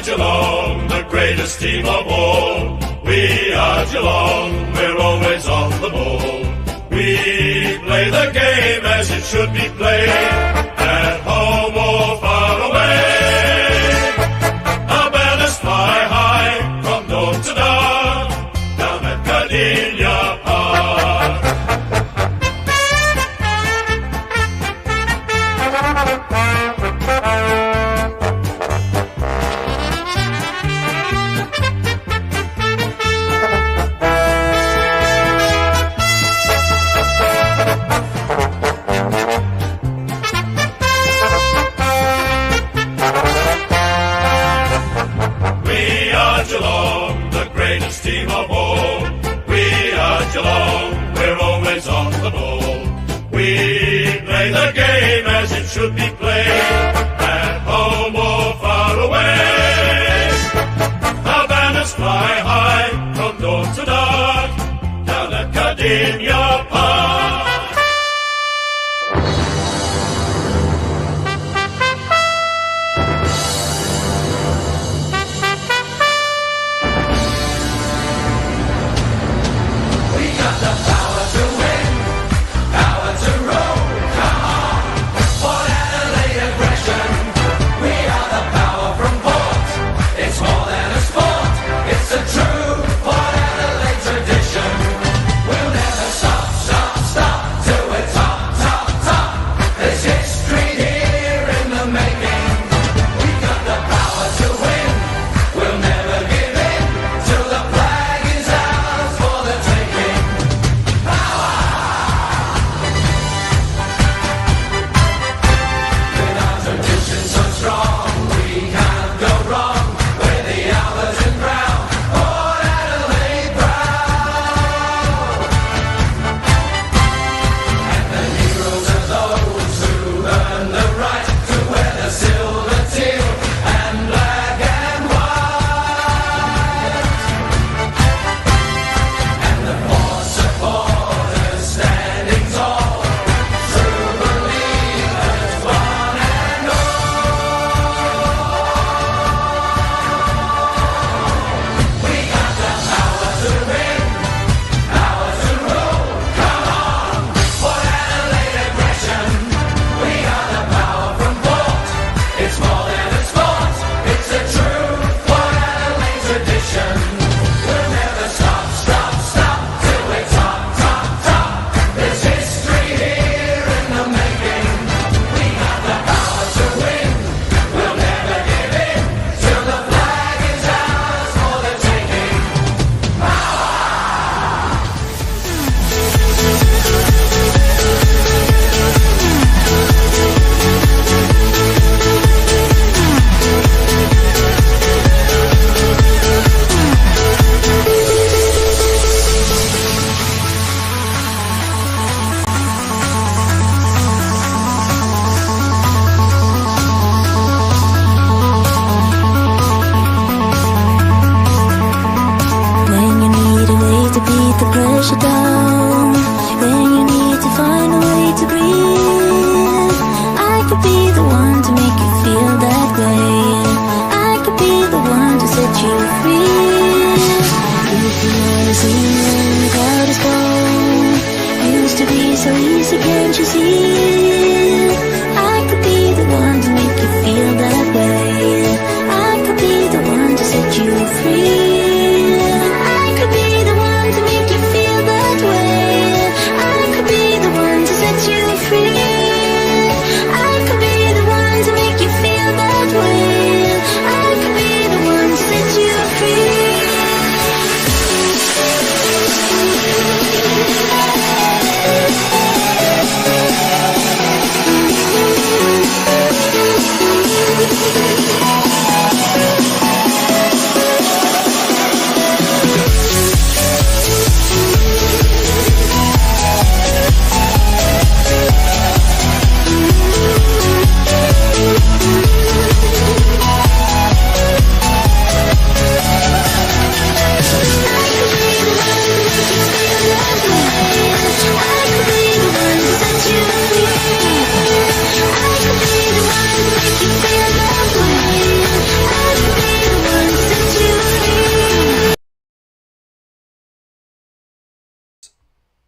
are Geelong, the greatest team of all. We are Geelong, we're always on the ball. We play the game as it should be played, at home or far away. Our banners fly high from dawn to dark, down at Gardenia Park. Geelong, the greatest team of all. We are Geelong, we're always on the ball. We play the game as it should be played, at home or far away. Our banners fly high from dawn to dark, down at Gardenia Park.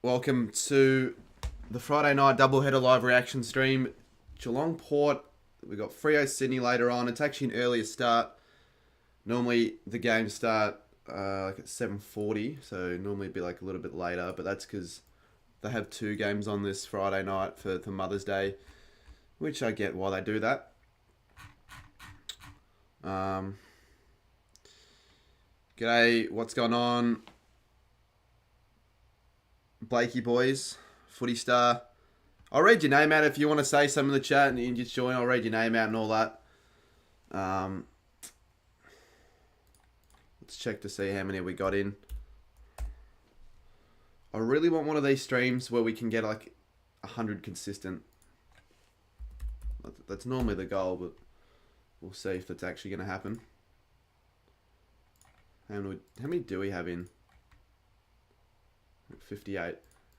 Welcome to the Friday night doubleheader live reaction stream. Geelong Port. We've got Freo Sydney later on. It's actually an earlier start. Normally the games start like at 7:40, so normally it'd be like a little bit later, but that's because they have two games on this Friday night for Mother's Day, which I get why they do that. G'day, what's going on? Blakey boys, Footy Star. I'll read your name out if you want to say something in the chat and you can just join. I'll read your name out and all that. Let's check to see how many we got in. I really want one of these streams where we can get like 100 consistent. That's normally the goal, but we'll see if that's actually going to happen. How many do we have in? 58.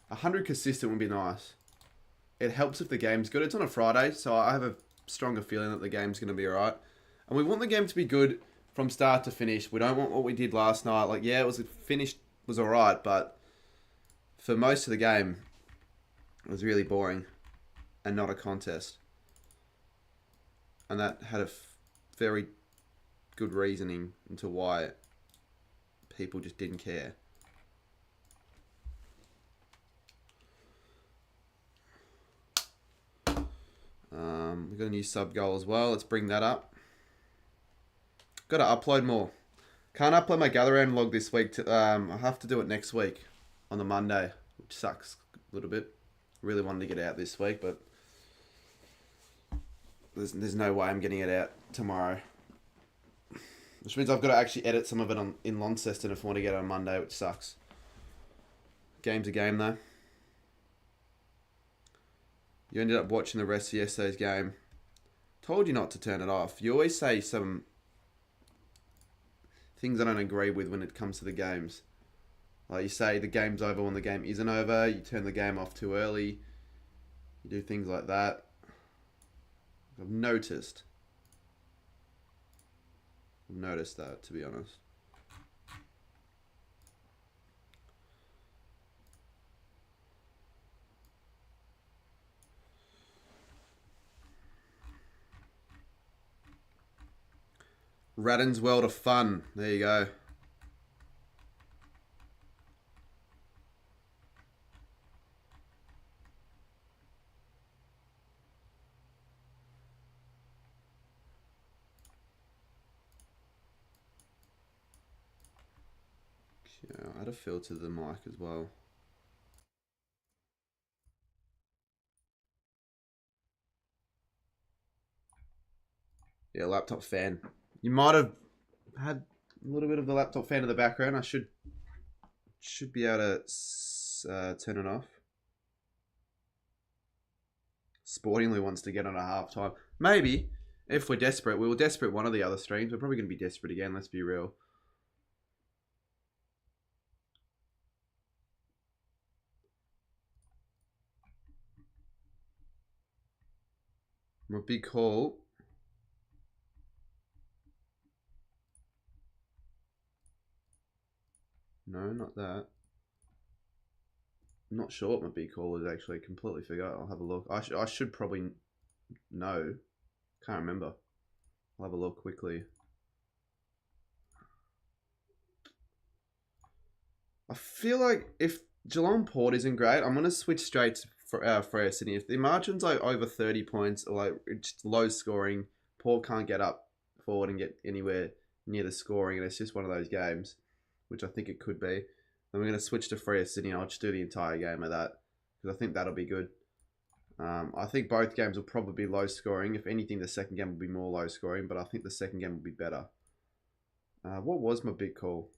100 consistent would be nice. It helps if the game's good. It's on a Friday, so I have a stronger feeling that the game's going to be alright. And we want the game to be good from start to finish. We don't want what we did last night. Like, yeah, it was finished was alright, but for most of the game, it was really boring and not a contest. And that had a very good reasoning into why people just didn't care. We've got a new sub goal as well. Let's bring that up. Got to upload more. Can't upload my gather round log this week. I'll have to do it next week on the Monday, which sucks a little bit. Really wanted to get it out this week, but there's no way I'm getting it out tomorrow. Which means I've got to actually edit some of it in Launceston if I want to get it on Monday, which sucks. Game's a game though. You ended up watching the rest of yesterday's game. Told you not to turn it off. You always say some things I don't agree with when it comes to the games. Like you say the game's over when the game isn't over. You turn the game off too early. You do things like that. I've noticed that, to be honest. Radden's World of Fun. There you go. Yeah, I'll add a filter to the mic as well. Yeah, laptop fan. You might have had a little bit of the laptop fan in the background. I should be able to turn it off. Sportingly wants to get on a half-time. Maybe, if we're desperate. We were desperate one of the other streams. We're probably going to be desperate again, let's be real. My big call. No, not that. I'm not sure what my big call is actually. Completely forgot. I'll have a look. I should probably know. Can't remember. I'll have a look quickly. I feel like if Geelong Port isn't great, I'm going to switch straight to Freo Sydney. If the margin's like over 30 points or like it's low scoring, Port can't get up forward and get anywhere near the scoring, and it's just one of those games, which I think it could be. Then we're going to switch to Freo Sydney. I'll just do the entire game of that because I think that'll be good. I think both games will probably be low scoring. If anything, the second game will be more low scoring, but I think the second game will be better. What was my big call?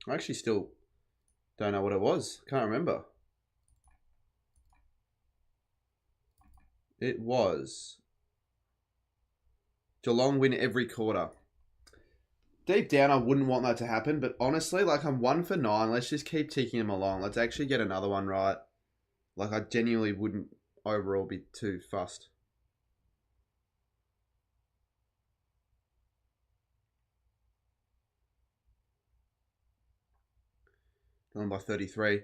I actually still don't know what it was. Can't remember. It was Geelong win every quarter. Deep down, I wouldn't want that to happen, but honestly, like I'm 1 for 9. Let's just keep ticking them along. Let's actually get another one right. Like I genuinely wouldn't overall be too fussed. Geelong by 33.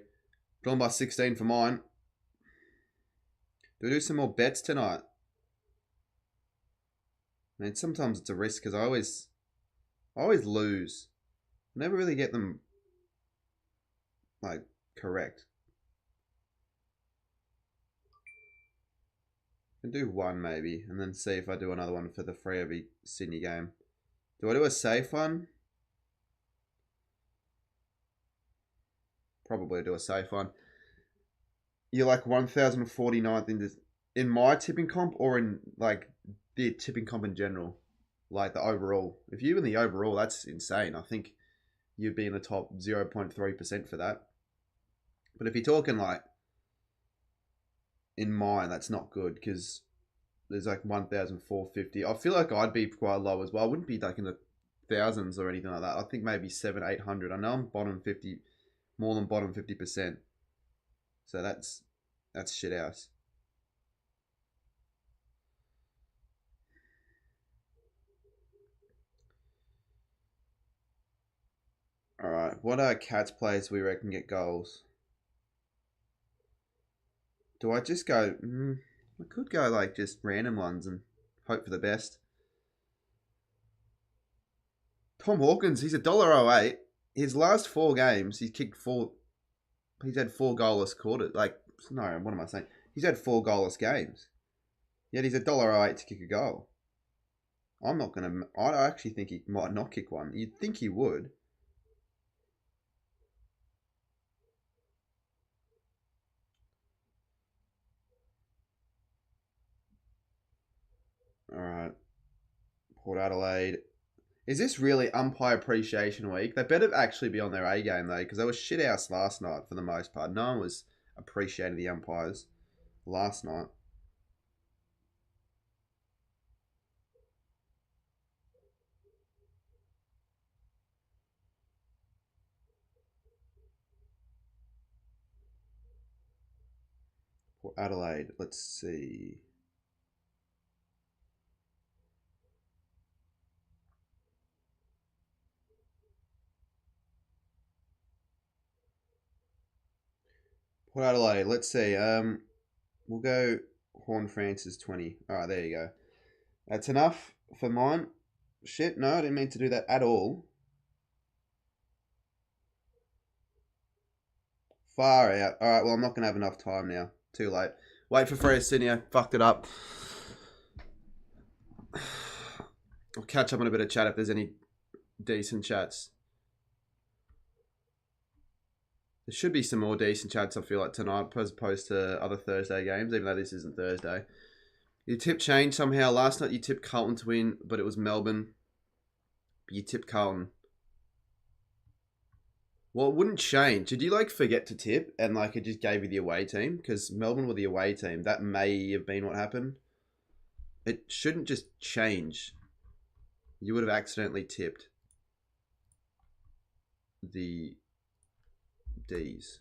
Geelong by 16 for mine. Do we do some more bets tonight? I mean, sometimes it's a risk because I always lose. I never really get them like correct. I can do one maybe, and then see if I do another one for the Freo v Sydney game. Do I do a safe one? Probably do a safe one. You're like 1049th in my tipping comp, or in like the tipping comp in general, like the overall. If you win the overall, that's insane. I think you'd be in the top 0.3% for that. But if you're talking like in mine, that's not good because there's like 1,450. I feel like I'd be quite low as well. I wouldn't be like in the thousands or anything like that. I think maybe 700-800. I know I'm bottom 50, more than bottom 50%. So that's shit house. All right, what are Cats players we reckon get goals? Do I just go? I could go like just random ones and hope for the best. Tom Hawkins, he's $1.08. His last 4 games, he's kicked 4. He's had 4 goalless quarters. Like, no, what am I saying? He's had 4 goalless games. Yet he's $1.08 to kick a goal. I'm not gonna. I actually think he might not kick one. You'd think he would. All right, Port Adelaide. Is this really umpire appreciation week? They better actually be on their A game though, because they were shit house last night for the most part. No one was appreciating the umpires last night. Port Adelaide. Let's see. Port Adelaide, let's see. We'll go Horn Francis 20. Alright, there you go. That's enough for mine. Shit, no, I didn't mean to do that at all. Far out. Alright, well, I'm not going to have enough time now. Too late. Wait for Freo Sydney. Fucked it up. I'll catch up on a bit of chat if there's any decent chats. There should be some more decent chats, I feel like, tonight, as opposed to other Thursday games, even though this isn't Thursday. Your tip changed somehow. Last night you tipped Carlton to win, but it was Melbourne. You tipped Carlton. Well, it wouldn't change. Did you, like, forget to tip and, like, it just gave you the away team? Because Melbourne were the away team. That may have been what happened. It shouldn't just change. You would have accidentally tipped the D's.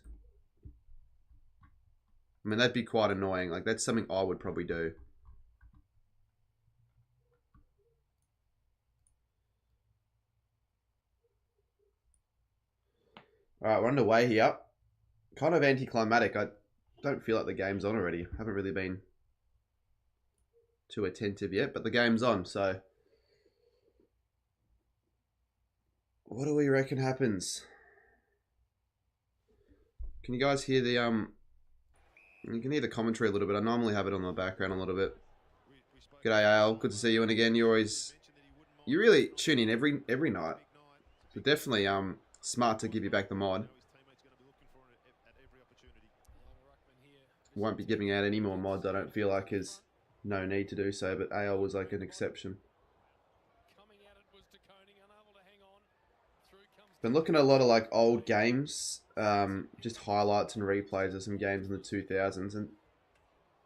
I mean, that'd be quite annoying. Like, that's something I would probably do. Alright, we're underway here. Kind of anticlimactic. I don't feel like the game's on already. I haven't really been too attentive yet, but the game's on, so what do we reckon happens? Can you guys hear the you can hear the commentary a little bit. I normally have it on the background a little bit. G'day Al, good to see you, and again you really tune in every night. So definitely smart to give you back the mod. Won't be giving out any more mods, I don't feel like there's no need to do so, but AL was like an exception. Been looking at a lot of like old games, just highlights and replays of some games in the 2000s, and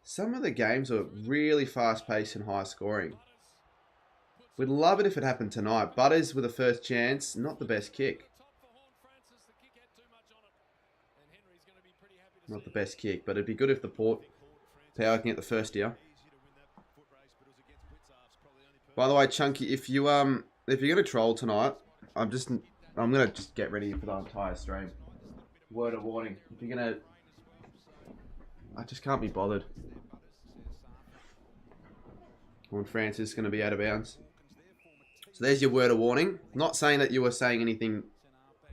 some of the games were really fast paced and high scoring. We'd love it if it happened tonight. Butters with a first chance, not the best kick. Not the best kick, but it'd be good if the Port Power can get the first here. By the way, Chunky, if you're gonna troll tonight, I'm gonna just get ready for the entire stream. Word of warning. If you're going to... I just can't be bothered. When Francis is going to be out of bounds. So there's your word of warning. Not saying that you were saying anything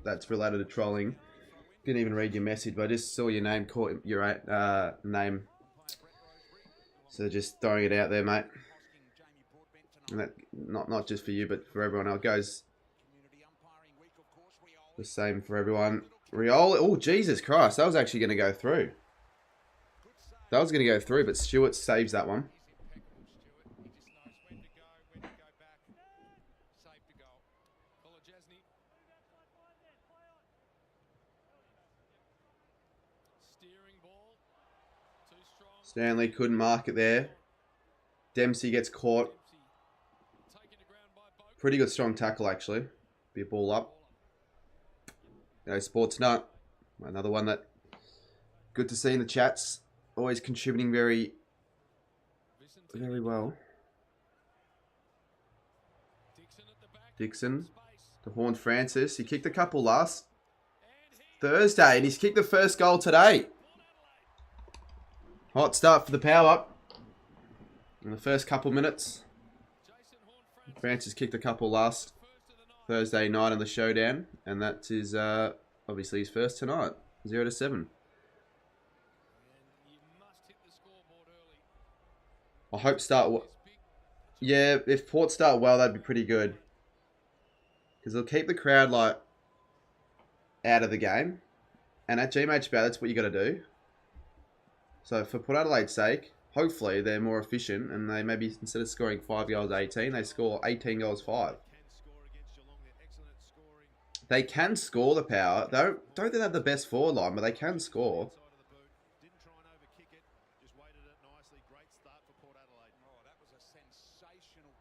that's related to trolling. Didn't even read your message, but I just saw your name, caught your name. So just throwing it out there, mate. And that, not just for you, but for everyone else. It goes the same for everyone. Riola, oh Jesus Christ, that was actually going to go through. That was going to go through, but Stewart saves that one. Stanley couldn't mark it there. Dempsey gets caught. Pretty good strong tackle, actually. Be a ball up. You know, Sports Nut. Another one that good to see in the chats. Always contributing very well. Dixon. To Horn Francis. He kicked a couple last Thursday, and he's kicked the first goal today. Hot start for the power. In the first couple minutes. Francis kicked a couple last Thursday night in the showdown. And that is obviously his first tonight. 0-7. I hope start... Yeah, if Port start well, that'd be pretty good. Because they'll keep the crowd like out of the game. And at GMHB, that's what you got to do. So for Port Adelaide's sake, hopefully they're more efficient and they maybe, instead of scoring 5 goals 18, they score 18 goals 5. They can score, the power. Don't think they have the best forward line, but they can score.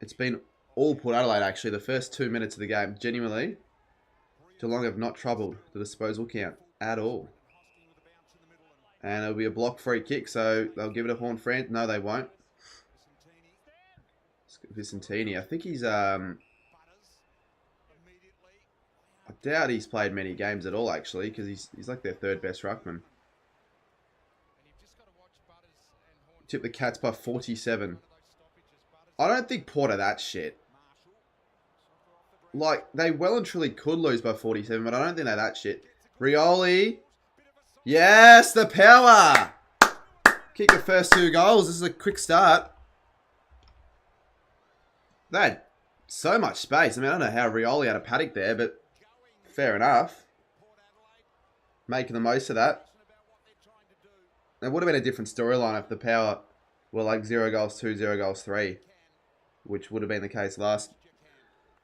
It's been all Port Adelaide actually, the first 2 minutes of the game. Genuinely, Geelong have not troubled the disposal count at all. And it'll be a block free kick, so they'll give it a Horn Francis. No, they won't. Vicentini, I think he's... I doubt he's played many games at all, actually, because he's like their third best ruckman. Tip the Cats by 47. I don't think Port are that shit. Like, they well and truly could lose by 47, but I don't think they're that shit. Rioli... Yes, the power! Kick the first 2 goals. This is a quick start. They had so much space. I mean, I don't know how Rioli had a paddock there, but fair enough. Making the most of that. It would have been a different storyline if the power were like 0 goals 2, 0 goals 3, which would have been the case last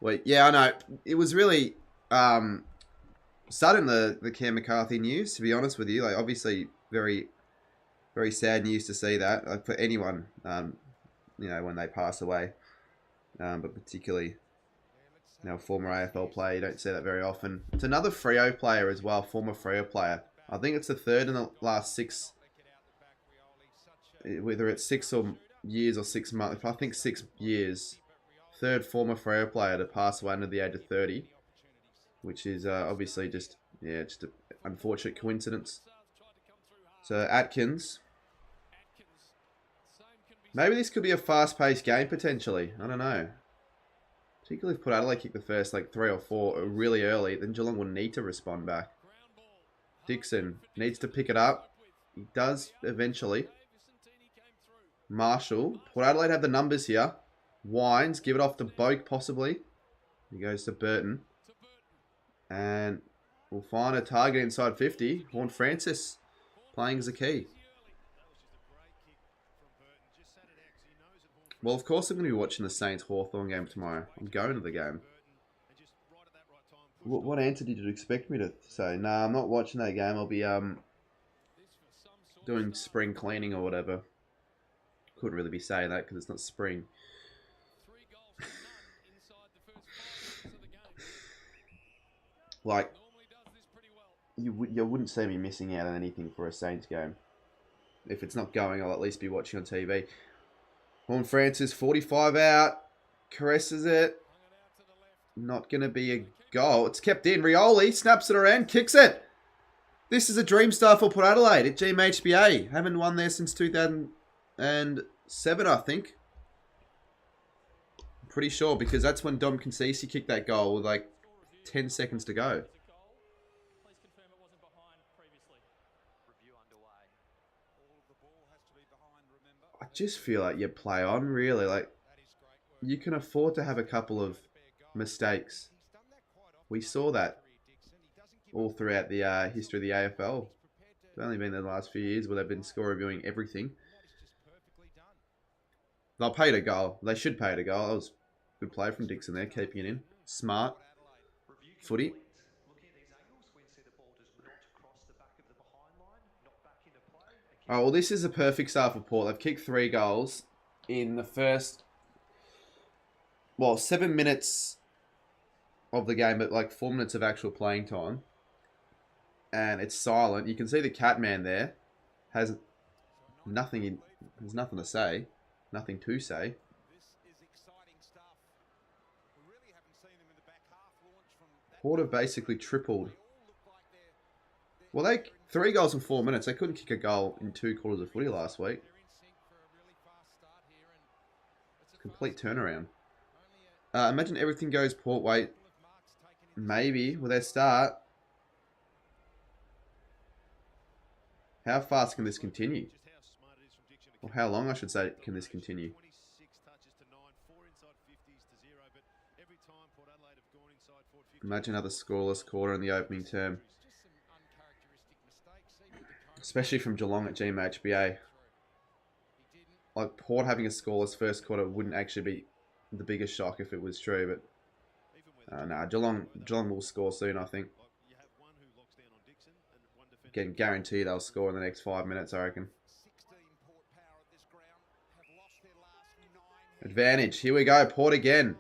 week. Yeah, I know. It was really... sudden the Cam McCarthy news, to be honest with you. Like, obviously very, very sad news to see that, like, for anyone, you know, when they pass away, but particularly, you know, former AFL player. You don't see that very often. It's another Freo player as well, former Freo player. I think it's the third in the last 6, whether it's 6 years or 6 months. I think 6 years. Third former Freo player to pass away under the age of 30. Which is obviously just an unfortunate coincidence. So Atkins. Maybe this could be a fast-paced game potentially. I don't know. Particularly if Port Adelaide kick the first like 3 or 4 really early, then Geelong will need to respond back. Dixon needs to pick it up. He does eventually. Marshall. Port Adelaide have the numbers here. Wines. Give it off to Boak possibly. He goes to Burton. And we'll find a target inside 50. Horn Francis playing as a key. Well, of course I'm going to be watching the Saints-Hawthorn game tomorrow. I'm going to the game. What answer did you expect me to say? Nah, I'm not watching that game. I'll be doing spring cleaning or whatever. Couldn't really be saying that because it's not spring. Like, you wouldn't see me missing out on anything for a Saints game. If it's not going, I'll at least be watching on TV. Horn Francis, 45 out. Caresses it. Not going to be a goal. It's kept in. Rioli snaps it around, kicks it. This is a dream start for Port Adelaide at GMHBA. Haven't won there since 2007, I think. I'm pretty sure, because that's when Dom Concisi kicked that goal with like 10 seconds to go. I just feel like you play on, really. Like, you can afford to have a couple of mistakes. We saw that all throughout the history of the AFL. It's only been the last few years where they've been score reviewing everything. They'll pay it a goal. They should pay it a goal. That was a good play from Dixon there, keeping it in. Smart footy. Oh, well, this is a perfect start for Port. They've kicked 3 goals in the first, 7 minutes of the game, but like 4 minutes of actual playing time. And it's silent. You can see the Catman there has nothing there's nothing to say. Nothing to say. Port have basically tripled. Well, 3 goals in 4 minutes. They couldn't kick a goal in 2 quarters of footy last week. Complete turnaround. Imagine everything goes Port way. Maybe with their start. How fast can this continue? Or how long, I should say, can this continue? Imagine another scoreless quarter in the opening term. Especially from Geelong at GMHBA. Like, Port having a scoreless first quarter wouldn't actually be the biggest shock if it was true, but nah, Geelong will score soon, I think. Again, guarantee they'll score in the next 5 minutes, I reckon. Advantage. Here we go. Port again.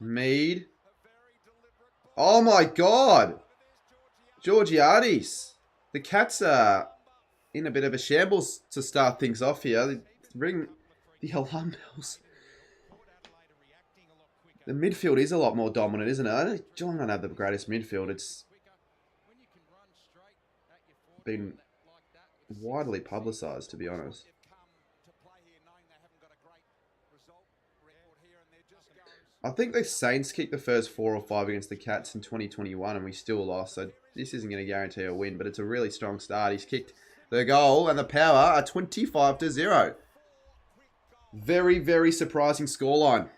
Mead. Oh my God. Georgiades. The Cats are in a bit of a shambles to start things off here. They ring the alarm bells. The midfield is a lot more dominant, isn't it? Jong don't have the greatest midfield. It's been widely publicised, to be honest. I think the Saints kicked the first 4 or 5 against the Cats in 2021 and we still lost, so this isn't going to guarantee a win, but it's a really strong start. He's kicked the goal and the Power are 25-0. Very, very surprising scoreline.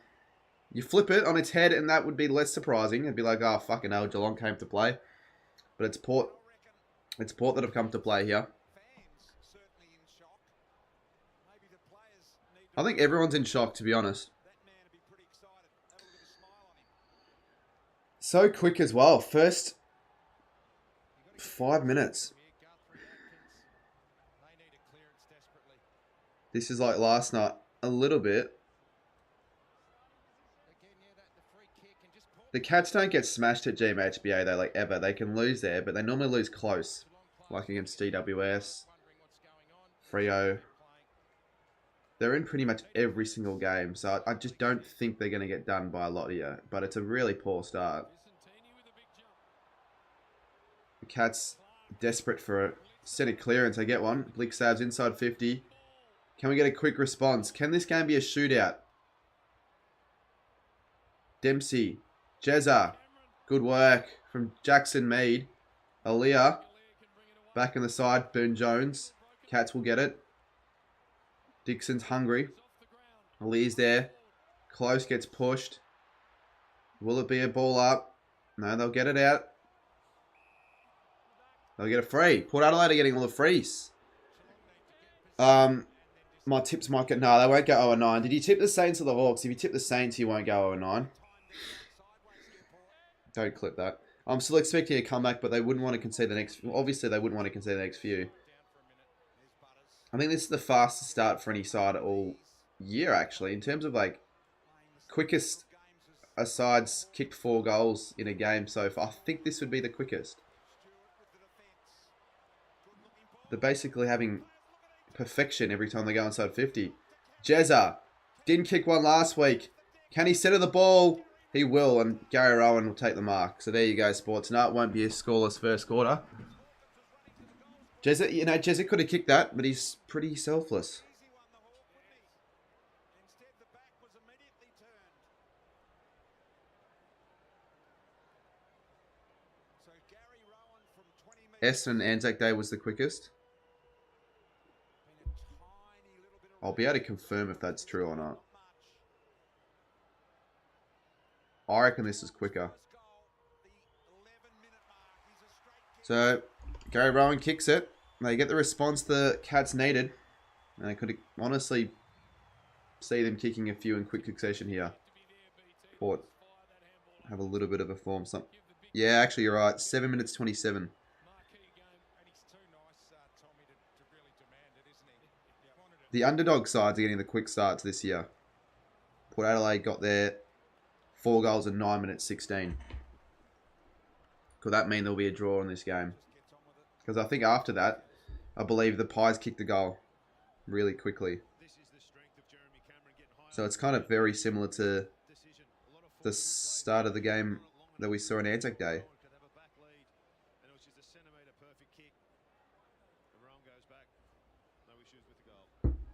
You flip it on its head and that would be less surprising. It'd be like, oh, fucking hell, Geelong came to play. But it's Port. It's Port that have come to play here. I think everyone's in shock, to be honest. So quick as well. First 5 minutes. This is like last night a little bit. The Cats don't get smashed at GMHBA though, like ever. They can lose there, but they normally lose close. Like against GWS, Freo. They're in pretty much every single game, so I just don't think they're going to get done by a lot here. But it's a really poor start. The Cats desperate for a centre clearance. They get one. Blick Sabs inside 50. Can we get a quick response? Can this game be a shootout? Dempsey. Jezza. Good work from Jackson Mead. Aaliyah. Back in the side. Boone Jones. Cats will get it. Dixon's hungry. Ali's there. Close gets pushed. Will it be a ball up? No, they'll get it out. They'll get a free. Port Adelaide are getting all the frees. My tips might get... No, they won't go 0-9. Did you tip the Saints or the Hawks? If you tip the Saints, you won't go 0-9. Don't clip that. I'm still expecting a comeback, but they wouldn't want to concede the next... Obviously, they wouldn't want to concede the next few. I think this is the fastest start for any side all year, actually. In terms of, like, quickest a side's kicked 4 goals in a game so far. I think this would be the quickest. They're basically having perfection every time they go inside 50. Jezza didn't kick one last week. Can he center the ball? He will, and Gary Rowan will take the mark. So there you go, sports. No, it won't be a scoreless first quarter. Jezzett could have kicked that, but he's pretty selfless. Essendon Anzac Day was the quickest. I'll be able to confirm if that's true or not. I reckon this is quicker. So, Gary Rowan kicks it. They get the response the Cats needed. And I could honestly see them kicking a few in quick succession here. Port have a little bit of a form. Yeah, actually you're right. 7 minutes 27. The underdog sides are getting the quick starts this year. Port Adelaide got their 4 goals in 9 minutes 16. Could that mean there'll be a draw in this game? Because I think after that, I believe the Pies kicked a goal really quickly. So it's kind of very similar to the start of the game that we saw in Anzac Day.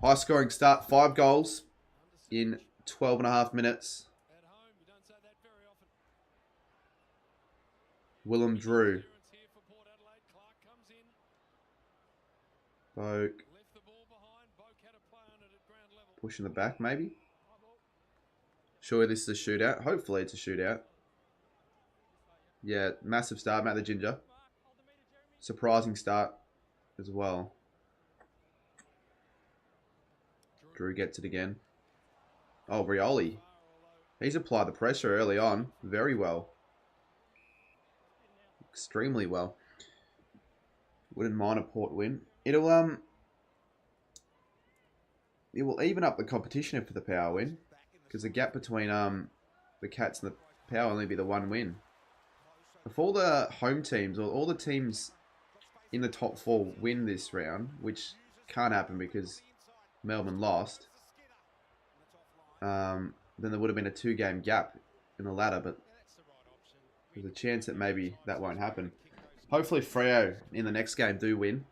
High scoring start, 5 goals in 12.5 minutes. Willem Drew. Boak. Pushing the back, maybe. Sure, this is a shootout. Hopefully it's a shootout. Yeah, massive start, Matt the Ginger. Surprising start as well. Drew gets it again. Oh, Rioli. He's applied the pressure early on. Very well. Extremely well. Wouldn't mind a Port win. It will even up the competition for the Power win. Because the gap between the Cats and the Power will only be the 1 win. If all the home teams, or all the teams in the top 4 win this round, which can't happen because Melbourne lost, then there would have been a 2-game gap in the ladder, but there's a chance that maybe that won't happen. Hopefully Freo in the next game do win.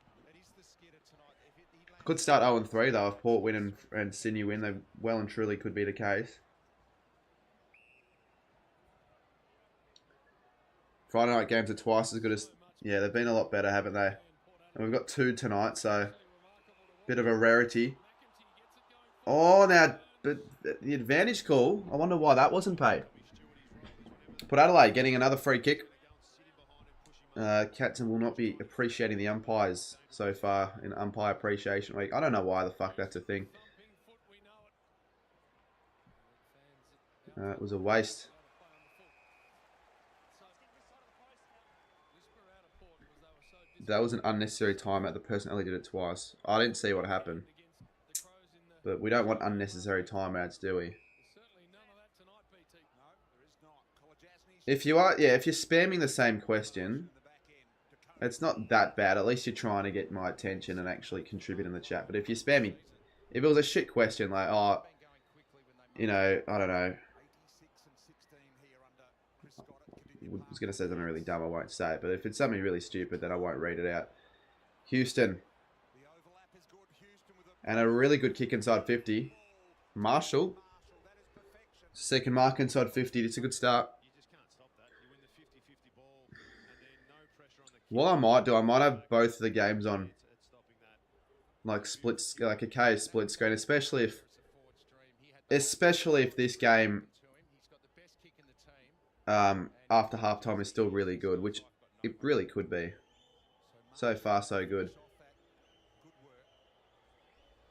Could start 0-3 though if Port win and Sydney win. They well and truly could be the case. Friday night games are twice as good as... Yeah, they've been a lot better, haven't they? And we've got 2 tonight, so... Bit of a rarity. Oh, now... But the advantage call, I wonder why that wasn't paid. Port Adelaide getting another free kick. Captain will not be appreciating the umpires so far in Umpire Appreciation Week. I don't know why the fuck that's a thing. It was a waste. That was an unnecessary timeout. The person only did it twice. I didn't see what happened. But we don't want unnecessary timeouts, do we? If you're spamming the same question, it's not that bad. At least you're trying to get my attention and actually contribute in the chat. But if you're spamming, if it was a shit question like, oh, you know, I don't know. I was going to say something really dumb, I won't say it. But if it's something really stupid, then I won't read it out. Houston. And a really good kick inside 50. Marshall. Second mark inside 50. It's a good start. What I might do, I might have both of the games on like a K split screen, especially if this game after halftime is still really good, which it really could be. So far, so good.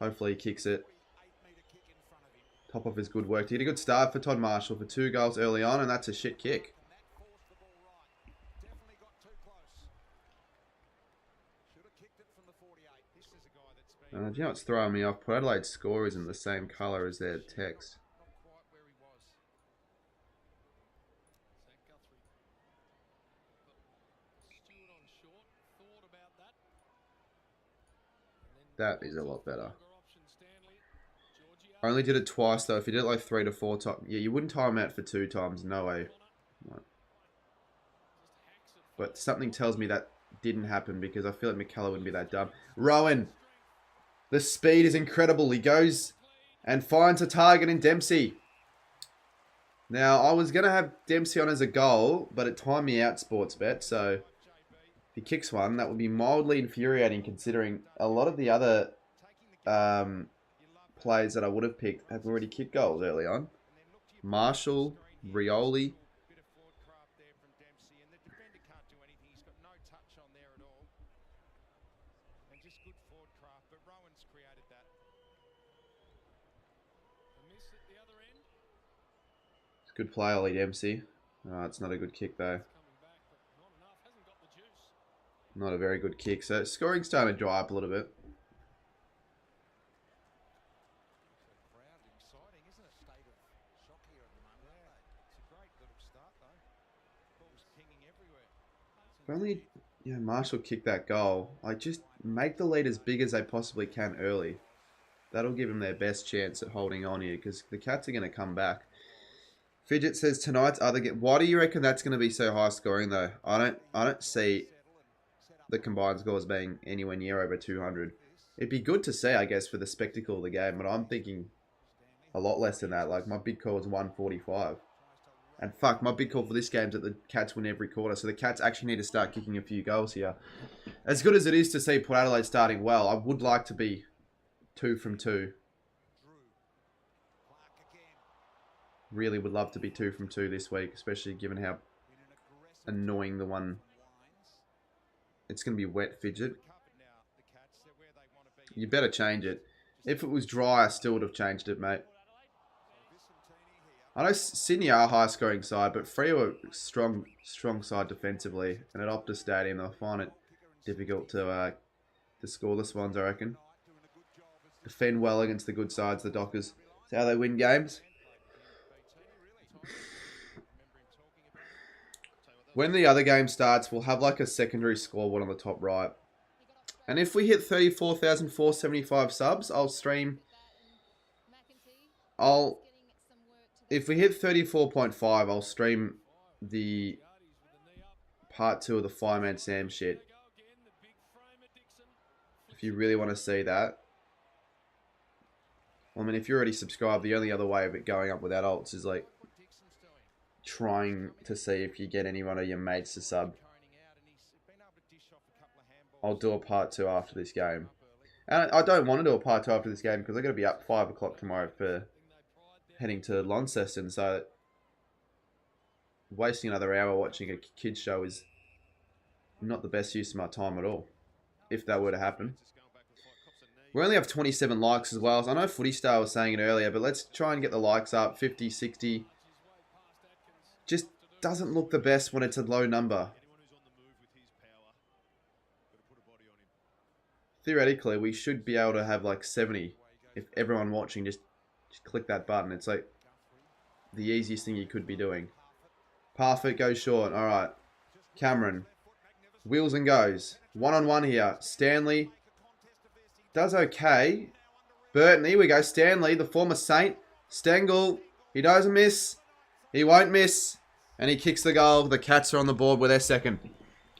Hopefully he kicks it. Top of his good work. He had a good start for Todd Marshall for 2 goals early on, and that's a shit kick. Do you know what's throwing me off? Port Adelaide's score isn't the same colour as their text. That is a lot better. I only did it twice though. If you did it like 3 to 4 times, yeah, you wouldn't time out for 2 times. No way. But something tells me that didn't happen because I feel like McKellar wouldn't be that dumb. Rowan, the speed is incredible. He goes and finds a target in Dempsey. Now, I was going to have Dempsey on as a goal, but it timed me out, Sportsbet. So, if he kicks one, that would be mildly infuriating considering a lot of the other players that I would have picked have already kicked goals early on. Marshall, Rioli. Good play, Ollie Dempsey. Oh, it's not a good kick, though. Not a very good kick. So, scoring's starting to dry up a little bit. If only, Marshall kicked that goal. Like, just make the lead as big as they possibly can early. That'll give them their best chance at holding on here, because the Cats are going to come back. Fidget says tonight's other game. Why do you reckon that's going to be so high scoring though? I don't see the combined scores being anywhere near over 200. It'd be good to see, I guess, for the spectacle of the game, but I'm thinking a lot less than that. Like my big call is 145. And fuck, my big call for this game is that the Cats win every quarter. So the Cats actually need to start kicking a few goals here. As good as it is to see Port Adelaide starting well, I would like to be 2 from 2. Really would love to be 2 from 2 this week, especially given how annoying the one. It's going to be wet, Fidget. You better change it. If it was dry, I still would have changed it, mate. I know Sydney are a high-scoring side, but Freo are strong side defensively, and at Optus Stadium, they'll find it difficult to score the Swans, I reckon. Defend well against the good sides, the Dockers. That's how they win games. When the other game starts, we'll have like a secondary scoreboard on the top right. And if we hit 34,475 subs, I'll stream. If we hit 34.5, I'll stream the part 2 of the Fireman Sam shit. If you really want to see that. I mean, if you're already subscribed, the only other way of it going up without alts is like trying to see if you get any one of your mates to sub. I'll do a part 2 after this game. And I don't want to do a part 2 after this game because I've got to be up 5 o'clock tomorrow for heading to Launceston. So wasting another hour watching a kids show is not the best use of my time at all, if that were to happen. We only have 27 likes as well. So I know Footy Star was saying it earlier, but let's try and get the likes up, 50, 60. Just doesn't look the best when it's a low number. Theoretically, we should be able to have like 70 if everyone watching just click that button. It's like the easiest thing you could be doing. Parfit goes short. All right. Cameron. Wheels and goes. One-on-one here. Stanley does okay. Burton, here we go. Stanley, the former Saint. Stengel. He doesn't miss. He won't miss. And he kicks the goal. The Cats are on the board with their second.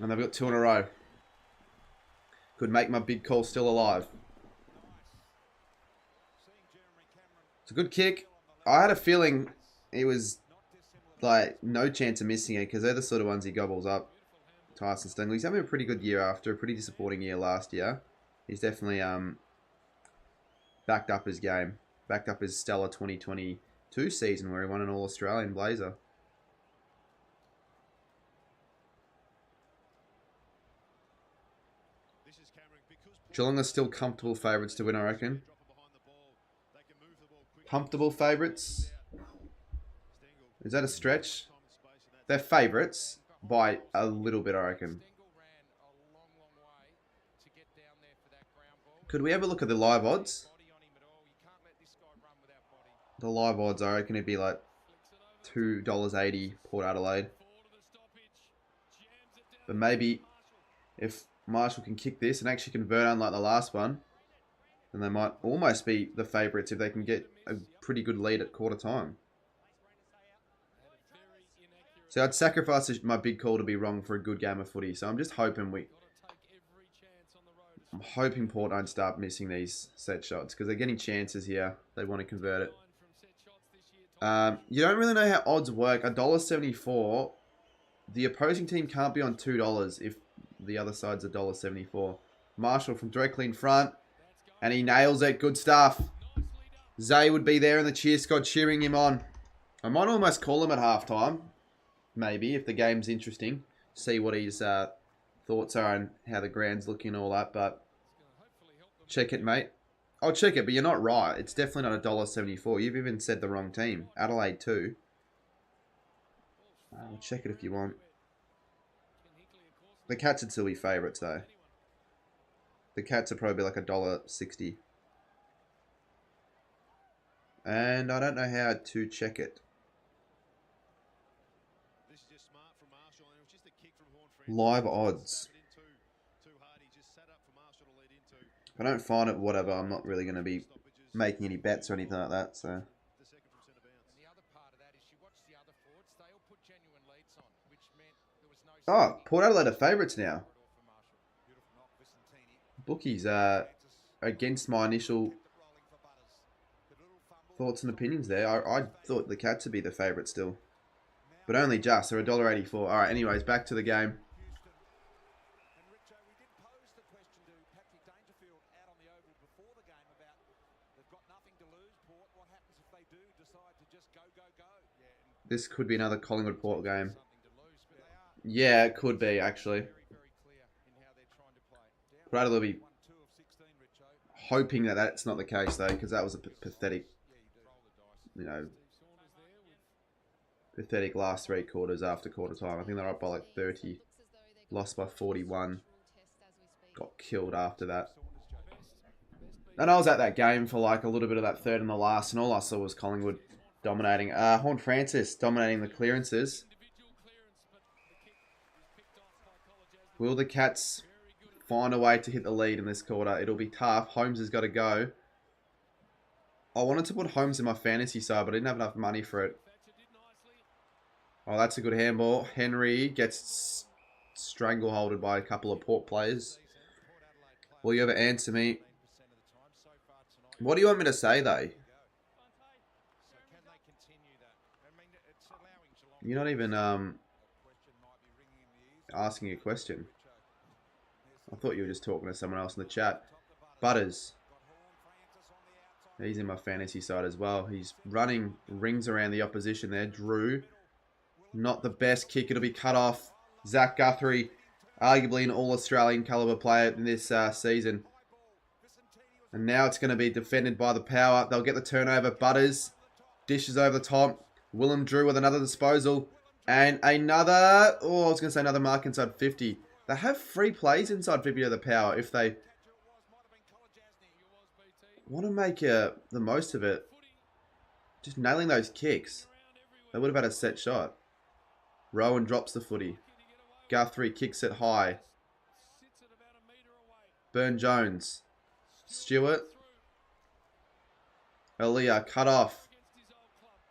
And they've got 2 in a row. Could make my big call still alive. It's a good kick. I had a feeling it was like no chance of missing it because they're the sort of ones he gobbles up. Tyson Stengel. He's having a pretty good year after a pretty disappointing year last year. He's definitely backed up his game. Backed up his stellar 2022 season where he won an All-Australian blazer. Geelong are still comfortable favourites to win, I reckon. Comfortable favourites? Is that a stretch? They're favourites by a little bit, I reckon. Could we have a look at the live odds? The live odds, I reckon it'd be like $2.80 Port Adelaide. But maybe if Marshall can kick this and actually convert unlike the last one, then they might almost be the favourites if they can get a pretty good lead at quarter time. So I'd sacrifice my big call to be wrong for a good game of footy. So I'm just hoping I'm hoping Port don't start missing these set shots because they're getting chances here. They want to convert it. You don't really know how odds work. $1.74. The opposing team can't be on $2 if the other side's $1.74. Marshall from directly in front. And he nails it. Good stuff. Zay would be there in the cheer squad cheering him on. I might almost call him at halftime. Maybe, if the game's interesting. See what his thoughts are and how the ground's looking and all that. But check it, mate. I'll check it, but you're not right. It's definitely not $1.74. You've even said the wrong team. Adelaide too. I'll check it if you want. The Cats would still be favourites though. The Cats are probably like $1.60. And I don't know how to check it. Live odds. If I don't find it, whatever, I'm not really going to be making any bets or anything like that, so. Oh, Port Adelaide are favourites now. Bookies are against my initial thoughts and opinions there. I thought the Cats would be the favourite still. But only just. They're $1.84. Alright, anyways, back to the game. This could be another Collingwood Port game. Yeah, it could be, actually. But I'll be hoping that that's not the case, though, because that was a pathetic, pathetic last three quarters after quarter time. I think they're up by like 30, lost by 41, got killed after that. And I was at that game for like a little bit of that third and the last, and all I saw was Collingwood dominating. Horn Francis dominating the clearances. Will the Cats find a way to hit the lead in this quarter? It'll be tough. Holmes has got to go. I wanted to put Holmes in my fantasy side, but I didn't have enough money for it. Oh, that's a good handball. Henry gets strangleholded by a couple of Port players. Will you ever answer me? What do you want me to say, though? You're not even asking a question. I thought you were just talking to someone else in the chat. Butters. He's in my fantasy side as well. He's running rings around the opposition there. Drew. Not the best kick. It'll be cut off. Zach Guthrie. Arguably an all-Australian caliber player in this season. And now it's going to be defended by the Power. They'll get the turnover. Butters. Dishes over the top. Willem Drew with another disposal. And another... Oh, I was going to say another mark inside 50. They have free plays inside 50 of the Power if they want to make the most of it. Just nailing those kicks. They would have had a set shot. Rowan drops the footy. Guthrie kicks it high. Burn-Jones. Stewart. Aaliyah cut off.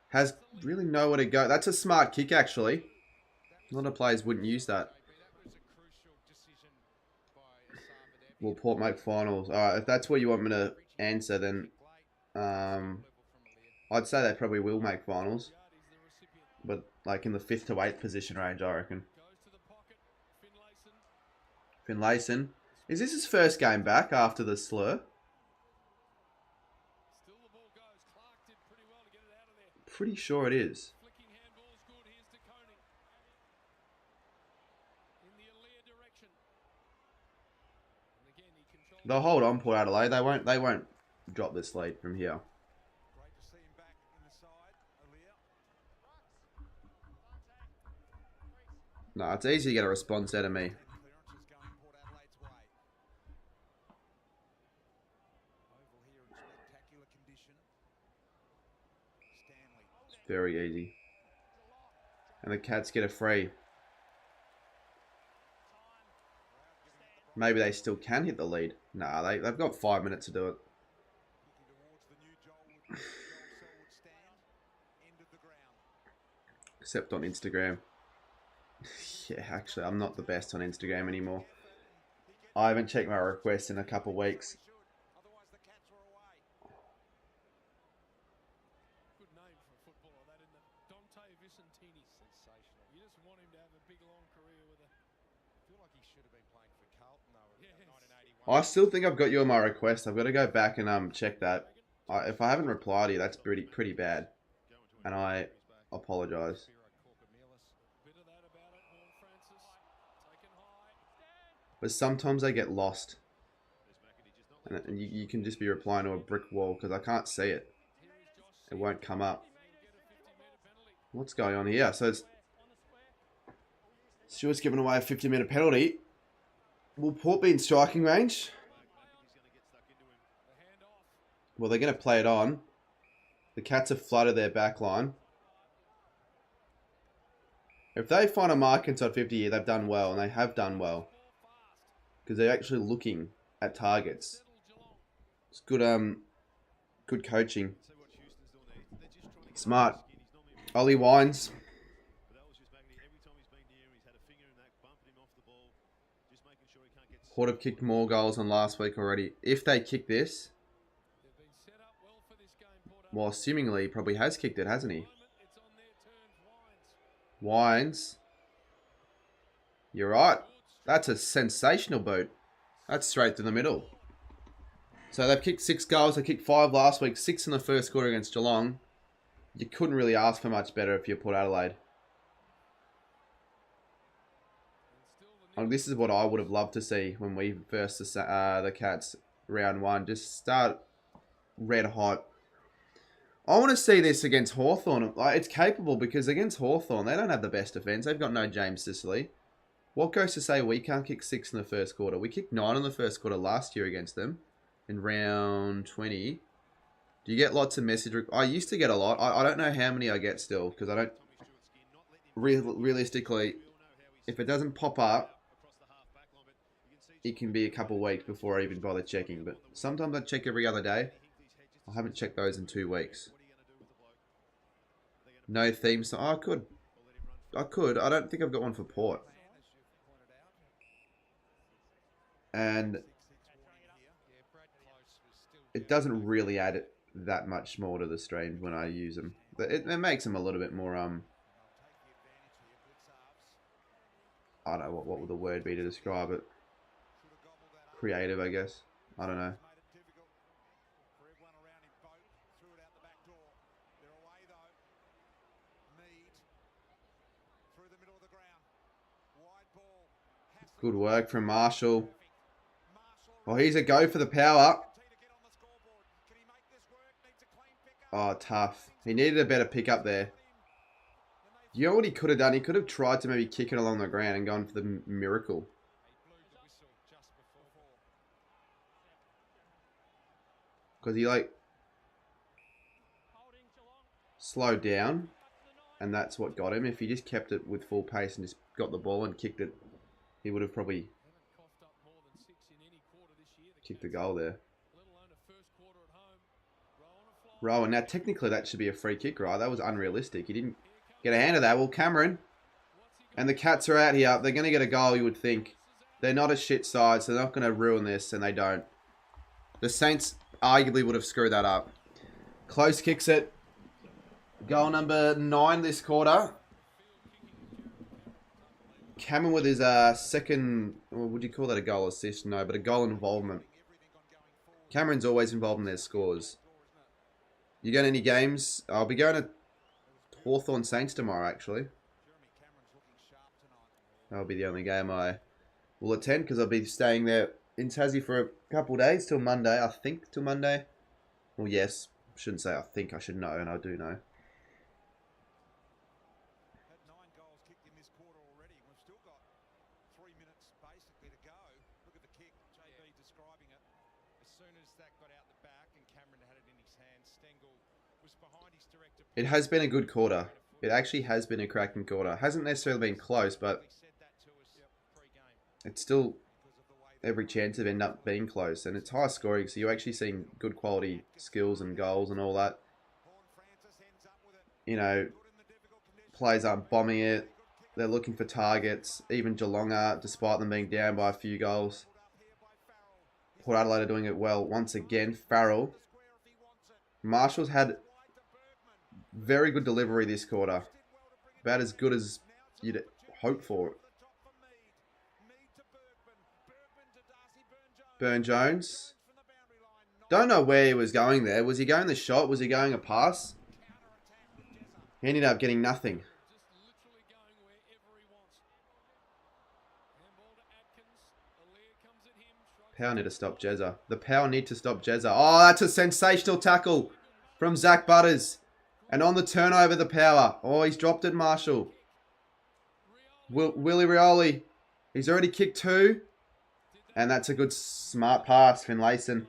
Has really nowhere to go. That's a smart kick, actually. A lot of players wouldn't use that. Will Port make finals? Alright, if that's what you want me to answer, then I'd say they probably will make finals. But like in the 5th to 8th position range, I reckon. Finlayson. Is this his first game back after the slur? Pretty sure it is. They'll hold on, Port Adelaide. They won't drop this lead from here. No, it's easy to get a response out of me. It's very easy. And the Cats get a free. Maybe they still can hit the lead. Nah, they've got 5 minutes to do it. Except on Instagram. Yeah, actually, I'm not the best on Instagram anymore. I haven't checked my requests in a couple of weeks. Good name for a footballer, that isn't it? Dante Vicentini. Sensational. You just want him to have a big long career with a... I feel like he should have been playing for Carlton though in 1981. I still think I've got you on my request. I've got to go back and check that. If I haven't replied to you, that's pretty bad, and I apologise. But sometimes I get lost, and you can just be replying to a brick wall because I can't see it. It won't come up. What's going on here? So it's Stewart's giving away a 50-metre penalty. Will Port be in striking range? Well, they're going to play it on. The Cats have flooded their back line. If they find a mark inside 50 here, they've done well, and they have done well. Because they're actually looking at targets. It's good good coaching. Smart. Ollie Wines. Port have kicked more goals than last week already. If they kick this, well, seemingly he probably has kicked it, hasn't he? Wines. You're right. That's a sensational boot. That's straight to the middle. So they've kicked 6 goals. They kicked 5 last week. 6 in the first quarter against Geelong. You couldn't really ask for much better if you're Port Adelaide. This is what I would have loved to see when we versed the Cats round 1. Just start red hot. I want to see this against Hawthorn. It's capable because against Hawthorn, they don't have the best defence. They've got no James Sicily. What goes to say we can't kick 6 in the first quarter? We kicked 9 in the first quarter last year against them in round 20. Do you get lots of message? I used to get a lot. I don't know how many I get still because I don't... Realistically, if it doesn't pop up, it can be a couple of weeks before I even bother checking. But sometimes I check every other day. I haven't checked those in 2 weeks. No theme song. Oh, I could. I don't think I've got one for Port. And it doesn't really add that much more to the streams when I use them. But it makes them a little bit more, I don't know, what would the word be to describe it? Creative, I guess. I don't know. Good work from Marshall. Oh, he's a go for the power. Oh, tough. He needed a better pick up there. You know what he could have done? He could have tried to maybe kick it along the ground and gone for the miracle. Because he, slowed down. And that's what got him. If he just kept it with full pace and just got the ball and kicked it, he would have probably kicked the goal there. Rowan. Now, technically, that should be a free kick, right? That was unrealistic. He didn't get a hand of that. Well, Cameron and the Cats are out here. They're going to get a goal, you would think. They're not a shit side, so they're not going to ruin this, and they don't. The Saints arguably would have screwed that up. Close kicks it. Goal number 9 this quarter. Cameron with his second, well, would you call that a goal assist? No, but a goal involvement. Cameron's always involved in their scores. You going to any games? I'll be going to Hawthorn Saints tomorrow, actually. That'll be the only game I will attend because I'll be staying there in Tassie for a couple of days till Monday. I think till Monday. Well, yes. Shouldn't say I think. I should know, and I do know. It has been a good quarter. It actually has been a cracking quarter. Hasn't necessarily been close, but it's still every chance of end up being close. And it's high scoring, so you're actually seeing good quality skills and goals and all that. You know, players aren't bombing it. They're looking for targets. Even Geelong are, despite them being down by a few goals. Port Adelaide are doing it well. Once again, Farrell. Marshall's had very good delivery this quarter. About as good as you'd hope for. Burn-Jones. Don't know where he was going there. Was he going the shot? Was he going a pass? He ended up getting nothing. Power need to stop Jezza. The Power need to stop Jezza. Oh, that's a sensational tackle from Zach Butters. And on the turnover, the Power. Oh, he's dropped it, Marshall. Willie Rioli. He's already kicked 2. And that's a good, smart pass, Finlayson.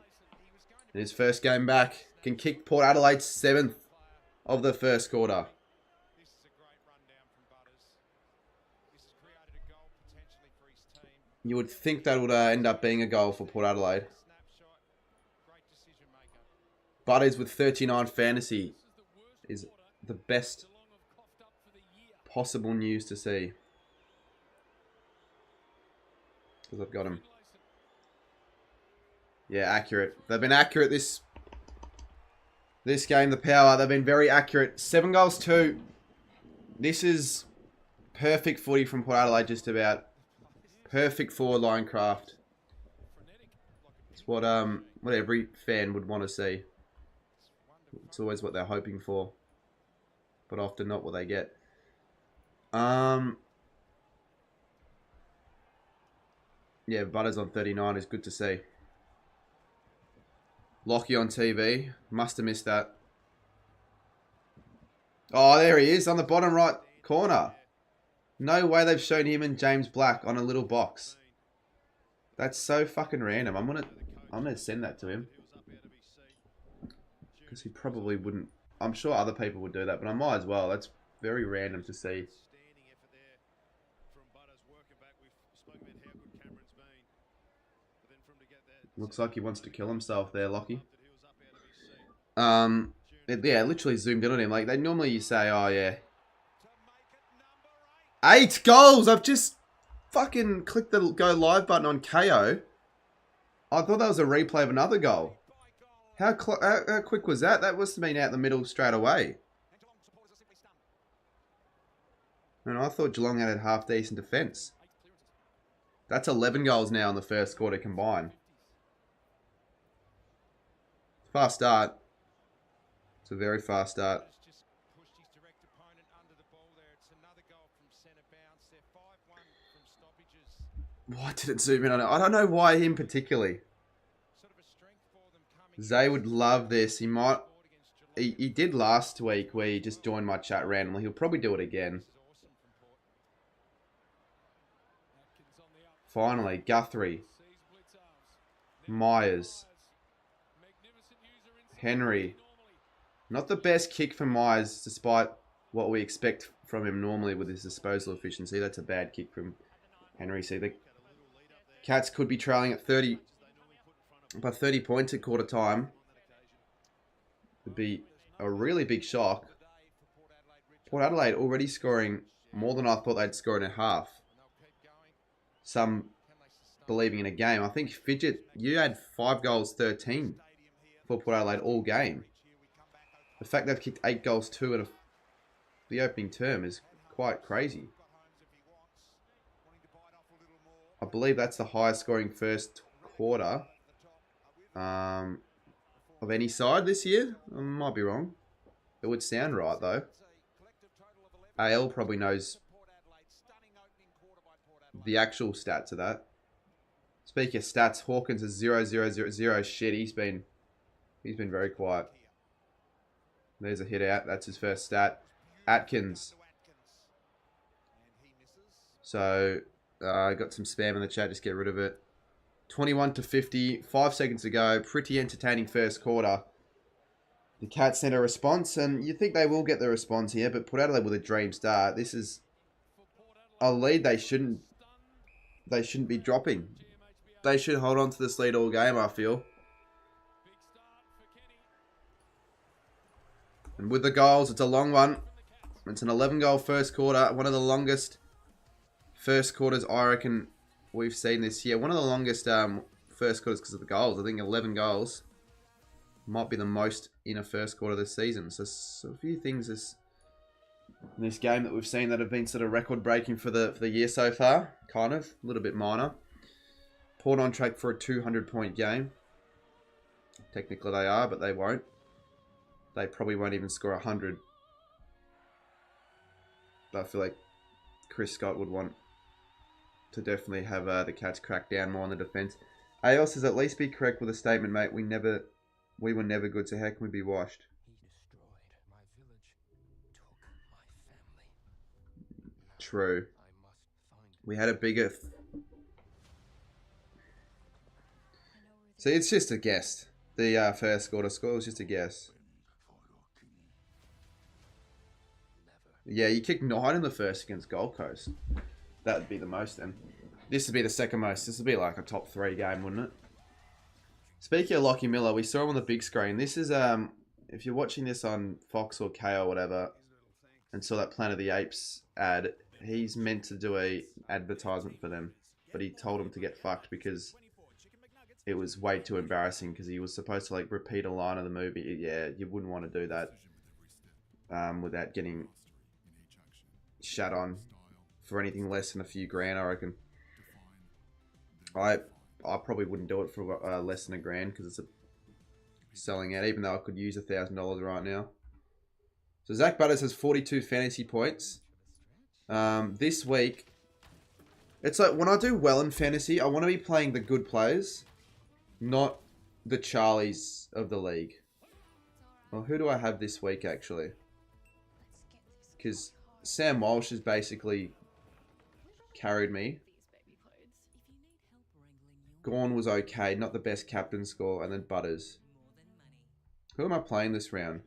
In his first game back. Can kick Port Adelaide's 7th of the first quarter. You would think that would end up being a goal for Port Adelaide. Butters with 39 fantasy is the best possible news to see. Because I've got him. Yeah, accurate. They've been accurate this game, the Power. They've been very accurate. 7 goals, 2. This is perfect footy from Port Adelaide, just about. Perfect forward line craft. It's what every fan would want to see. It's always what they're hoping for, but often not what they get. Yeah, Butters on 39 is good to see. Lockie on TV. Must have missed that. Oh, there he is on the bottom right corner. No way they've shown him and James Black on a little box. That's so fucking random. I'm gonna send that to him. Because he probably wouldn't. I'm sure other people would do that, but I might as well. That's very random to see. Looks like he wants to kill himself there, Lockie. Yeah, literally zoomed in on him. Like, normally you say, oh yeah. 8 goals! I've just fucking clicked the go live button on KO. I thought that was a replay of another goal. How quick was that? That must have been out the middle straight away. And I thought Geelong had a half decent defence. That's 11 goals now in the first quarter combined. Fast start. It's a very fast start. Why did it zoom in on it? I don't know why him particularly. Zay would love this. He might. He did last week where he just joined my chat randomly. He'll probably do it again. Finally, Guthrie. Myers. Henry. Not the best kick for Myers, despite what we expect from him normally with his disposal efficiency. That's a bad kick from Henry. See, the Cats could be trailing at 30 points at quarter time. Would be a really big shock. Port Adelaide already scoring more than I thought they'd score in a half. Some believing in a game. I think Fidget, you had 5 goals, 13 for Port Adelaide all game. The fact they've kicked 8 goals, 2 in the opening term is quite crazy. I believe that's the highest scoring first quarter of any side this year. I might be wrong. It would sound right though. AL probably knows the actual stats of that. Speaking of stats, Hawkins is 0-0-0-0. Shit, he's been very quiet. There's a hit out. That's his first stat. Atkins. So I got some spam in the chat. Just get rid of it. 21-50. 5 seconds to go. Pretty entertaining first quarter. The Cats sent a response, and you think they will get the response here, but Port Adelaide with a dream start. This is a lead they shouldn't be dropping. they should hold on to this lead all game, I feel. And with the goals, it's a long one. It's an 11-goal first quarter. One of the longest first quarters I reckon we've seen this year. One of the longest first quarters because of the goals. I think 11 goals might be the most in a first quarter this season. So a few things in this game that we've seen that have been sort of record-breaking for the year so far. Kind of. A little bit minor. Port on track for a 200-point game. Technically they are, but they won't. They probably won't even score 100. But I feel like Chris Scott would want to definitely have the Cats crack down more on the defence. AL says, at least be correct with a statement, mate. We were never good, so how can we be washed? He destroyed my village, took my family. True. I must find We had a bigger... See, it's just a guess. The first quarter score was just a guess. Yeah, you kicked 9 in the first against Gold Coast. That would be the most then. This would be the second most. This would be like a top 3 game, wouldn't it? Speaking of Lockie Miller, we saw him on the big screen. This is, if you're watching this on Fox or K or whatever, and saw that Planet of the Apes ad, he's meant to do a advertisement for them. But he told him to get fucked because it was way too embarrassing because he was supposed to like repeat a line of the movie. Yeah, you wouldn't want to do that without getting shut on for anything less than a few grand, I reckon. I probably wouldn't do it for less than $1,000 because it's selling out, even though I could use $1,000 right now. So Zach Butters has 42 fantasy points. This week, it's like when I do well in fantasy, I want to be playing the good players, not the Charlies of the league. Well, who do I have this week actually? Because Sam Walsh has basically carried me. Gawn was okay, not the best captain score, and then Butters. Who am I playing this round?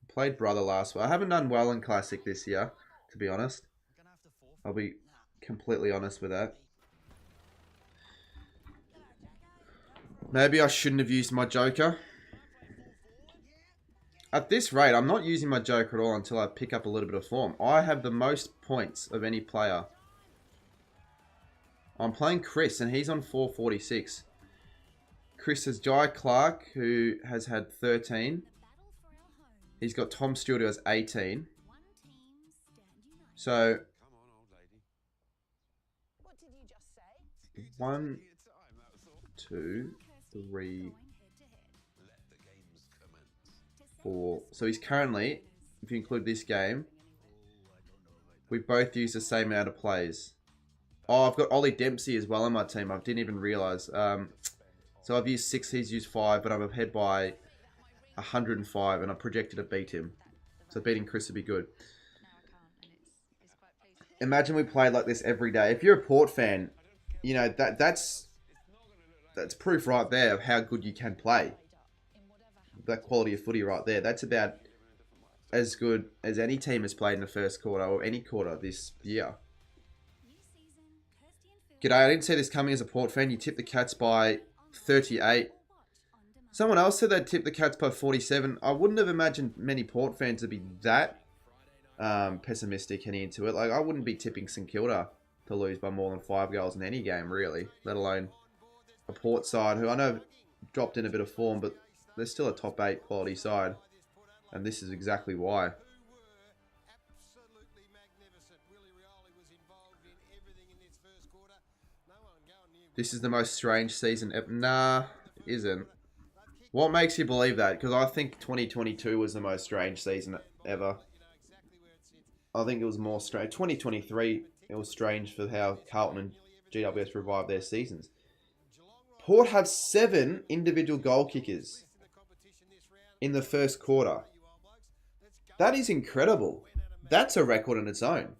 Played Brother last week. I haven't done well in Classic this year, to be honest. I'll be completely honest with that. Maybe I shouldn't have used my Joker. At this rate, I'm not using my Joker at all until I pick up a little bit of form. I have the most points of any player. I'm playing Chris, and he's on 446. Chris has Jai Clark, who has had 13. He's got Tom Stewart, who has 18. So, 1, 2, 3, 4. So he's currently, if you include this game, we both use the same amount of plays. Oh, I've got Ollie Dempsey as well on my team. I didn't even realise. So I've used 6, he's used 5, but I'm ahead by 105, and I projected to beat him. So beating Chris would be good. Imagine we played like this every day. If you're a Port fan, you know, that's proof right there of how good you can play. That quality of footy right there. That's about as good as any team has played in the first quarter or any quarter this year. G'day, I didn't see this coming as a Port fan. You tipped the Cats by 38. Someone else said they'd tip the Cats by 47. I wouldn't have imagined many Port fans to be that pessimistic heading into it. Like, I wouldn't be tipping St Kilda to lose by more than 5 goals in any game, really. Let alone a Port side who I know dropped in a bit of form, but they're still a top 8 quality side. And this is exactly why. This is the most strange season ever. Nah, it isn't. What makes you believe that? Because I think 2022 was the most strange season ever. I think it was more strange. 2023, it was strange for how Carlton and GWS revived their seasons. Port have 7 individual goal kickers in the first quarter. That is incredible. That's a record in its own.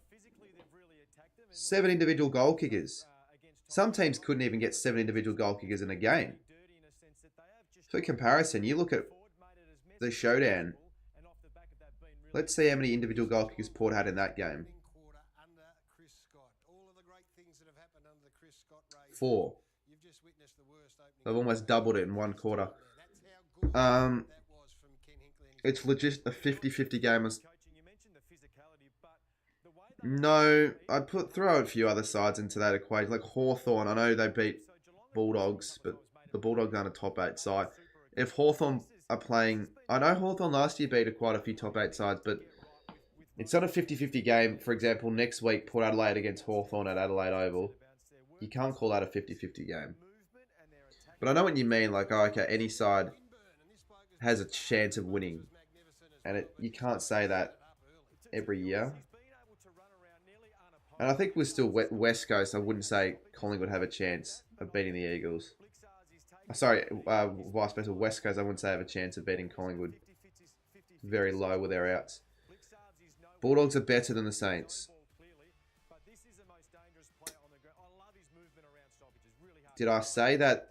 7 individual goal kickers. Some teams couldn't even get 7 individual goal kickers in a game. For comparison, you look at the showdown. Let's see how many individual goal kickers Port had in that game. 4. They've almost doubled it in one quarter. It's legit a 50-50 game. No, I'd throw a few other sides into that equation. Like Hawthorn, I know they beat Bulldogs, but the Bulldogs aren't a top 8 side. If Hawthorn are playing... I know Hawthorn last year beat quite a few top 8 sides, but it's not a 50-50 game. For example, next week, Port Adelaide against Hawthorn at Adelaide Oval. You can't call that a 50-50 game. But I know what you mean. Like, oh, okay, any side has a chance of winning. And you can't say that every year. And I think we're still West Coast. I wouldn't say Collingwood have a chance of beating the Eagles. Sorry, vice versa. West Coast, I wouldn't say have a chance of beating Collingwood. Very low with their outs. Bulldogs are better than the Saints. Did I say that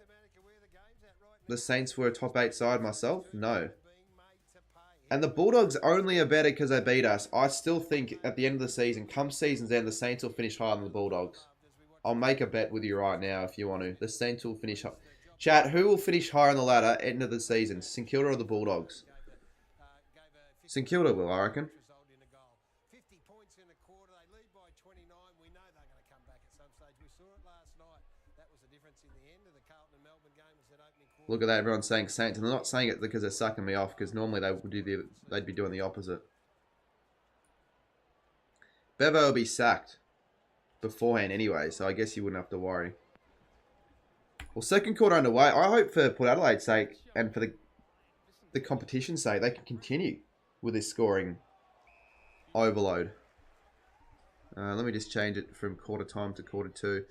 the Saints were a top 8 side myself? No. And the Bulldogs only are better because they beat us. I still think at the end of the season, come season's end, the Saints will finish higher than the Bulldogs. I'll make a bet with you right now if you want to. The Saints will finish high. Chat, who will finish higher on the ladder at the end of the season? St Kilda or the Bulldogs? St Kilda will, I reckon. Look at that, everyone's saying Saints, and they're not saying it because they're sucking me off, because normally they'd be doing the opposite. Bevo will be sacked beforehand anyway, so I guess you wouldn't have to worry. Well, second quarter underway. I hope for Port Adelaide's sake and for the competition's sake, they can continue with this scoring overload. Let me just change it from quarter time to quarter 2.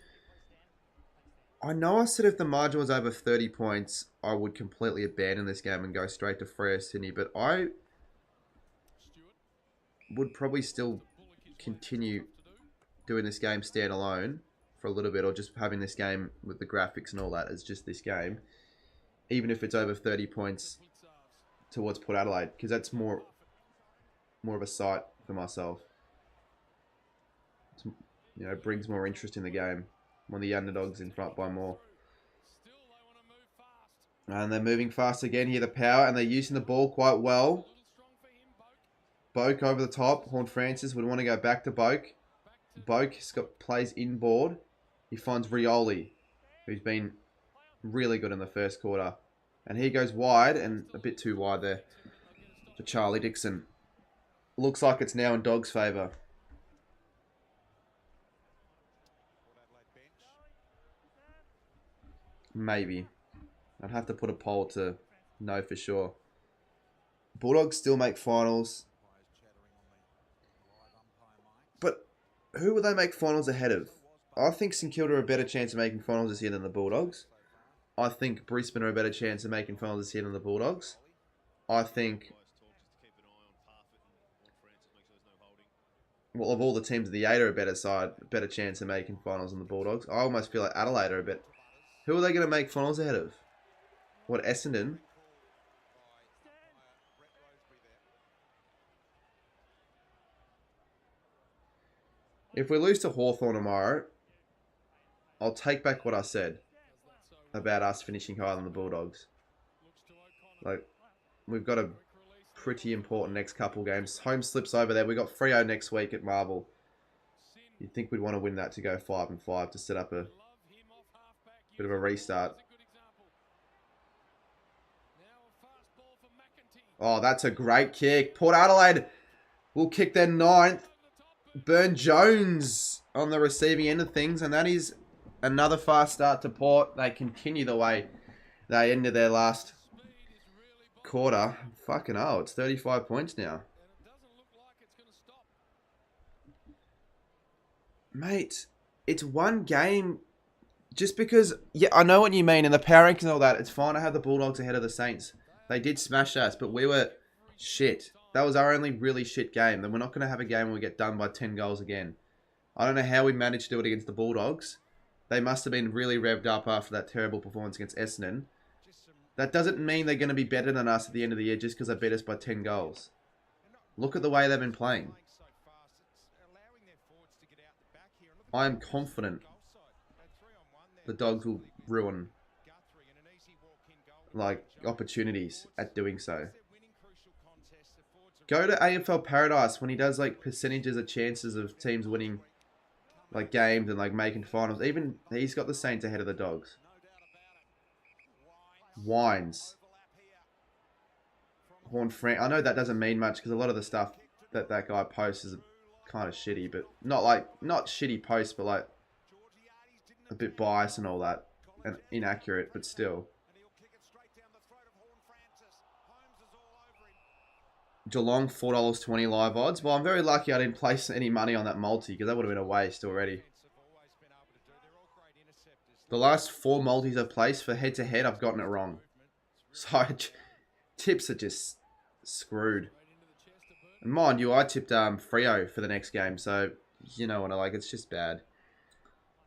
I know I said if the margin was over 30 points, I would completely abandon this game and go straight to Freo Sydney, but I would probably still continue doing this game standalone for a little bit, or just having this game with the graphics and all that as just this game, even if it's over 30 points towards Port Adelaide, because that's more of a sight for myself. It's, brings more interest in the game when the underdog's in front by more. And they're moving fast again here, the power, and they're using the ball quite well. Boak over the top. Horn-Francis would want to go back to Boak. Boak plays inboard. He finds Rioli, who's been really good in the first quarter. And he goes wide, and a bit too wide there for Charlie Dixon. Looks like it's now in Dog's favour. Maybe. I'd have to put a poll to know for sure. Bulldogs still make finals. But who will they make finals ahead of? I think St Kilda are a better chance of making finals this year than the Bulldogs. I think Brisbane are a better chance of making finals this year than the Bulldogs. I think... well, of all the teams, the 8 are a better chance of making finals than the Bulldogs. I almost feel like Adelaide are a bit... Who are they going to make finals ahead of? What, Essendon? If we lose to Hawthorn tomorrow, I'll take back what I said about us finishing higher than the Bulldogs. Like, we've got a pretty important next couple games. Home slips over there. We've got Freo next week at Marvel. You'd think we'd want to win that to go 5-5 to set up a bit of a restart. Oh, that's a great kick. Port Adelaide will kick their 9th. Burn Jones on the receiving end of things, and that is another fast start to Port. They continue the way they ended their last quarter. Fucking hell, it's 35 points now. Mate, it's one game. Just because, yeah, I know what you mean, and the power rankings and all that, it's fine to have the Bulldogs ahead of the Saints. They did smash us, but we were shit. That was our only really shit game. Then we're not going to have a game where we get done by 10 goals again. I don't know how we managed to do it against the Bulldogs. They must have been really revved up after that terrible performance against Essendon. That doesn't mean they're going to be better than us at the end of the year just because they beat us by 10 goals. Look at the way they've been playing. I am confident the Dogs will ruin like opportunities at doing so. Go to AFL Paradise when he does like percentages of chances of teams winning like games and like making finals. Even he's got the Saints ahead of the Dogs. Wines. Horn Frank. I know that doesn't mean much because a lot of the stuff that guy posts is kind of shitty, but not shitty posts, but like a bit biased and all that and inaccurate, but still. Geelong $4.20 live odds. Well, I'm very lucky I didn't place any money on that multi because that would have been a waste already. The last 4 multis I've placed for head-to-head, I've gotten it wrong. So tips are just screwed. And mind you, I tipped Freo for the next game, so you know what I like. It's just bad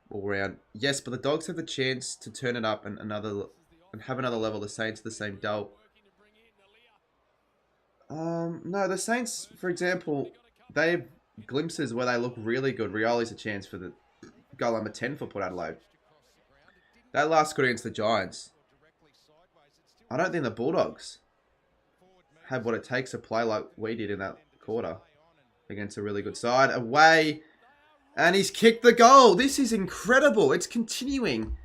all round. Yes, but the Dogs have the chance to turn it up and have another level. The Saints the same dealt. No, the Saints, for example, they have glimpses where they look really good. Rioli's a chance for the goal number 10 for Port Adelaide. That last score against the Giants. I don't think the Bulldogs have what it takes to play like we did in that quarter against a really good side. Away. And he's kicked the goal. This is incredible. It's continuing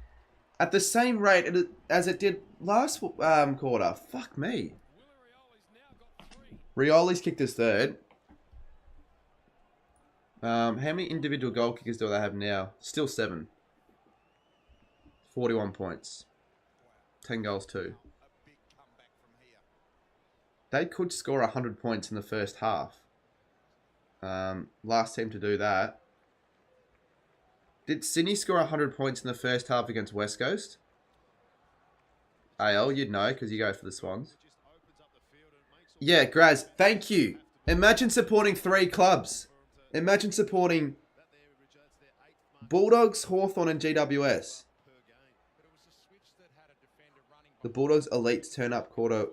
at the same rate as it did last quarter. Fuck me. Rioli's kicked his third. How many individual goal kickers do they have now? Still 7. 41 points. 10 goals too. They could score 100 points in the first half. Last team to do that. Did Sydney score 100 points in the first half against West Coast? AL, you'd know because you go for the Swans. Yeah, Graz, thank you. Imagine supporting 3 clubs. Imagine supporting Bulldogs, Hawthorn and GWS. The Bulldogs elites turn up quarter.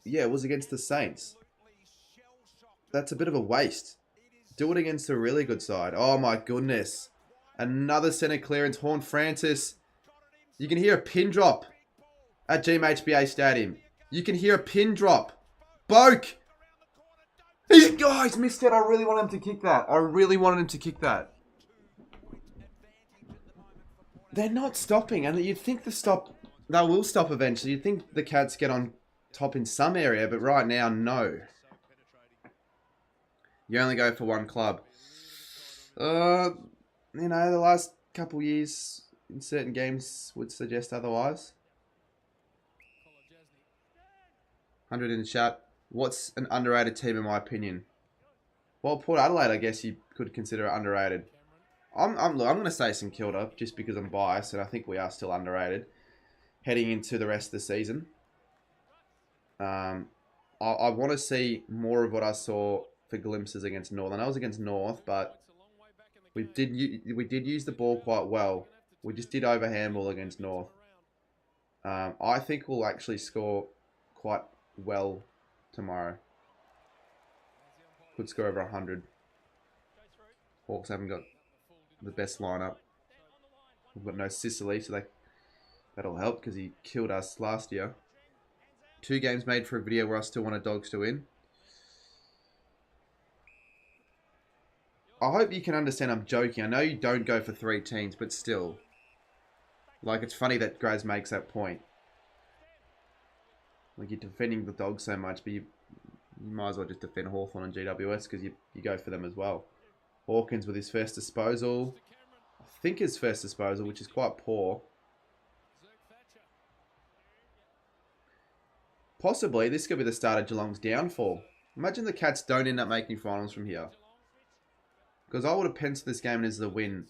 Yeah, it was against the Saints. That's a bit of a waste. Do it against a really good side. Oh my goodness. Another centre clearance. Horn Francis. You can hear a pin drop at GMHBA Stadium. You can hear a pin drop. Boak! He's missed it. I really wanted him to kick that. I really wanted him to kick that. They're not stopping. And you'd think they will stop eventually. You'd think the Cats get on top in some area. But right now, no. You only go for one club. The last couple years in certain games would suggest otherwise. 100 in the chat. What's an underrated team in my opinion? Well, Port Adelaide, I guess you could consider it underrated. I'm going to say St Kilda just because I'm biased and I think we are still underrated heading into the rest of the season. I want to see more of what I saw for glimpses against North. I know it was against North, but we did use the ball quite well. We just did overhandball against North. I think we'll actually score quite well tomorrow. Could score over 100. Hawks haven't got the best lineup. We've got no Sicily, so that'll help because he killed us last year. 2 games made for a video where I still wanted Dogs to win. I hope you can understand I'm joking. I know you don't go for 3 teams, but still. Like, it's funny that Graz makes that point. Like, you're defending the Dogs so much, but you might as well just defend Hawthorn and GWS because you go for them as well. Hawkins with his first disposal. I think his first disposal, which is quite poor. Possibly, this could be the start of Geelong's downfall. Imagine the Cats don't end up making finals from here. Because I would have penciled this game as a win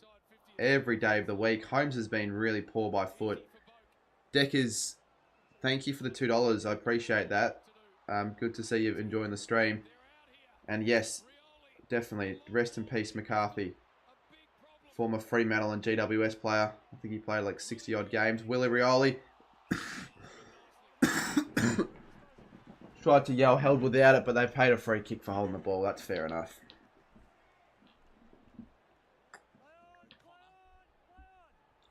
every day of the week. Holmes has been really poor by foot. Deckers, thank you for the $2. I appreciate that. Good to see you enjoying the stream. And yes, definitely, rest in peace McCarthy. Former Fremantle and GWS player. I think he played like 60 odd games. Willie Rioli. Tried to yell held without it, but they paid a free kick for holding the ball. That's fair enough.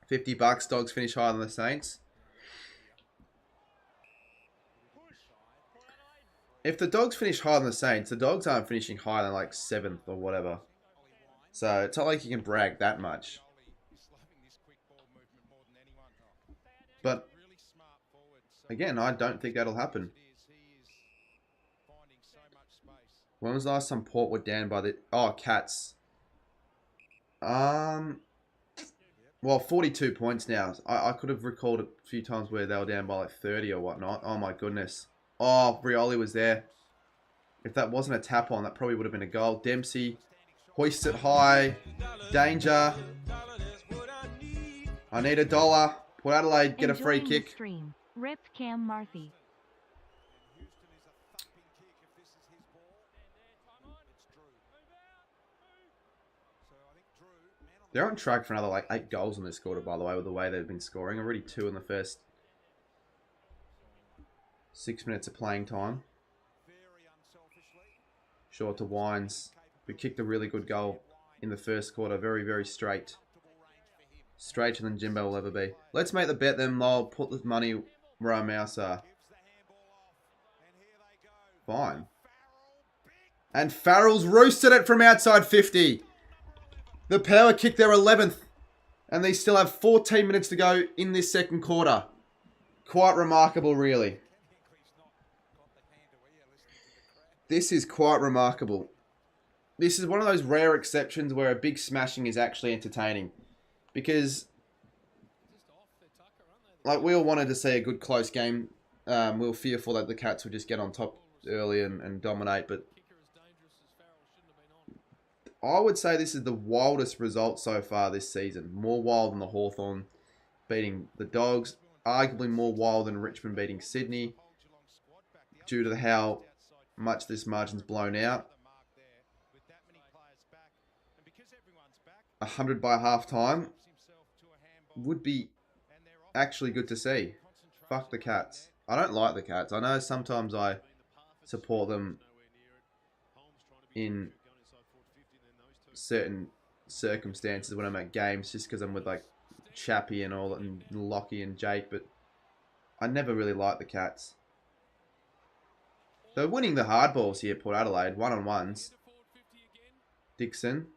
$50. Dogs finish higher than the Saints. If the Dogs finish higher than the Saints, the Dogs aren't finishing higher than like 7th or whatever. So it's not like you can brag that much. But again, I don't think that'll happen. When was the last time Port were down by the... Oh, Cats. Well, 42 points now. I could have recalled a few times where they were down by like 30 or whatnot. Oh my goodness. Oh, Brioli was there. If that wasn't a tap on, that probably would have been a goal. Dempsey hoists it high. Danger. I need $1. Port Adelaide get a free kick. Stream. Rip Cam Marthy. They're on track for another like 8 goals in this quarter, by the way, with the way they've been scoring. Already 2 in the first 6 minutes of playing time. Short to Wines, who kicked a really good goal in the first quarter. Very, very straight. Straighter than Jimbo will ever be. Let's make the bet then, Lol. Put the money where our mouths are. Fine. And Farrell's roosted it from outside 50. The Power kick their 11th. And they still have 14 minutes to go in this second quarter. Quite remarkable, really. This is quite remarkable. This is one of those rare exceptions where a big smashing is actually entertaining. Because, like, we all wanted to see a good close game. We were fearful that the Cats would just get on top early and dominate. But I would say this is the wildest result so far this season. More wild than the Hawthorn beating the Dogs. Arguably more wild than Richmond beating Sydney. Due to how much this margin's blown out. 100 by half time would be actually good to see. Fuck the Cats. I don't like the Cats. I know sometimes I support them in certain circumstances when I'm at games, just because I'm with like Chappie and all, and Lockie and Jake, but I never really liked the Cats. They're winning the hardballs here, Port Adelaide, one-on-ones. Dixon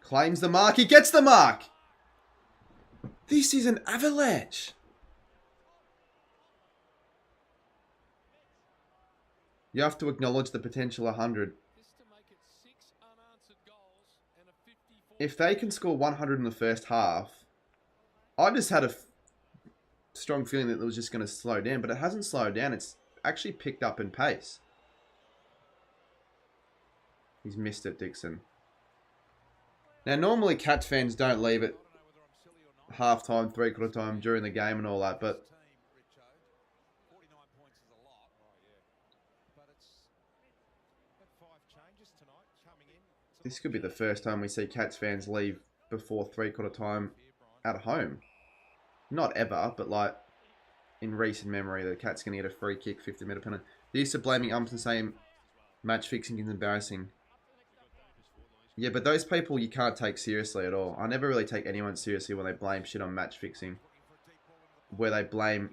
claims the mark. He gets the mark. This is an avalanche. You have to acknowledge the potential 100. If they can score 100 in the first half, I just had a strong feeling that it was just going to slow down, but it hasn't slowed down. It's actually picked up in pace. He's missed it, Dixon. Now, normally Cats fans don't leave it half-time, three-quarter time during the game and all that, but this could be the first time we see Cats fans leave before three-quarter time at home. Not ever, but like in recent memory, the Cats going to get a free kick, 50-metre penalty. They're used to blaming umps and saying match fixing is embarrassing. Yeah, but those people you can't take seriously at all. I never really take anyone seriously when they blame shit on match fixing. Where they blame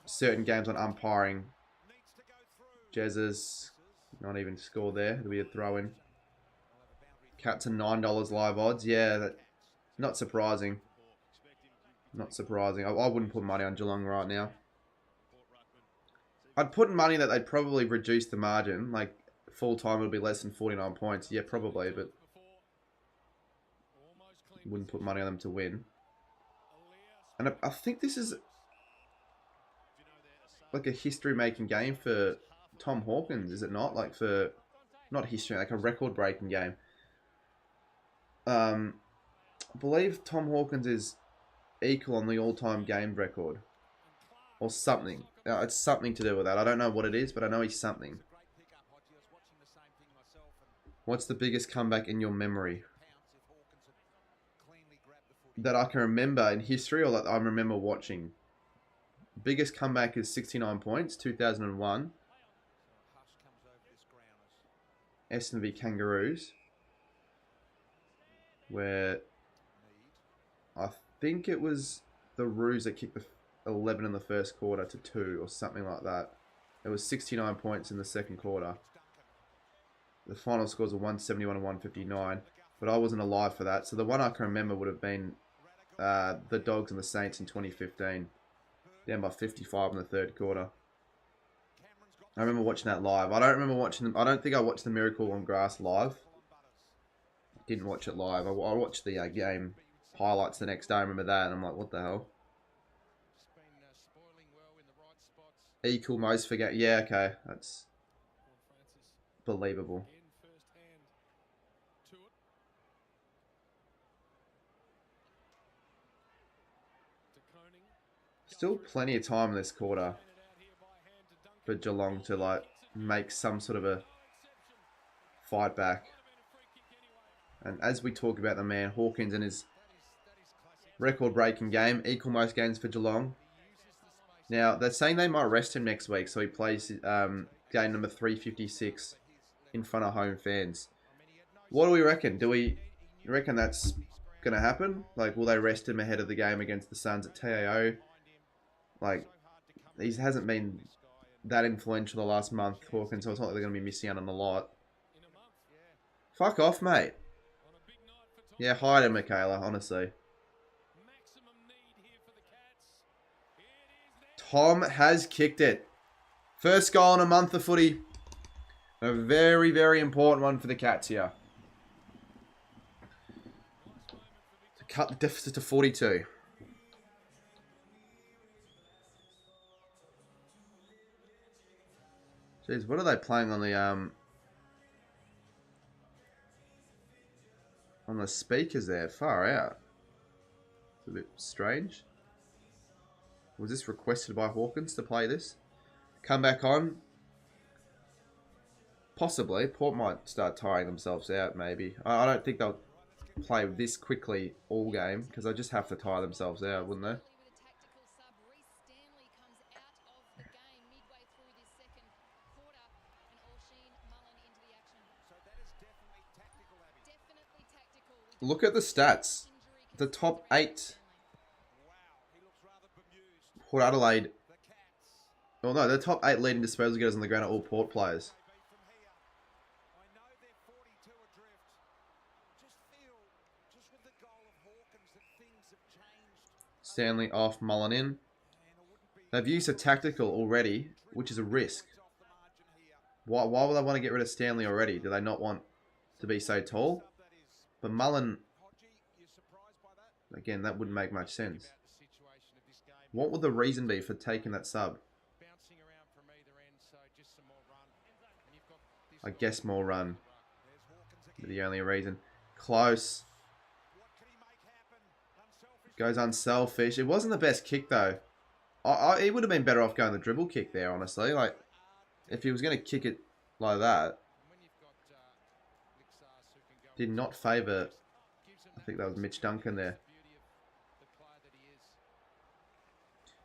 certain games on umpiring. Jezz's not even scored there. It'll be a throw-in. Cats are $9 live odds. Yeah, not surprising. Not surprising. I wouldn't put money on Geelong right now. I'd put money that they'd probably reduce the margin. Like, full time it'll be less than 49 points. Yeah, probably, but wouldn't put money on them to win. And I think this is like a history-making game for Tom Hawkins, is it not? Like for, not history, like a record-breaking game. I believe Tom Hawkins is equal on the all-time game record. Or something. It's something to do with that. I don't know what it is, but I know he's something. What's the biggest comeback in your memory? That I can remember in history, or that I remember watching? Biggest comeback is 69 points, 2001. Essendon v Kangaroos. Where I think it was the Roos that kicked the 11 in the first quarter to 2 or something like that. It was 69 points in the second quarter. The final scores were 171 and 159, but I wasn't alive for that. So the one I can remember would have been the Dogs and the Saints in 2015, down by 55 in the third quarter. I remember watching that live. I don't remember watching them. I don't think I watched the Miracle on Grass live. Didn't watch it live. I watched the game highlights the next day. I remember that, and I'm like, what the hell? Equal most for game. Yeah, okay, that's believable. Still plenty of time in this quarter for Geelong to like make some sort of a fight back. And as we talk about the man Hawkins and his record-breaking game, equal most games for Geelong. Now they're saying they might rest him next week, so he plays game number 356 in front of home fans. What do we reckon? Do we reckon that's going to happen? Like, will they rest him ahead of the game against the Suns at TAO? Like, he hasn't been that influential the last month, Hawkins, so it's not like they're going to be missing out on a lot. Fuck off, mate. Yeah, hide him, Michaela, honestly. Tom has kicked it. First goal in a month of footy. A very, very important one for the Cats here. To cut the deficit to 42. Jeez, what are they playing on the speakers there? Far out. It's a bit strange. Was this requested by Hawkins to play this? Come back on. Possibly. Port might start tiring themselves out, maybe. I don't think they'll play this quickly all game, because they just have to tire themselves out, wouldn't they? Look at the stats. The top 8. Port Adelaide. Well, no, the top 8 leading disposal getters on the ground are all Port players. Stanley off, Mullen in. They've used a tactical already, which is a risk. Why would they want to get rid of Stanley already? Do they not want to be so tall? But Mullen, again, that wouldn't make much sense. What would the reason be for taking that sub? I guess more run. The only reason. Close. Goes unselfish. It wasn't the best kick though. He would have been better off going the dribble kick there, honestly. Like, if he was going to kick it like that. Did not favour, I think that was Mitch Duncan there.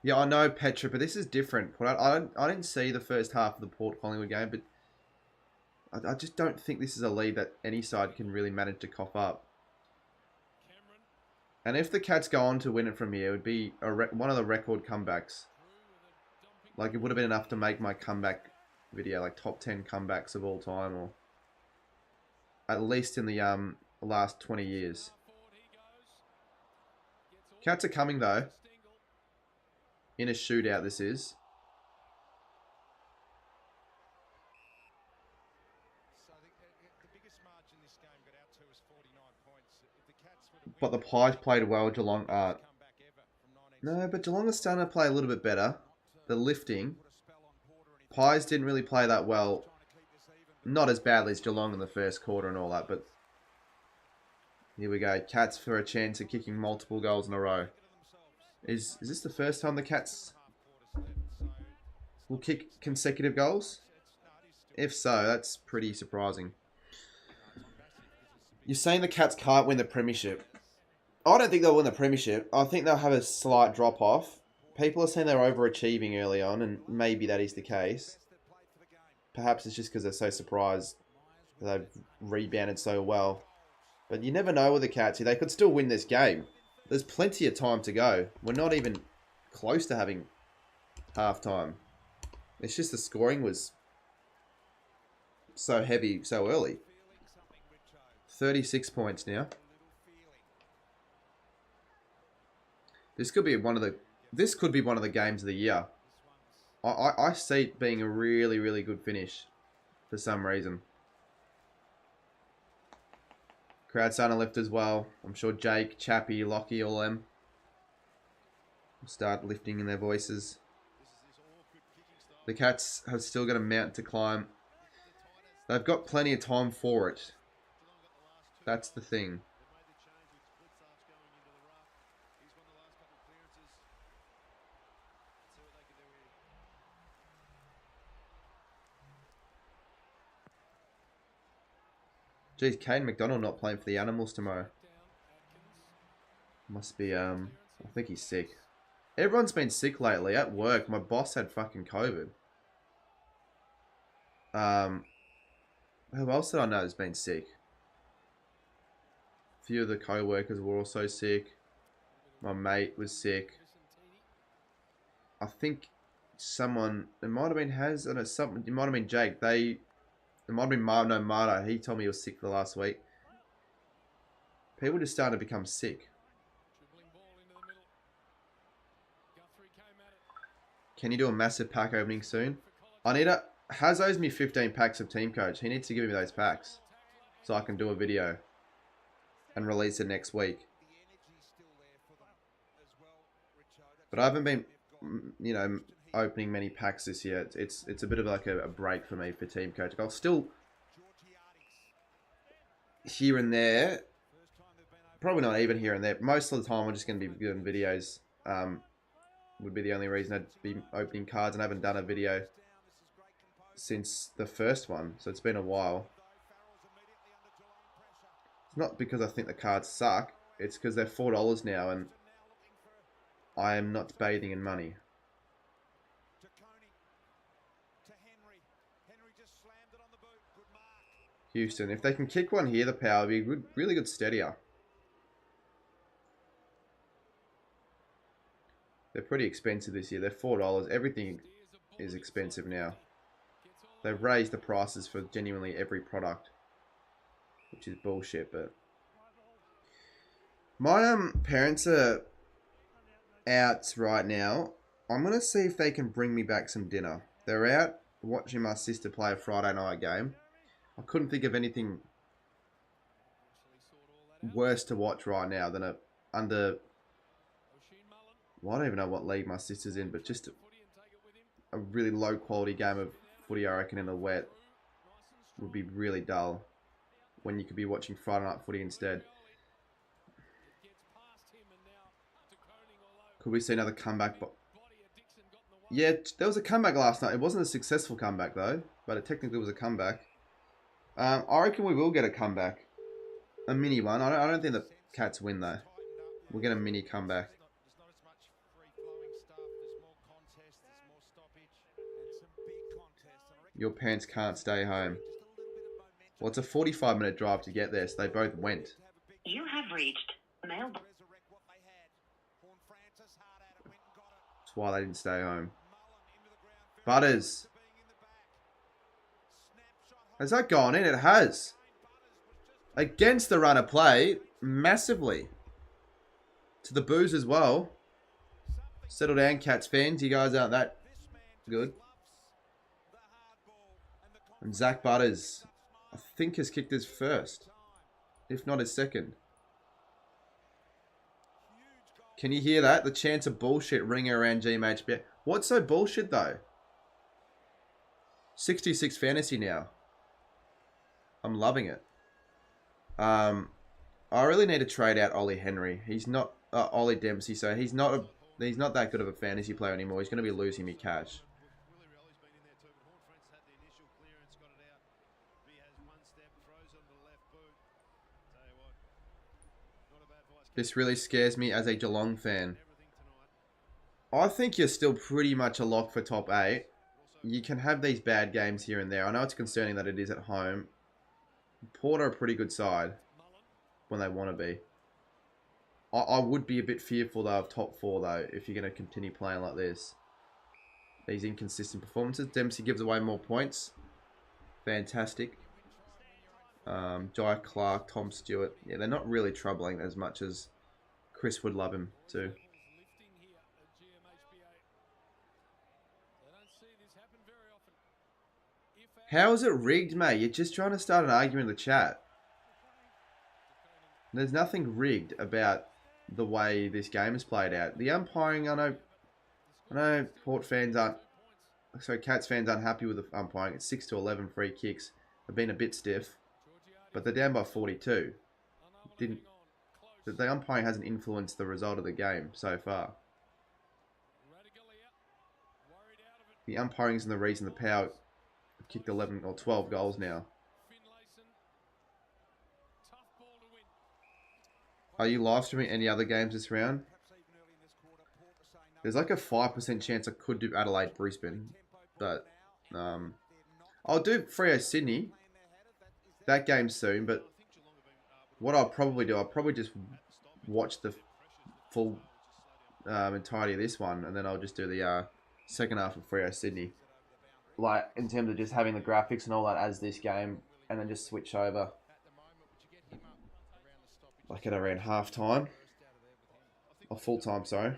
Yeah, I know, Petra, but this is different. I didn't see the first half of the Port Collingwood game, but I just don't think this is a lead that any side can really manage to cough up. And if the Cats go on to win it from here, it would be one of the record comebacks. Like, it would have been enough to make my comeback video, like top 10 comebacks of all time, or at least in the last 20 years. Cats are coming, though. In a shootout, this is. But the Pies played well, Geelong aren't. No, but Geelong is starting to play a little bit better. The lifting. Pies didn't really play that well. Not as badly as Geelong in the first quarter and all that, but here we go. Cats for a chance at kicking multiple goals in a row. Is this the first time the Cats will kick consecutive goals? If so, that's pretty surprising. You're saying the Cats can't win the premiership. I don't think they'll win the premiership. I think they'll have a slight drop-off. People are saying they're overachieving early on, and maybe that is the case. Perhaps it's just because they're so surprised that they've rebounded so well. But you never know with the Cats. They could still win this game. There's plenty of time to go. We're not even close to having half time. It's just the scoring was so heavy so early. 36 points now. This could be one of the games of the year. I see it being a really, really good finish for some reason. Crowd starting to lift as well. I'm sure Jake, Chappie, Lockie, all them will start lifting in their voices. The Cats have still got a mountain to climb. They've got plenty of time for it. That's the thing. Geez, Kane McDonald not playing for the Animals tomorrow. Must be, I think he's sick. Everyone's been sick lately. At work, my boss had fucking COVID. Who else did I know has been sick? A few of the co-workers were also sick. My mate was sick. I think someone, it might have been Haz, it might have been Jake. It might have been Marta. He told me he was sick for the last week. People just starting to become sick. Can you do a massive pack opening soon? Haz owes me 15 packs of Team Coach. He needs to give me those packs so I can do a video and release it next week. But I haven't been, opening many packs this year. It's a bit of like a break for me for Team Coach. I'll still here and there, probably not even here and there. Most of the time, I'm just going to be doing videos. Would be the only reason I'd be opening cards, and I haven't done a video since the first one, so it's been a while. It's not because I think the cards suck. It's because they're $4 now, and I am not bathing in money. Houston, if they can kick one here, the power would be a really good steadier. They're pretty expensive this year. They're $4. Everything is expensive now. They've raised the prices for genuinely every product, which is bullshit. But my parents are out right now. I'm gonna see if they can bring me back some dinner. They're out watching my sister play a Friday night game. I couldn't think of anything worse to watch right now than well, I don't even know what league my sister's in, but just a really low quality game of footy, I reckon, in the wet would be really dull when you could be watching Friday night footy instead. Could we see another comeback? Yeah, there was a comeback last night. It wasn't a successful comeback though, but it technically was a comeback. I reckon we will get a comeback. A mini one. I don't think the Cats win though. We'll get a mini comeback. Your parents can't stay home. Well, it's a 45-minute drive to get there, so they both went. You have reached mailbox. That's why they didn't stay home. Butters. Has that gone in? It has. Against the run of play, massively. To the boos as well. Settle down, Cats fans. You guys aren't that good. And Zach Butters, I think, has kicked his first, if not his second. Can you hear that? The chants of bullshit ringing around GMHB. What's so bullshit though? 66 fantasy now. I'm loving it. I really need to trade out Ollie Henry. He's not Ollie Dempsey, so he's not that good of a fantasy player anymore. He's going to be losing me cash. This really scares me as a Geelong fan. I think you're still pretty much a lock for top 8. You can have these bad games here and there. I know it's concerning that it is at home. Port are a pretty good side when they want to be. I would be a bit fearful though of top 4 though if you're going to continue playing like this. These inconsistent performances. Dempsey gives away more points. Fantastic. Jai Clark, Tom Stewart. Yeah, they're not really troubling as much as Chris would love him to. How is it rigged, mate? You're just trying to start an argument in the chat. There's nothing rigged about the way this game is played out. The umpiring, I know Port fans aren't, so Cats fans aren't happy with the umpiring. It's 6-11 free kicks. They've been a bit stiff, but they're down by 42. The umpiring hasn't influenced the result of the game so far. The umpiring isn't the reason the Power have kicked 11 or 12 goals now. Are you live streaming any other games this round? There's like a 5% chance I could do Adelaide Brisbane, but I'll do Freo Sydney. That game soon, but what I'll probably do, I'll probably just watch the full entirety of this one, and then I'll just do the second half of Freo Sydney. Like, in terms of just having the graphics and all that as this game, and then just switch over. Like at around half time. Or full time, sorry.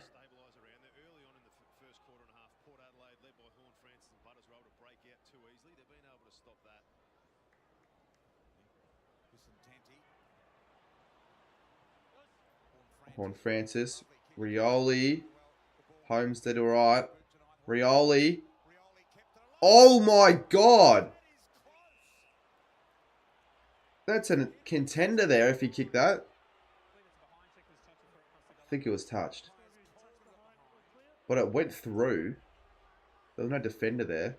Horn Francis. Rioli. Homestead alright. Rioli. Oh my god! That's a contender there if he kicked that. I think it was touched. But it went through. There was no defender there.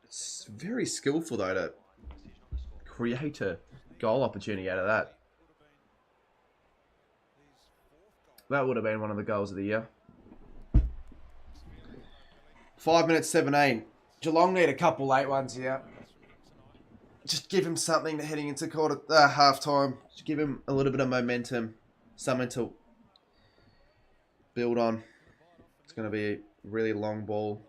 It's very skillful though to create a goal opportunity out of that. That would have been one of the goals of the year. 5 minutes 17. Geelong need a couple late ones here. Just give him something heading into half time. Just give him a little bit of momentum. Something to build on. It's going to be a really long ball.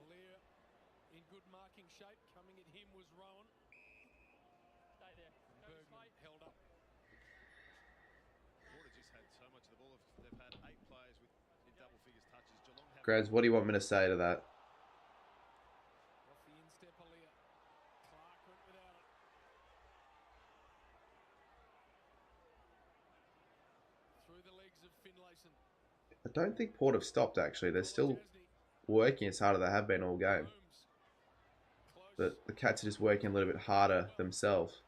Graz, what do you want me to say to that? I don't think Port have stopped, actually. They're still working as hard as they have been all game. But the Cats are just working a little bit harder themselves.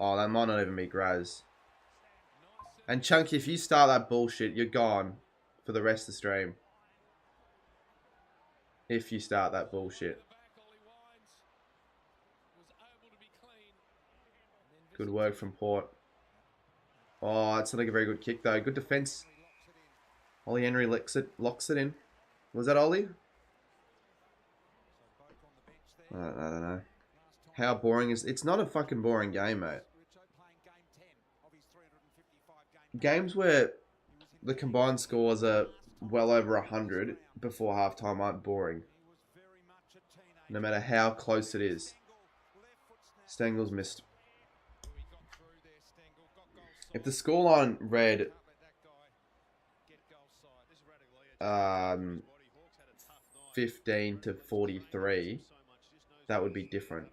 Oh, that might not even be Graz. And Chunky, if you start that bullshit, you're gone for the rest of the stream. If you start that bullshit. Good work from Port. Oh, it's not like a very good kick though. Good defense. Ollie Henry locks it in. Was that Ollie? I don't know. How boring is... It's not a fucking boring game, mate. Games where the combined scores are well over 100 before halftime aren't boring. No matter how close it is. Stengel's missed. If the scoreline read 15 to 43, that would be different.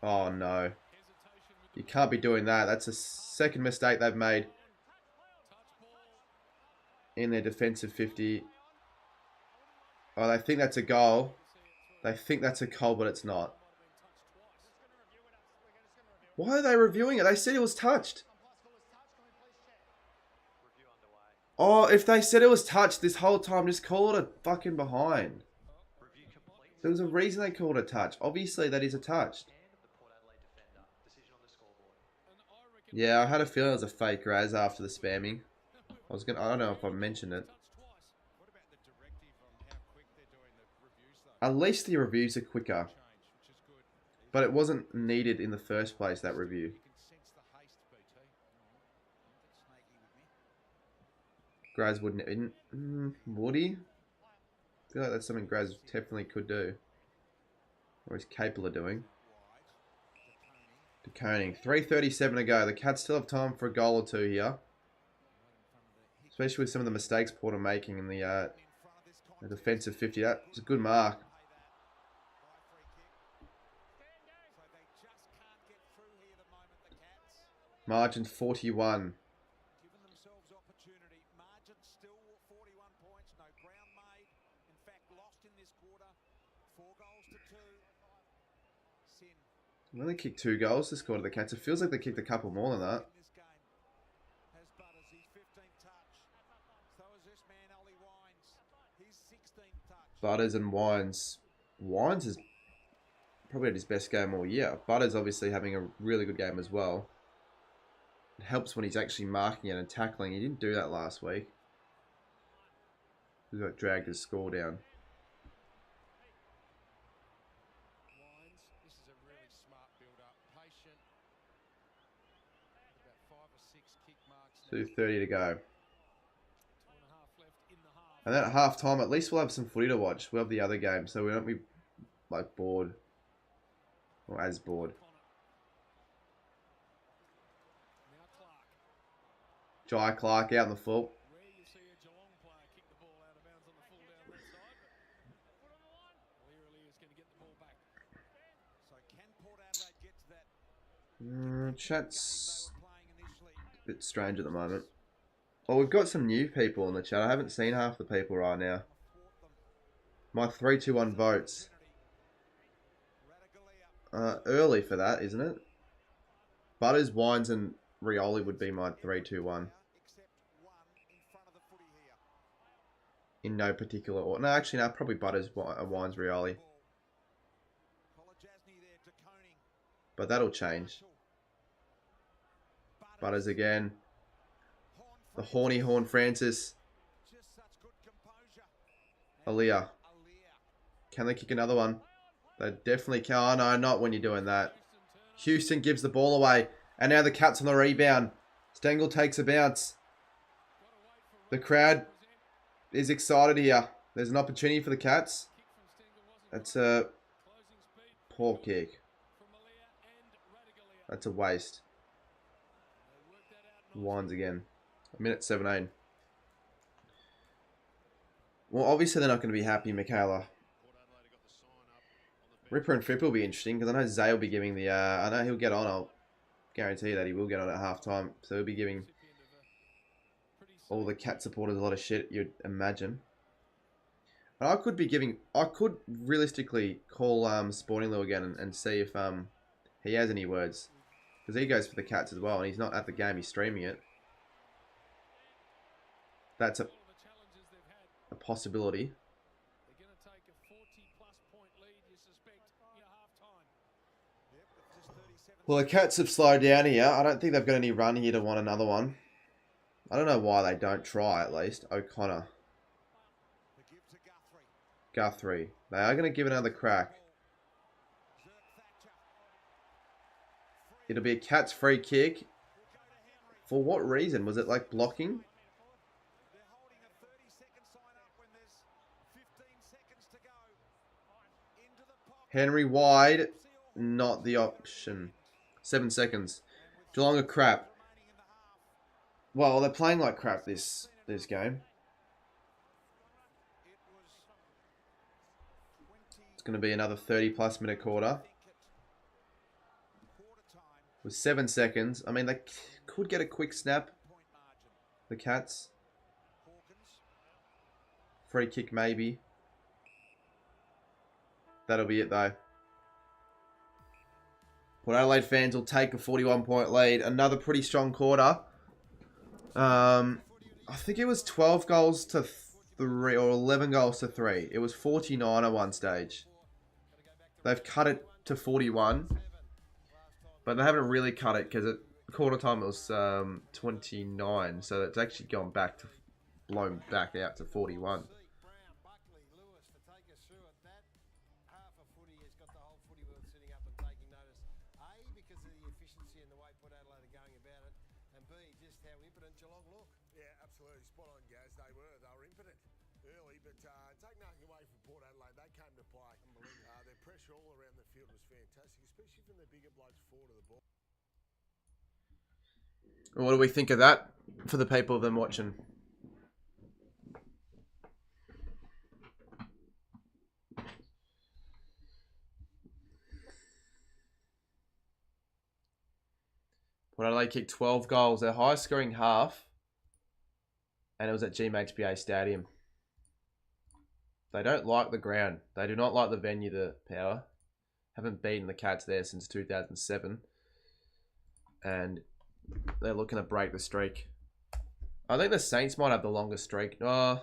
Oh no. You can't be doing that. That's a second mistake they've made in their defensive 50. Oh, they think that's a goal. They think that's a goal, but it's not. Why are they reviewing it? They said it was touched. Oh, if they said it was touched this whole time, just call it a fucking behind. There was a reason they called it a touch. Obviously, that is a touch. Yeah, I had a feeling it was a fake Raz after the spamming. I don't know if I mentioned it. At least the reviews are quicker. But it wasn't needed in the first place, that review. Graz wouldn't... would he? I feel like that's something Graz definitely could do. Or is capable of doing. De Koning. 3:37 to go. The Cats still have time for a goal or two here. Especially with some of the mistakes Port are making in the defensive 50. That's a good mark. Margin 41. They only kicked 2 goals this quarter, the Cats. It feels like they kicked a couple more than that. Butters and Wines. Wines is probably had his best game all year. Butters obviously having a really good game as well. It helps when he's actually marking it and tackling. He didn't do that last week. He got dragged his score down. This is a really smart build-up. Patient. About 5 or 6 kick marks. 2:30 to go. 2.5 left in the half. And then at half time, at least we'll have some footy to watch. We'll have the other game, so we won't be like bored. Or as bored. Now Clark. Jai Clark out in the full. Where you see a Geelong player kick the ball out of bounds on the full down left side. Leary is going to get the ball back. So can Port Adelaide get to that? Chat's a bit strange at the moment. Oh, we've got some new people in the chat. I haven't seen half the people right now. My 3-2-1 votes. Early for that, isn't it? Butters, Wines, and Rioli would be my 3-2-1. In no particular order. No, actually, no. Probably Butters, Wines, Rioli. But that'll change. Butters again. The horny Horn Francis. Aaliyah. Can they kick another one? They definitely can. Oh, no, not when you're doing that. Houston gives the ball away. And now the Cats on the rebound. Stengel takes a bounce. The crowd is excited here. There's an opportunity for the Cats. That's a poor kick. That's a waste. Wines again. A minute 17. Well, obviously they're not going to be happy, Michaela. Ripper and Fripp will be interesting because I know Zay will be giving the... I know he'll get on. I'll guarantee that he will get on at halftime. So he'll be giving all the Cat supporters a lot of shit, you'd imagine. And I could be giving... I could realistically call Sporting Lou again and see if he has any words. Because he goes for the Cats as well. And he's not at the game, he's streaming it. That's a possibility. Well, the Cats have slowed down here. I don't think they've got any run here to want another one. I don't know why they don't try, at least. O'Connor. Guthrie. They are going to give it another crack. It'll be a Cats free kick. For what reason? Was it like blocking? Henry wide. Not the option. 7 seconds. Geelong are crap. Well, they're playing like crap this game. It's going to be another 30-plus minute quarter. With 7 seconds. I mean, they could get a quick snap. The Cats. Free kick maybe. That'll be it though. Port Adelaide fans will take a 41-point lead. Another pretty strong quarter. I think it was 12 goals to 3 or 11 goals to 3. It was 49 at one stage. They've cut it to 41. But they haven't really cut it because at quarter time it was 29. So it's actually gone back to blown back out to 41. in the way Port Adelaide are going about it, and B, just how impotent Geelong look. Yeah, absolutely. Spot on, Gaz. They were impotent early, but take nothing away from Port Adelaide. They came to play. Their pressure all around the field was fantastic, especially from the bigger blokes forward of the ball. What do we think of that for the people of them watching? Port Adelaide kicked 12 goals, their highest scoring half, and it was at GMHBA Stadium. They don't like the ground. They do not like the venue, the Power. Haven't beaten the Cats there since 2007. And they're looking to break the streak. I think the Saints might have the longest streak. I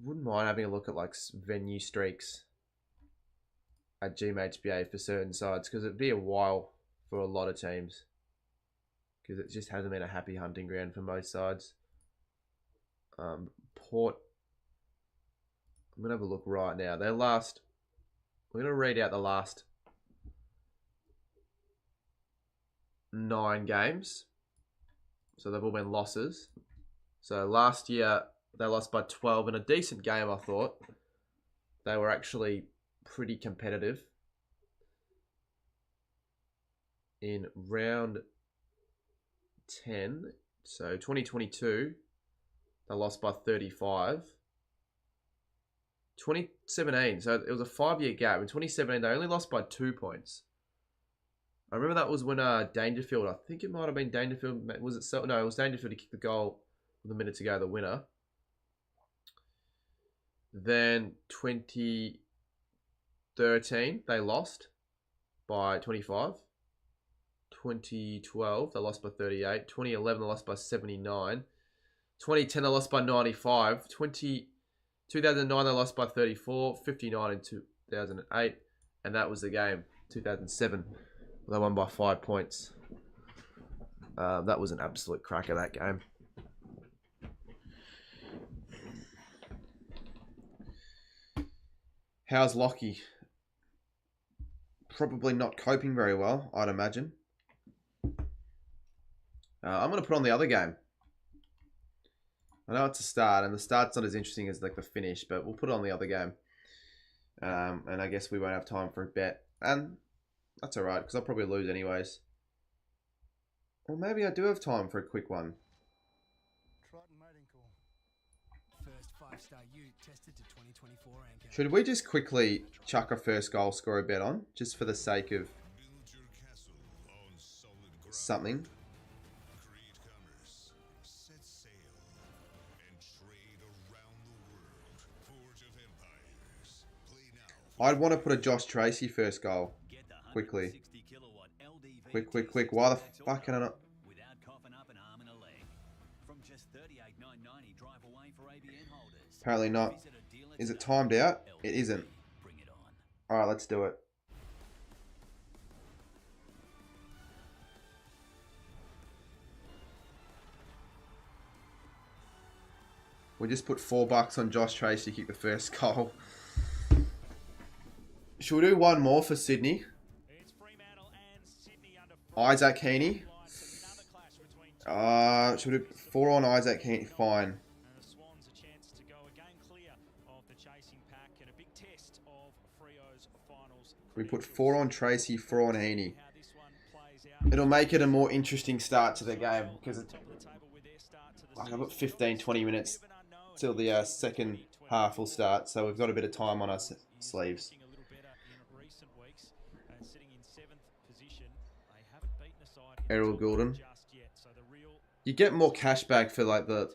wouldn't mind having a look at like venue streaks at GMHBA for certain sides, because it'd be a while for a lot of teams, because it just hasn't been a happy hunting ground for most sides. Port, I'm going to have a look right now. We're going to read out the last 9 games. So they've all been losses. So last year, they lost by 12 in a decent game, I thought. They were actually pretty competitive. In round 10, so 2022, they lost by 35. 2017, so it was a 5-year gap. In 2017, they only lost by 2 points. I remember that was when Dangerfield, I think it might have been Dangerfield, was it? No, it was Dangerfield to kick the goal with a minute to go, the winner. Then 2013, they lost by 25. 2012, they lost by 38. 2011, they lost by 79. 2010, they lost by 95. 2009, they lost by 34. 59 in 2008. And that was the game. 2007, they won by 5 points. That was an absolute cracker, that game. How's Lockie? Probably not coping very well, I'd imagine. I'm going to put on the other game. I know it's a start, and the start's not as interesting as like the finish, but we'll put it on the other game. And I guess we won't have time for a bet. And that's alright, because I'll probably lose anyways. Or maybe I do have time for a quick one. First 5-star youth tested to 2024 anchor. Should we just quickly chuck a first goal scorer bet on, just for the sake of something? I'd want to put a Josh Tracy first goal. Quickly. Quick. Why the fuck can I not? Apparently not. Is it timed out? It isn't. Alright, let's do it. We just put $4 on Josh Tracy to kick the first goal. Should we do one more for Sydney? Isaac Heaney. Should we do 4 on Isaac Heaney? Fine. We put 4 on Tracy, 4 on Heaney. It'll make it a more interesting start to the game, because I've got 15-20 minutes till the second half will start, so we've got a bit of time on our sleeves. Errol Goulden. You get more cash back for like the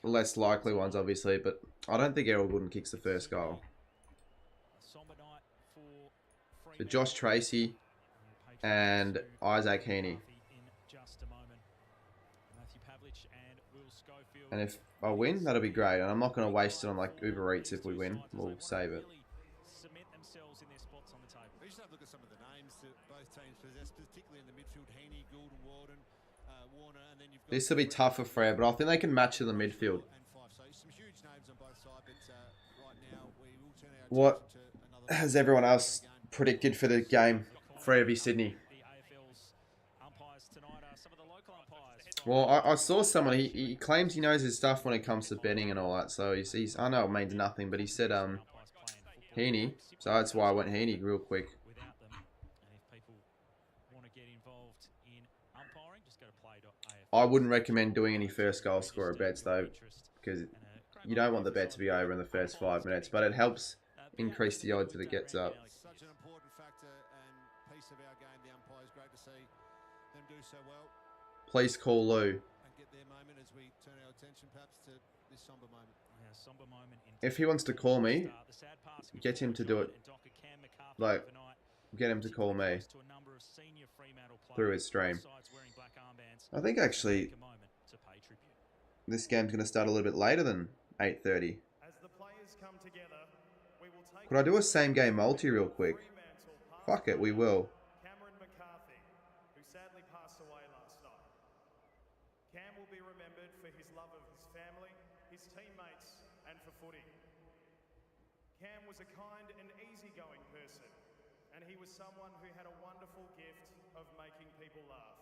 less likely ones, obviously, but I don't think Errol Goulden kicks the first goal. So Josh Tracy and Isaac Heaney. And if I win, that'll be great. And I'm not going to waste it on like Uber Eats if we win. We'll save it. We should have a look at some of the names that both teams possess, particularly in the midfield. Heaney, Goulden, Warden, Warner, and then you've got... This will be tough for Freo, but I think they can match in the midfield. So some huge names on both sides, but right now we will turn our What attention to another... has everyone else predicted for the game? Freo v Sydney. Well, I saw someone, he claims he knows his stuff when it comes to betting and all that, so he's I know it means nothing, but he said, Heaney, so that's why I went Heaney real quick. Without them, and if people want to get involved in umpiring, just go to play.afl. I wouldn't recommend doing any first goal scorer bets though, because you don't want the bet to be over in the first 5 minutes, but it helps increase the odds that it gets up. Such an important factor and piece of our game. The umpires, great to see them do so well. Please call Lou. And get their moment as we turn our attention perhaps to this somber moment. If he wants to call me, get him to do it. Like, get him to call me through his stream. I think actually this game's going to start a little bit later than 8:30. Could I do a same game multi real quick? Fuck it, we will. Cam was a kind and easygoing person, and he was someone who had a wonderful gift of making people laugh.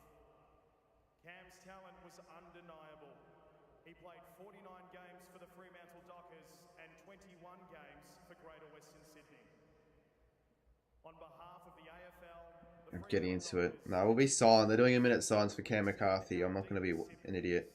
Cam's talent was undeniable. He played 49 games for the Fremantle Dockers and 21 games for Greater Western Sydney. On behalf of the AFL... I'm getting into it. No, we'll be silent. They're doing a minute silence for Cam McCarthy. I'm not going to be an idiot.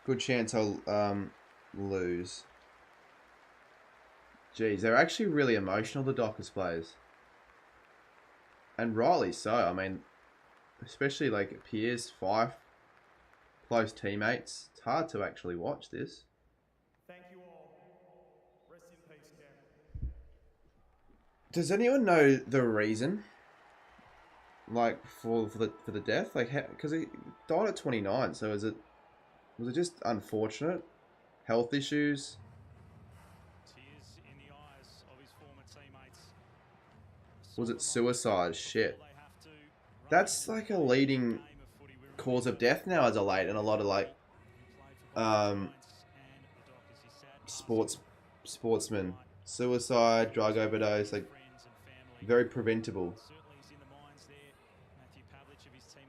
Good chance I'll lose. Jeez, they're actually really emotional, the Dockers players. And rightly so. I mean, especially like Piers, Fife, close teammates. It's hard to actually watch this. Thank you all. Rest in peace, Cam. Does anyone know the reason? Like for the death? Like, because he died at 29, so was it just unfortunate? Health issues? Tears in the eyes of his former teammates. Was it suicide? Shit. That's like a leading cause of death now as a late, and a lot of like sportsmen. Suicide, drug overdose, like very preventable.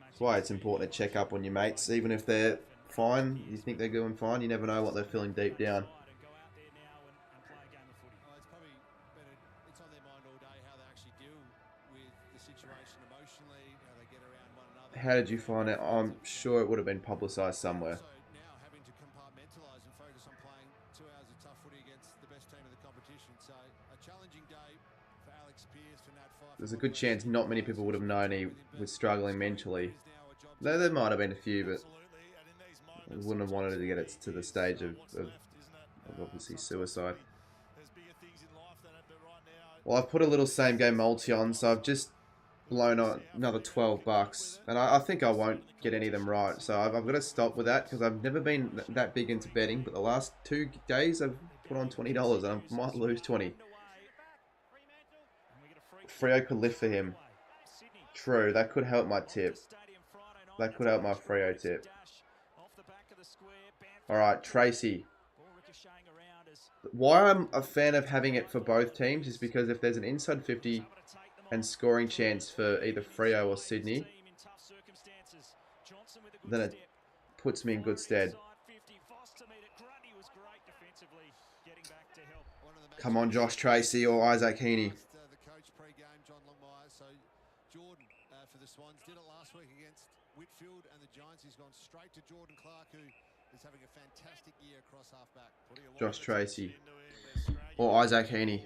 That's why it's important to check up on your mates, even if they're fine. You think they're going fine, you never know what they're feeling deep down. How did you find it? I'm sure it would have been publicised somewhere. There's a good chance not many people would have known he was struggling mentally. Though there might have been a few, but I wouldn't have wanted to get it to the stage of obviously suicide. Well, I've put a little same game multi on, so I've just blown on another $12, and I think I won't get any of them right. So I've got to stop with that because I've never been that big into betting. But the last 2 days I've put on $20, and I might lose 20. Freo could lift for him. True, that could help my tip. That could help my Freo tip. Alright, Tracy. Why I'm a fan of having it for both teams is because if there's an inside 50 and scoring chance for either Freo or Sydney, then it puts me in good stead. Come on, Josh Tracy or Isaac Heaney. Jordan for the Swans did it last week against Whitfield and the Giants. He's gone straight to Jordan Clark, who is having a fantastic year across halfback. Josh Tracy or Isaac Heaney.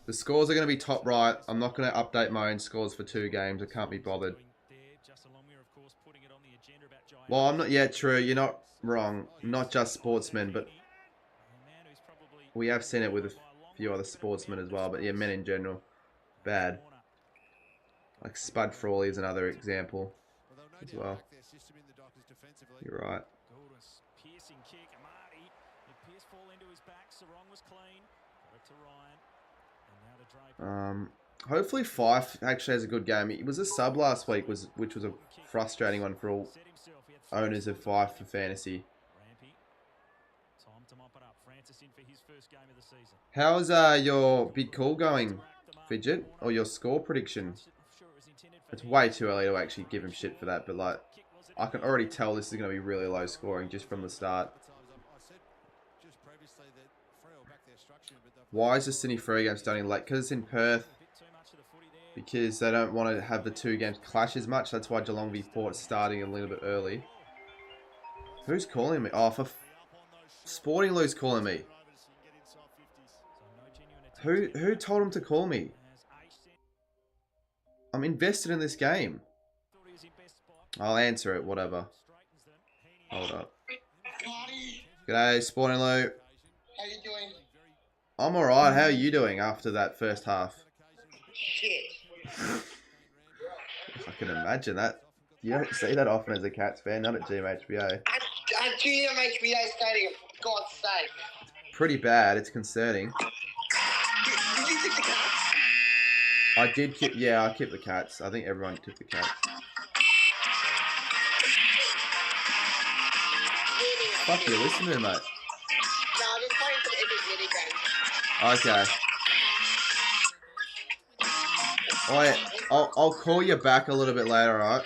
The scores are going to be top right. I'm not going to update my own scores for 2 games. I can't be bothered. Well, I'm not yet true. You're not wrong. Not just sportsmen, but we have seen it with a few other sportsmen as well. But yeah, men in general, bad. Like Spud Frawley is another example as well. You're right. Piercing kick, Marty. Pierce fall into his back. Sarong was clean. Got it to Ryan. And now to Hopefully Fife actually has a good game. He was a sub last week, which was a frustrating one for all owners of Fife for fantasy. How's your big call going, Fidget? Or your score prediction? It's way too early to actually give him shit for that, but like, I can already tell this is going to be really low scoring just from the start. Why is the Sydney Freo game starting late? Because it's in Perth. Because they don't want to have the two games clash as much. That's why Geelong v Port is starting a little bit early. Who's calling me? Oh, for Sporting Lou's calling me. Who told him to call me? I'm invested in this game. I'll answer it, whatever. Hold up. G'day, Sporting Lou. How you doing? I'm alright. How are you doing after that first half? Shit. I can imagine that. You don't see that often as a Cats fan, not at GMHBA. At GMHBA Stadium, for God's sake. Pretty bad. It's concerning. Did you pick the Cats? I did keep... Yeah, I kept the Cats. I think everyone took the Cats. Fuck you, listen to me, mate. No, I'm just playing for the epic mini game. Okay. Alright, I'll call you back a little bit later, alright?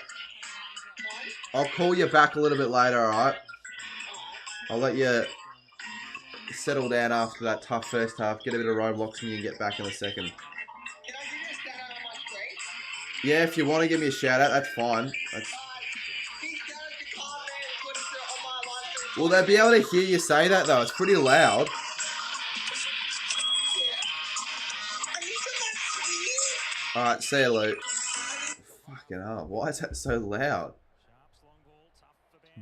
I'll call you back a little bit later, alright? I'll let you settle down after that tough first half, get a bit of Roblox and you can get back in a second. Can I give you a shout out on my screen? Yeah, if you want to give me a shout out, that's fine. Will they be able to hear you say that though? It's pretty loud. Alright, see you, Luke. Fucking hell, why is that so loud?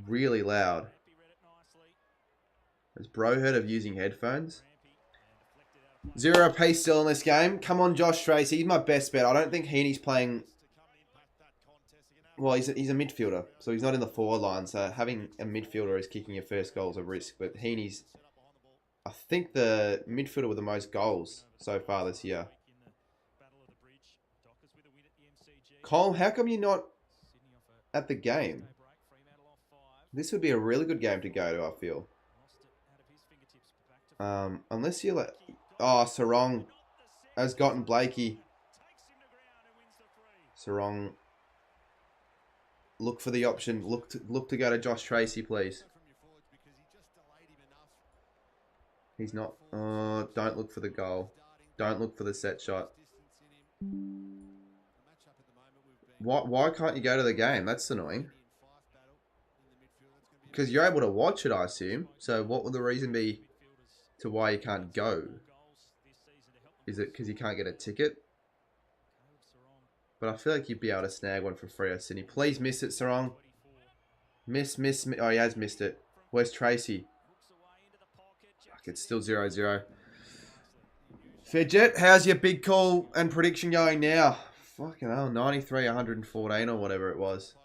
Really loud. Has bro heard of using headphones? 0p still in this game. Come on, Josh Tracy. He's my best bet. I don't think Heaney's playing... Well, he's a midfielder, so he's not in the forward line. So having a midfielder as kicking your first goal is a risk. But Heaney's, I think, the midfielder with the most goals so far this year. Cole, how come you're not at the game? This would be a really good game to go to, I feel. Unless you're like... Oh, Sarong has gotten Blakey. Sarong... Look for the option. Look to go to Josh Tracy, please. He's not... Oh, don't look for the goal. Don't look for the set shot. Why can't you go to the game? That's annoying. Because you're able to watch it, I assume. So what would the reason be to why you can't go? Is it because you can't get a ticket? But I feel like you'd be able to snag one for Freo Sydney. Please miss it, Sarong. Miss. Oh, he has missed it. Where's Tracy? Fuck, it's still 0-0. Fidget, how's your big call and prediction going now? Fucking hell, 93, 114 or whatever it was.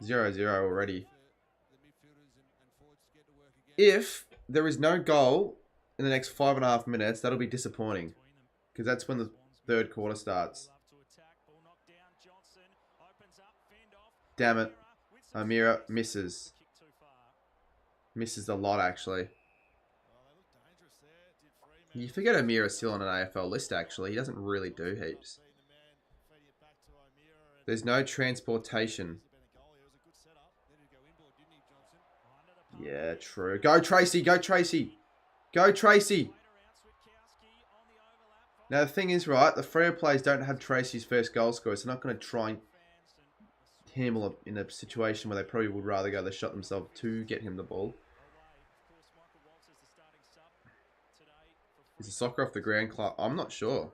0-0 already. If there is no goal in the next 5.5 minutes, that'll be disappointing. Because that's when the third quarter starts. Damn it. Amira misses. Misses a lot, actually. You forget Amira's still on an AFL list, actually. He doesn't really do heaps. There's no transportation. Yeah, true. Go, Tracy. Go, Tracy. Go, Tracy. Now, the thing is, right, the Freo players don't have Tracy's first goal scorer, so they're not going to try and him in a situation where they probably would rather go the shot themselves to get him the ball. Is the soccer off the ground club? I'm not sure.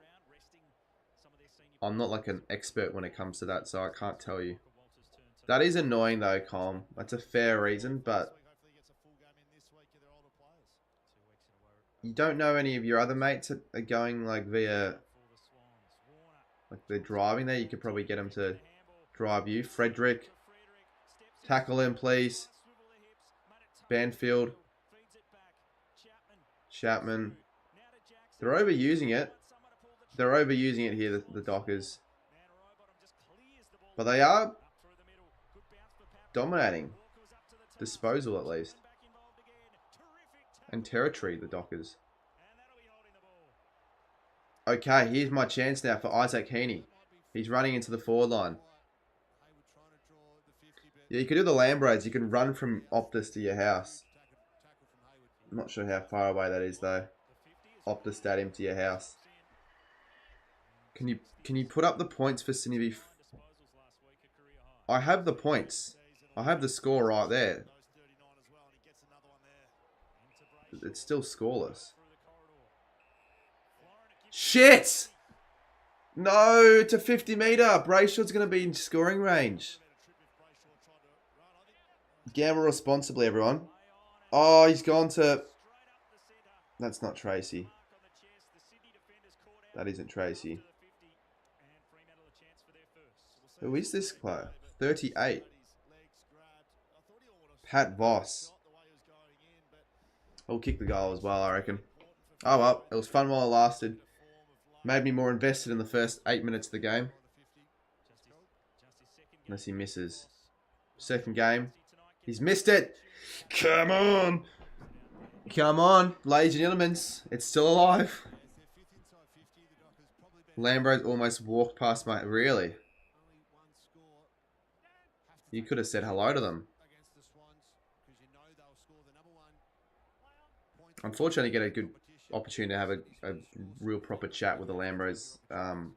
I'm not like an expert when it comes to that, so I can't tell you. That is annoying though, Colm. That's a fair reason, but you don't know any of your other mates that are going like via, like they're driving there. You could probably get them to drive you. Frederick, tackle him, please. Banfield, Chapman. They're overusing it. They're overusing it here, the Dockers. But they are dominating. Disposal, at least. And territory, the Dockers. Okay, here's my chance now for Isaac Heaney. He's running into the forward line. Yeah, you can do the Lambrades. You can run from Optus to your house. I'm not sure how far away that is, though. Optus Stadium to your house. Can you put up the points for Sydney? I have the points. I have the score right there. It's still scoreless. Shit! No, to 50 metre. Brayshaw's going to be in scoring range. Gamble responsibly, everyone. Oh, he's gone to... That's not Tracy. That isn't Tracy. Who is this player? 38. Pat Voss. I'll kick the goal as well, I reckon. Oh well, it was fun while it lasted. Made me more invested in the first 8 minutes of the game. Unless he misses. Second game. He's missed it. Come on. Come on, ladies and gentlemen. It's still alive. Lambrose almost walked past my... Really? You could have said hello to them. Unfortunately, I get a good opportunity to have a real proper chat with the Lambros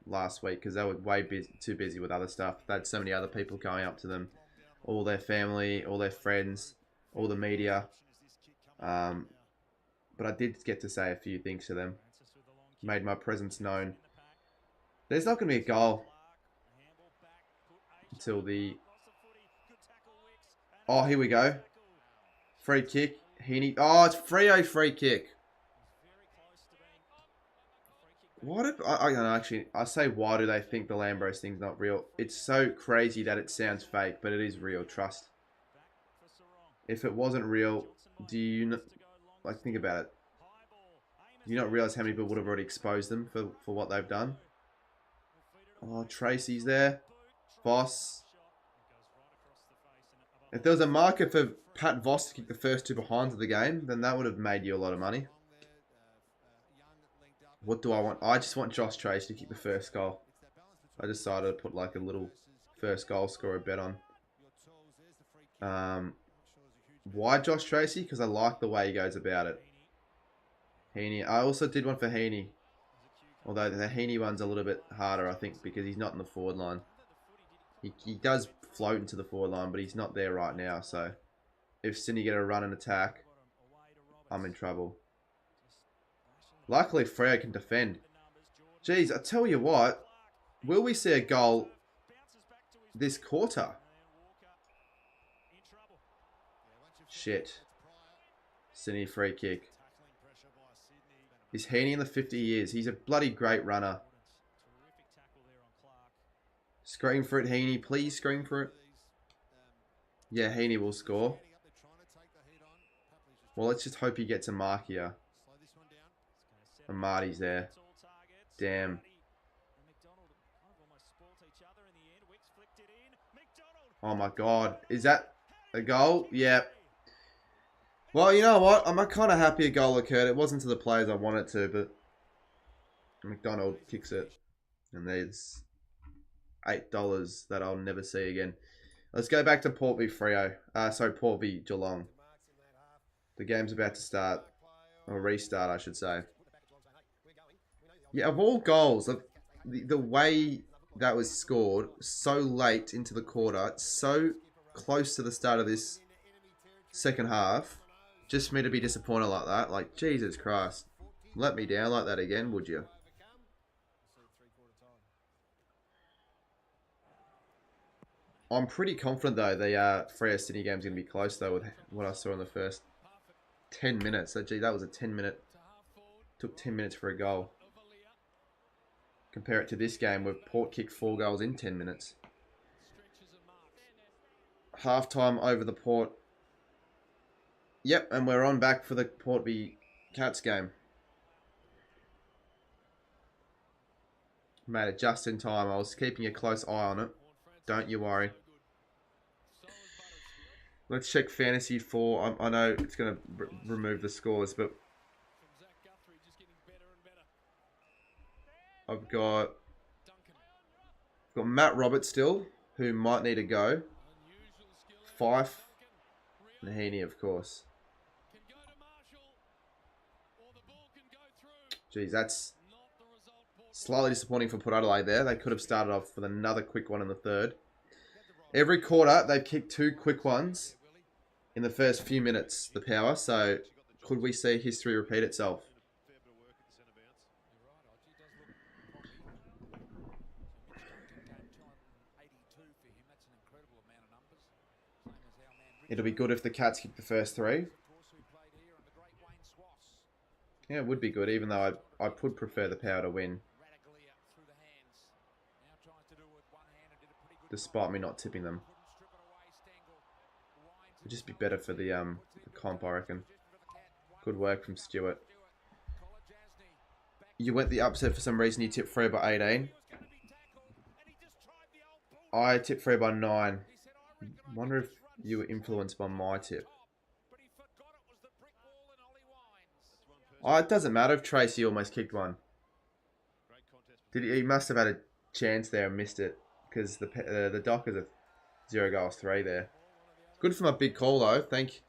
last week because they were way too busy with other stuff. They had so many other people going up to them, all their family, all their friends, all the media. But I did get to say a few things to them. Made my presence known. There's not going to be a goal until the... Oh, here we go. Free kick. Heaney. Oh, it's Freo free kick. What if... I don't know, actually. I say, why do they think the Lambros thing's not real? It's so crazy that it sounds fake, but it is real. Trust. If it wasn't real, do you... Like, think about it. Do you not realise how many people would have already exposed them for what they've done? Oh, Tracy's there. Voss. If there was a market for Pat Voss to kick the first two behinds of the game, then that would have made you a lot of money. What do I want? I just want Josh Tracy to kick the first goal. I decided to put like a little first goal scorer bet on. Why Josh Tracy? Because I like the way he goes about it. Heaney. I also did one for Heaney. Although the Heaney one's a little bit harder, I think, because he's not in the forward line. He does float into the forward line, but he's not there right now. So if Sydney get a run and attack, I'm in trouble. Luckily, Freo can defend. Jeez, I tell you what. Will we see a goal this quarter? Shit. Sydney free kick. Is Heaney in the 50 years? He's a bloody great runner. Scream for it, Heaney. Please scream for it. Yeah, Heaney will score. Well, let's just hope he gets a mark here. And Marty's there. Damn. Oh my god. Is that a goal? Yeah. Well, you know what? I'm kind of happy a goal occurred. It wasn't to the players I wanted to, but McDonald kicks it. And there's $8 that I'll never see again. Let's go back to Port v Freo. Port v Geelong. The game's about to start. Or restart, I should say. Yeah, of all goals, the way that was scored so late into the quarter, so close to the start of this second half, just for me to be disappointed like that, like, Jesus Christ. Let me down like that again, would you? I'm pretty confident, though, the Freo Sydney game's going to be close, though, with what I saw in the first 10 minutes. So, gee, that was a 10-minute... Took 10 minutes for a goal. Compare it to this game where Port kicked 4 goals in 10 minutes. Half-time over the Port. Yep, and we're on back for the Port v Cats game. Made it just in time. I was keeping a close eye on it. Don't you worry. Let's check fantasy for. I know it's going to remove the scores, but I've got Matt Roberts still, who might need to go. Fife and Heaney, of course. Geez, that's slightly disappointing for Port Adelaide there. They could have started off with another quick one in the third. Every quarter, they've kicked 2 quick ones in the first few minutes, the Power. So, could we see history repeat itself? It'll be good if the Cats kick the first 3. Yeah, it would be good, even though I would prefer the Power to win. Despite me not tipping them. It'd just be better for the comp, I reckon. Good work from Stewart. You went the upset for some reason. You tipped Freo by 18. I tipped Freo by 9. Wonder if you were influenced by my tip. Oh, it doesn't matter if Tracy almost kicked one. He must have had a chance there and missed it. Because the Dockers are 0 goals 3 there. Good for my big call though. Thank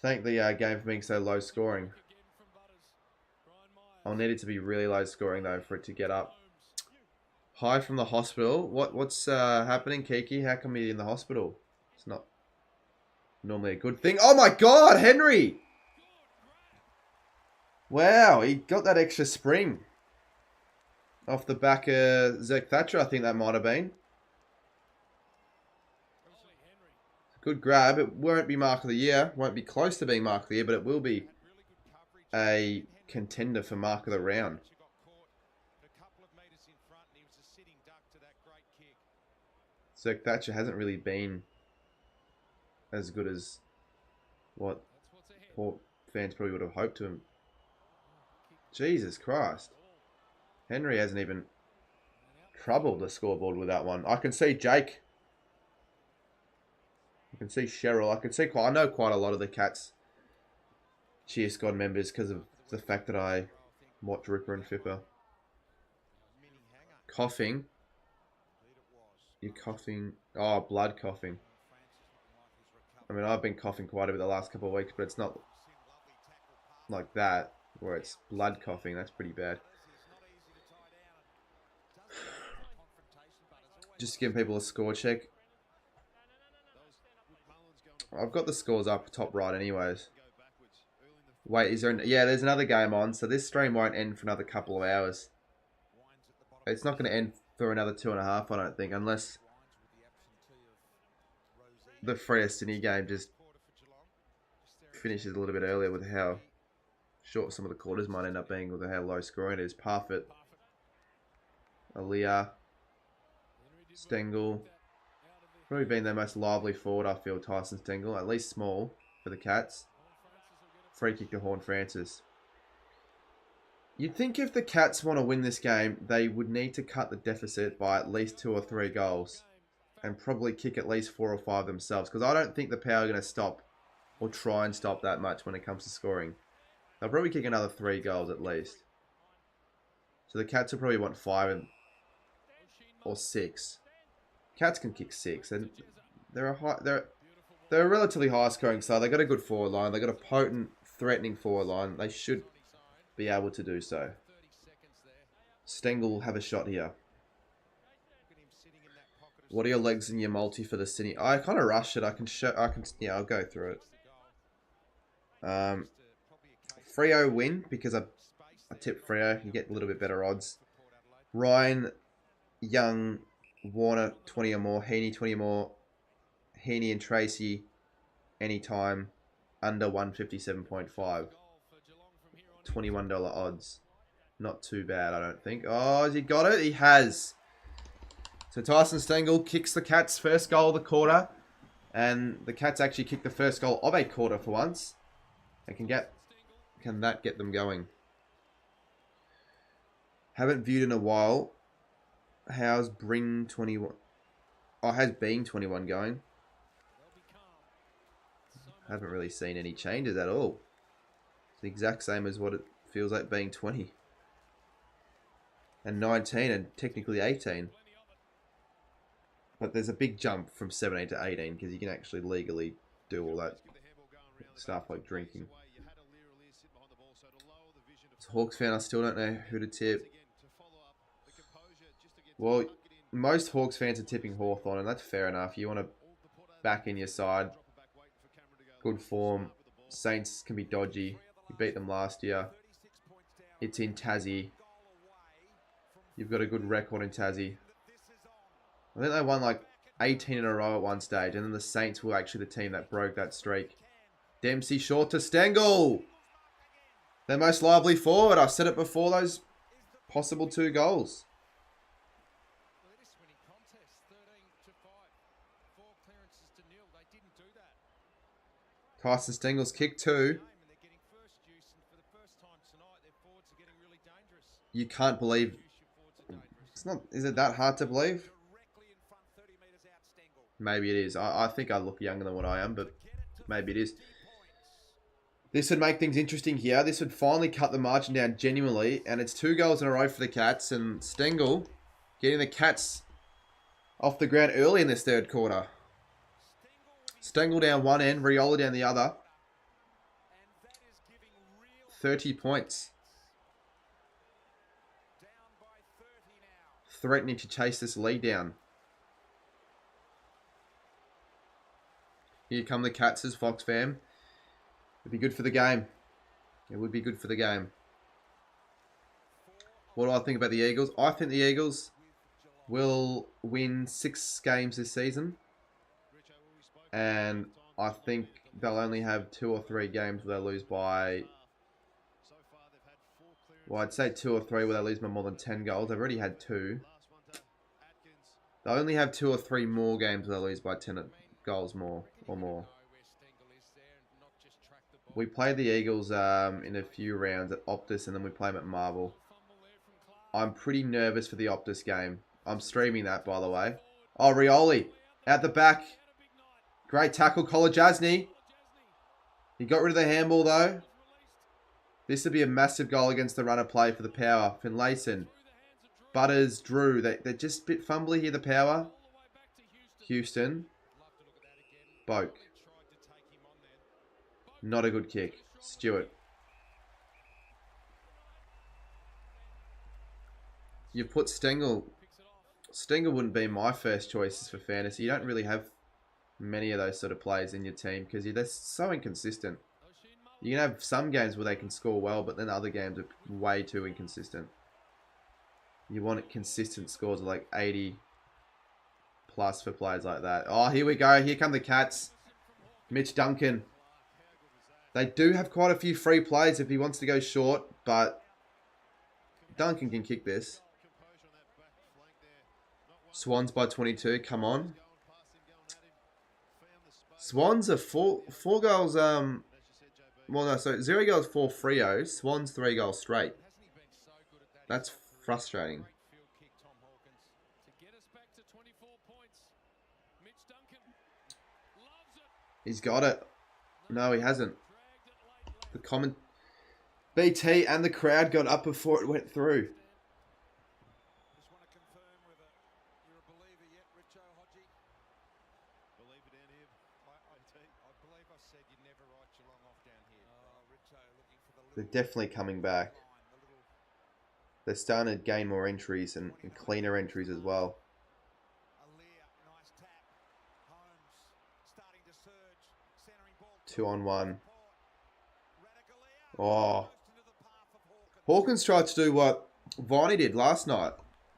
the game for being so low scoring. I'll need it to be really low scoring though for it to get up. Hi from the hospital. What's happening, Kiki? How come you're in the hospital? It's not normally a good thing. Oh my God, Henry! Wow, he got that extra spring. Off the back of Zach Thatcher, I think that might have been. Good grab. It won't be Mark of the Year. Won't be close to being Mark of the Year, but it will be a contender for Mark of the Round. Zach Thatcher hasn't really been as good as what Port fans probably would have hoped to him. Jesus Christ. Henry hasn't even troubled the scoreboard with that one. I can see Jake. I can see Cheryl. I can see I know quite a lot of the Cats cheer squad members because of the fact that I watch Ripper and Fipper. Coughing. You're coughing. Oh, blood coughing. I mean, I've been coughing quite a bit the last couple of weeks, but it's not like that where it's blood coughing. That's pretty bad. Just giving people a score check. I've got the scores up top right anyways. Wait, is there... Yeah, there's another game on, so this stream won't end for another couple of hours. It's not going to end for another 2.5, I don't think, unless the Freo Sydney game just finishes a little bit earlier with how short some of the quarters might end up being with how low scoring it is. Parfitt, Aaliyah, Stengel. Probably been their most lively forward, I feel, Tyson Stengel. At least small for the Cats. Free kick to Horn Francis. You'd think if the Cats want to win this game, they would need to cut the deficit by at least 2 or 3 goals. And probably kick at least 4 or 5 themselves. Because I don't think the Power are going to stop or try and stop that much when it comes to scoring. They'll probably kick another 3 goals at least. So the Cats will probably want 5 or 6. Cats can kick 6. And they're a relatively high scoring side. They've got a good forward line. They've got a potent, threatening forward line. They should be able to do so. Stengel will have a shot here. What are your legs in your multi for the Sydney? I kind of rushed it. Yeah, I'll go through it. Freo win because I tipped Freo. You get a little bit better odds. Ryan, Young, Warner 20 or more, Heaney 20 or more, Heaney and Tracy anytime under 157.5. $21 odds. Not too bad, I don't think. Oh, has he got it? He has. So Tyson Stengel kicks the Cats' first goal of the quarter. And the Cats actually kicked the first goal of a quarter for once. And can that get them going? Haven't viewed in a while. How's Bring 21? Oh, how's Being 21 going? Haven't really seen any changes at all. It's the exact same as what it feels like being 20. And 19 and technically 18. But there's a big jump from 17 to 18 because you can actually legally do all that stuff like drinking. As a Hawks fan, I still don't know who to tip. Well, most Hawks fans are tipping Hawthorn, and that's fair enough. You want to back in your side. Good form. Saints can be dodgy. You beat them last year. It's in Tassie. You've got a good record in Tassie. I think they won like 18 in a row at one stage, and then the Saints were actually the team that broke that streak. Dempsey short to Stengel. Their most lively forward. I've said it before, those possible 2 goals. Tyson Stengel's kick 2. You can't believe. It's not. Is it that hard to believe? Maybe it is. I think I look younger than what I am, but maybe it is. This would make things interesting here. This would finally cut the margin down genuinely, and it's 2 goals in a row for the Cats, and Stengel getting the Cats off the ground early in this third quarter. Stengel down one end, Riola down the other. 30 points. Threatening to chase this lead down. Here come the Cats as Fox fam. It'd be good for the game. It would be good for the game. What do I think about the Eagles? I think the Eagles will win 6 games this season. And I think they'll only have 2 or 3 games where they lose by... Well, I'd say 2 or 3 where they lose by more than 10 goals. They've already had 2. They'll only have 2 or 3 more games where they lose by 10 goals more or more. We played the Eagles in a few rounds at Optus, and then we play them at Marvel. I'm pretty nervous for the Optus game. I'm streaming that, by the way. Oh, Rioli out the back. Great tackle, Kolajasny. He got rid of the handball, though. This would be a massive goal against the runner play for the Power. Finlayson, Butters, Drew. They're just a bit fumbly here, the Power. Houston. Boak. Not a good kick. Stewart. You put Stengel. Stengel wouldn't be my first choices for fantasy. You don't really have many of those sort of players in your team because they're so inconsistent. You can have some games where they can score well, but then other games are way too inconsistent. You want consistent scores of like 80 plus for players like that. Oh, here we go. Here come the Cats. Mitch Duncan. They do have quite a few free plays if he wants to go short, but Duncan can kick this. Swans by 22. Come on. Swans are four goals. Well, no, so 0 goals for Freo. Swans 3 goals straight. That's frustrating. He's got it. No, he hasn't. The comment BT and the crowd got up before it went through. They're definitely coming back. They're starting to gain more entries and cleaner entries as well. 2-on-1. Oh. Hawkins tried to do what Viney did last night.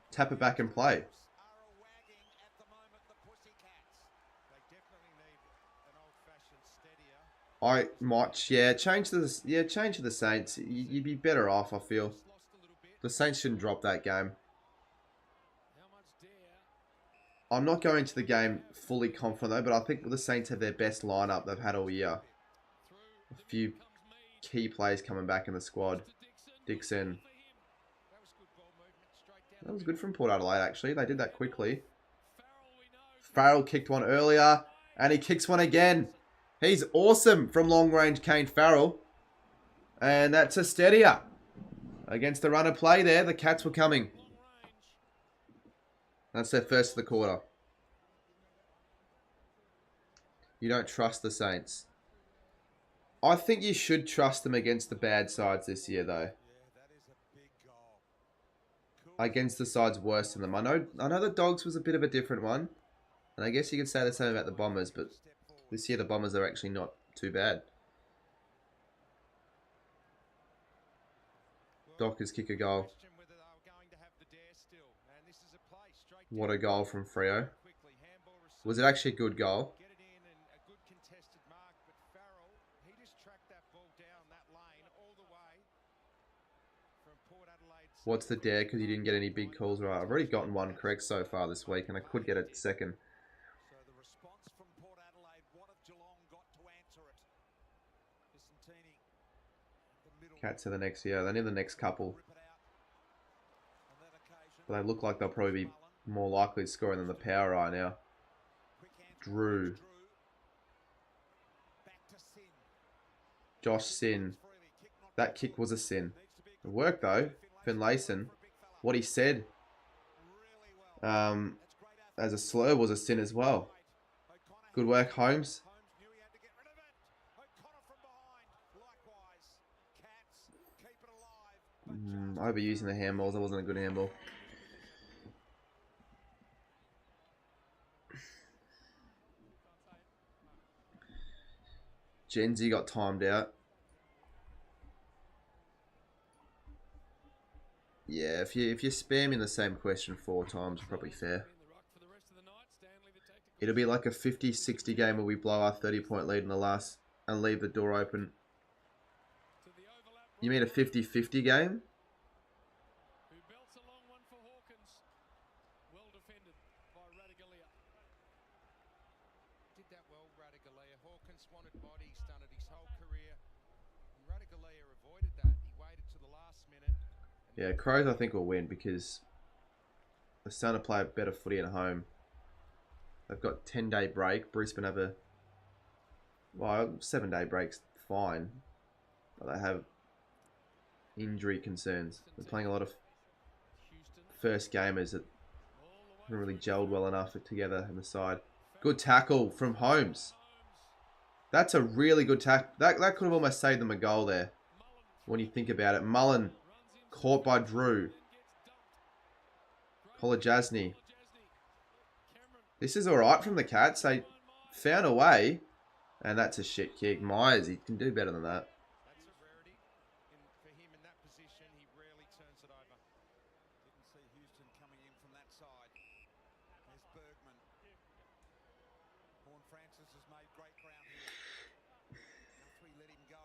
Tap it back and play. I might, change to the Saints. You'd be better off, I feel. The Saints shouldn't drop that game. I'm not going to the game fully confident though, but I think the Saints have their best lineup they've had all year. A few key players coming back in the squad. Dixon. That was good from Port Adelaide, actually. They did that quickly. Farrell kicked one earlier, and he kicks one again. He's awesome from long range, Kane Farrell. And that's a steadier. Against the runner play there, the Cats were coming. That's their first of the quarter. You don't trust the Saints. I think you should trust them against the bad sides this year, though. Against the sides worse than them. I know the Dogs was a bit of a different one. And I guess you could say the same about the Bombers, but this year the Bombers are actually not too bad. Dockers kick a goal. What a goal from Freo. Was it actually a good goal? What's the dare? Because you didn't get any big calls right. I've already gotten one correct so far this week, and I could get a second. So the response from Port Adelaide, what have Geelong got to answer it? Vicentini, the middle. Cats are the next year. They're near the next couple. But they look like they'll probably be more likely to score than the Power right now. Drew. Josh Sin. That kick was a sin. It worked though. Finlayson. What he said as a slur was a sin as well. Good work, Holmes. Overusing the handballs. That wasn't a good handball. Gen Z got timed out. Yeah, if you're spamming the same question 4 times, probably fair. It'll be like a 50-60 game where we blow our 30-point lead in the last and leave the door open. You mean a 50-50 game? Did that well, Radigalea. Hawkins wanted bodies, done it his whole career. And Radigalea avoided that. He waited to the last minute. Yeah, Crows I think will win because they're starting to play a better footy at home. They've got 10-day break. Brisbane have a 7-day break's fine, but they have injury concerns. They're playing a lot of first gamers that haven't really gelled well enough together in the side. Good tackle from Holmes. That's a really good tackle. That could have almost saved them a goal there when you think about it. Mullen caught by Drew. Kolajasny. This is alright from the Cats. They found a way. And that's a shit kick. Myers, he can do better than that. That's a rarity for him in that position. He rarely turns it over. Didn't see Houston coming in from that side. There's Bergman. Horn Francis has made great ground here. Guthrie let him go.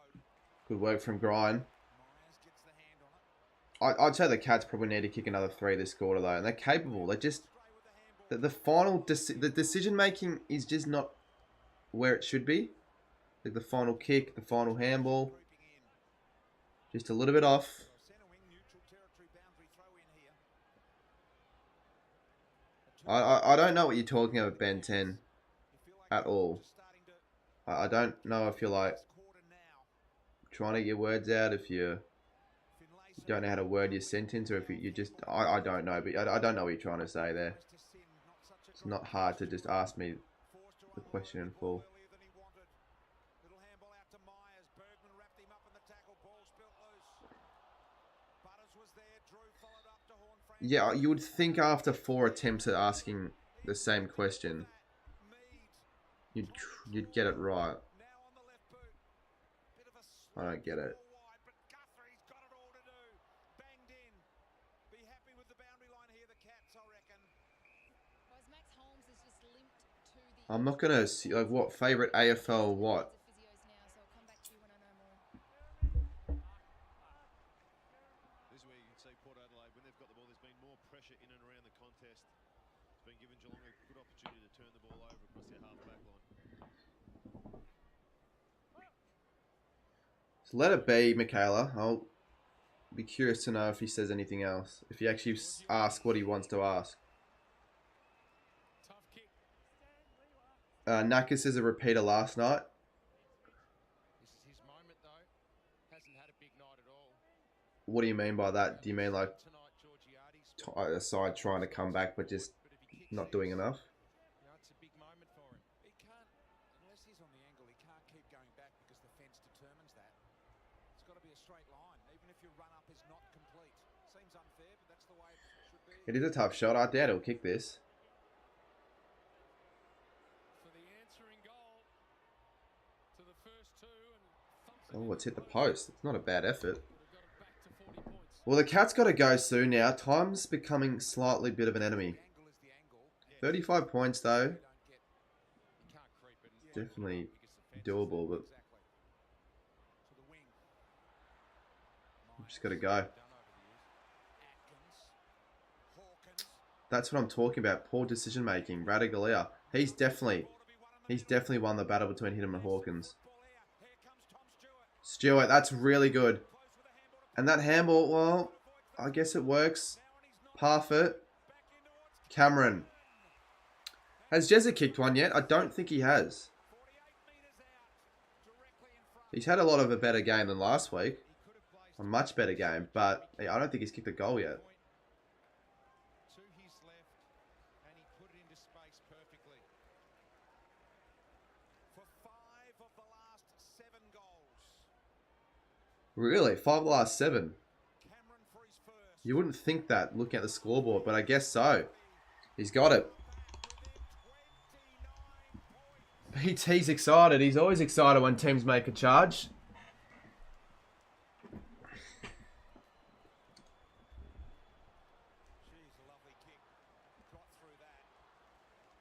Good work from Grind. Myers gets the hand on it. I'd say the Cats probably need to kick another 3 this quarter though, and they're capable. They're just the final the decision making is just not where it should be. Like the final kick, the final handball, just a little bit off. I don't know what you're talking about, Ben 10, at all. I don't know if you're like trying to get your words out, if you don't know how to word your sentence, or if you just I don't know, but I don't know what you're trying to say there. It's not hard to just ask me the question in full. Yeah, you would think after 4 attempts at asking the same question, you'd get it right. I don't get it. I'm not gonna see like what favorite AFL what. This is where you can see Port Adelaide, when they've got the ball, there's been more pressure in and around the contest. It's been given Geelong a good opportunity to turn the ball over across their half-back line. So let it be, Michaela. Be curious to know if he says anything else. If he actually asks what he wants to ask. Nakas is a repeater last night. This is his moment, though. Hasn't had a big night at all. What do you mean by that? Do you mean like Tonight, Georgiades a side trying to come back but just not doing enough? You know, it's a big moment for him. He can't, unless he's on the angle, he can't keep going back because the fence determines that. It's got to be a straight line, even if your run up is not complete. Seems unfair, but that's the way it should be. It is a tough shot. I doubt he'll kick this. For the answering goal to the first two and Oh, it's hit the post. It's not a bad effort. Well, the Cats got to go soon now. Time's becoming slightly bit of an enemy. 35 points though. Definitely doable, but just got to go. That's what I'm talking about. Poor decision making. Radagalia. He's definitely won the battle between him and Hawkins. Stewart, that's really good. And that handball, well, I guess it works. Parfit. Cameron. Has Jezza kicked one yet? I don't think he has. He's had a lot of a better game than last week. A much better game, but I don't think he's kicked a goal yet. To his left, and he put it into space perfectly. For 5 of the last 7 goals. Really? 5 of the last 7? You wouldn't think that looking at the scoreboard, but I guess so. He's got it. He's excited. He's always excited when teams make a charge.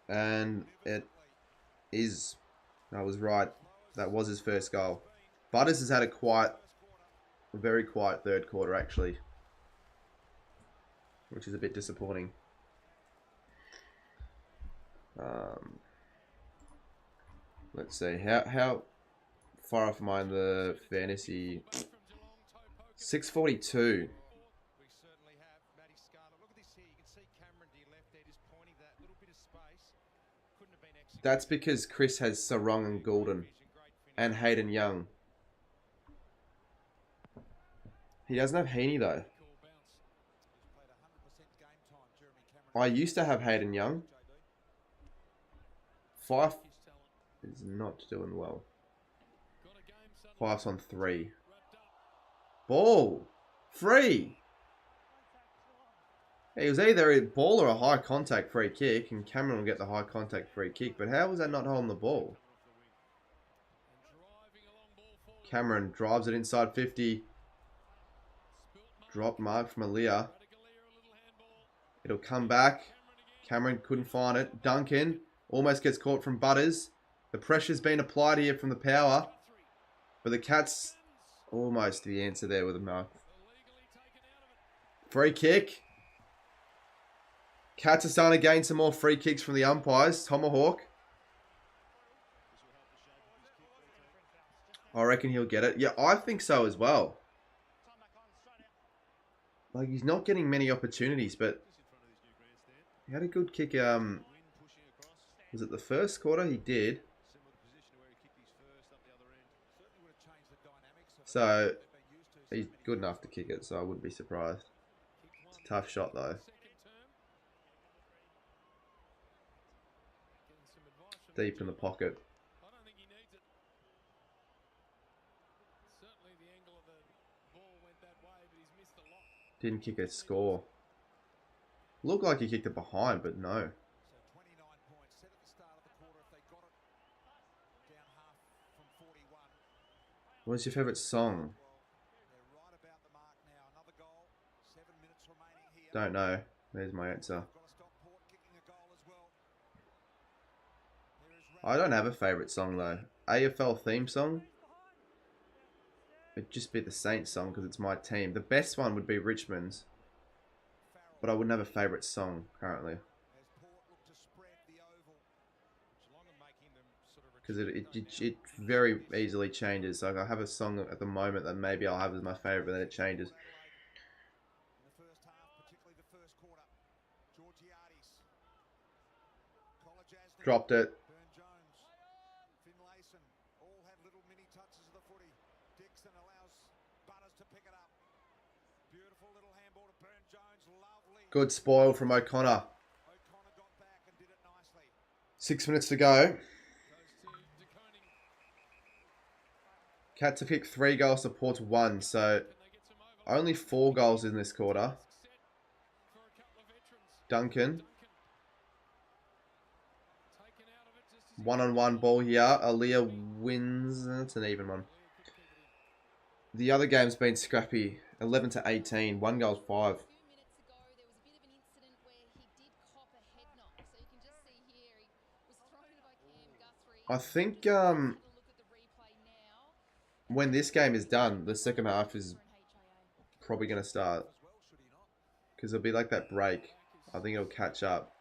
And it is. I was right. That was his first goal. Butters has had a very quiet third quarter actually, which is a bit disappointing. Let's see. How far off am I in the fantasy? 642. That's because Chris has Sarong and Goulden and Hayden Young. He doesn't have Heaney though. I used to have Hayden Young. Fife is not doing well. Fife's on 3. Ball. Free. It was either a ball or a high contact free kick, and Cameron will get the high contact free kick. But how was that not holding the ball? Cameron drives it inside 50. Drop mark from Aaliyah. It'll come back. Cameron couldn't find it. Duncan almost gets caught from Butters. The pressure's been applied here from the power. But the Cats almost the answer there with a mark. Free kick. Cats are starting to gain some more free kicks from the umpires. Tomahawk. I reckon he'll get it. Yeah, I think so as well. Like, he's not getting many opportunities, but he had a good kick. Was it the first quarter? He did. So, he's good enough to kick it, so I wouldn't be surprised. It's a tough shot, though. Deep in the pocket. Didn't kick a score. Looked like he kicked it behind, but no. What's your favourite song? Don't know. There's my answer. I don't have a favourite song though. AFL theme song? It'd just be the Saints song because it's my team. The best one would be Richmond's. But I wouldn't have a favourite song currently. Because it very easily changes. Like I have a song at the moment that maybe I'll have as my favourite, but then it changes. Dropped it. Burn Jones, Finlayson, all have little mini touches of the footy. Dixon allows Butters to pick it up. Beautiful little handball to Burn Jones, lovely. Good spoil from O'Connor. O'Connor got back and did it nicely. 6 minutes to go. Cats have kicked 3 goals to Port's 1, so only 4 goals in this quarter. Duncan. 1-on-1 ball here. Aaliyah wins. That's an even one. The other game's been scrappy. 11 to 18. 1 goal, 5. I think when this game is done, the second half is probably going to start. Because it'll be like that break. I think it'll catch up.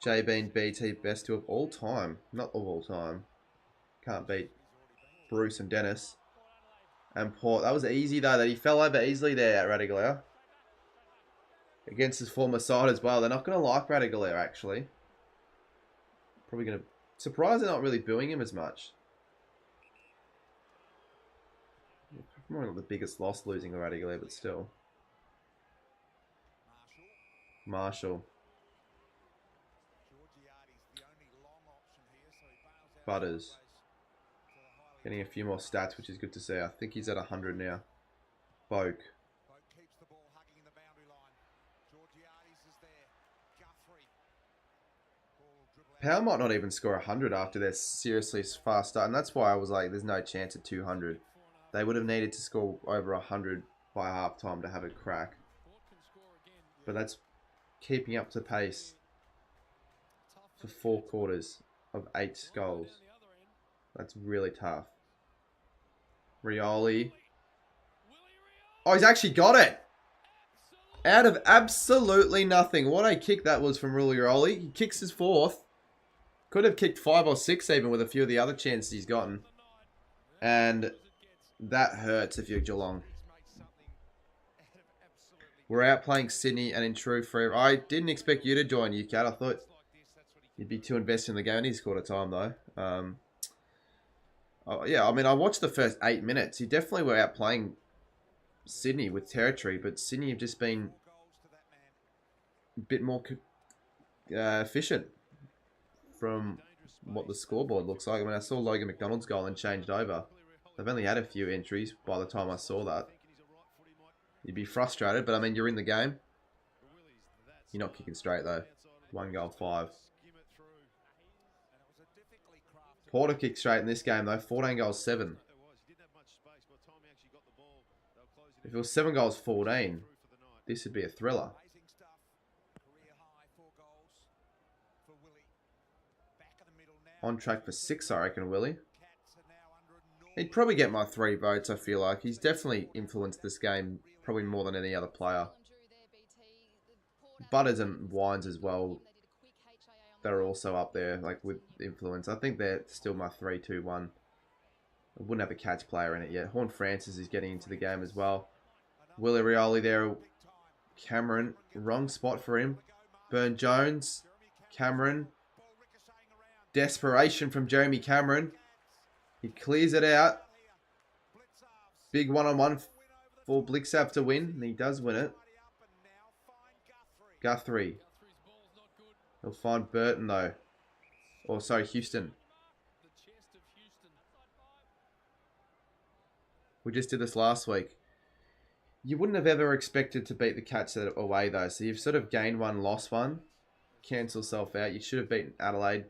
JB and BT best two of all time. Not of all time. Can't beat Bruce and Dennis. And Port. That was easy though. That he fell over easily there at Radigalea. Against his former side as well. They're not going to like Radigalea actually. Probably going to... Surprised they're not really booing him as much. Probably not the biggest loss losing to Radigalea, but still. Marshall. Butters. Getting a few more stats, which is good to see. I think he's at 100 now. Boak. Power might not even score 100 after their seriously fast start. And that's why I was like, there's no chance at 200. They would have needed to score over 100 by half time to have a crack. But that's keeping up to pace for 4 quarters of 8 goals. That's really tough. Rioli. Oh, he's actually got it. Out of absolutely nothing. What a kick that was from Rioli. He kicks his 4th. Could have kicked 5 or 6 even with a few of the other chances he's gotten. And that hurts if you're Geelong. We're out playing Sydney and in true Freo. I didn't expect you to join, UCAT. I thought you'd be too invested in the game. He's scored a time though. Oh, yeah, I mean, I watched the first 8 minutes. You definitely were out playing Sydney with territory, but Sydney have just been a bit more efficient from what the scoreboard looks like. I mean, I saw Logan McDonald's goal and changed over. They've only had a few entries by the time I saw that. You'd be frustrated, but I mean, you're in the game. You're not kicking straight though. 1 goal, 5. Porter kicked straight in this game though. 14 goals, 7. If it was 7 goals, 14, this would be a thriller. On track for 6, I reckon, Willie. He'd probably get my 3 votes, I feel like. He's definitely influenced this game probably more than any other player. Butters and Wines as well. They're also up there, like, with influence. I think they're still my 3-2-1. I wouldn't have a catch player in it yet. Horn Francis is getting into the game as well. Willie Rioli there. Cameron, wrong spot for him. Burn Jones. Cameron. Desperation from Jeremy Cameron. He clears it out. Big one-on-one for Blixav to win. And he does win it. Guthrie. He'll find Burton though. Or sorry, Houston. We just did this last week. You wouldn't have ever expected to beat the Cats away though. So you've sort of gained 1, lost 1. Cancel self out. You should have beaten Adelaide,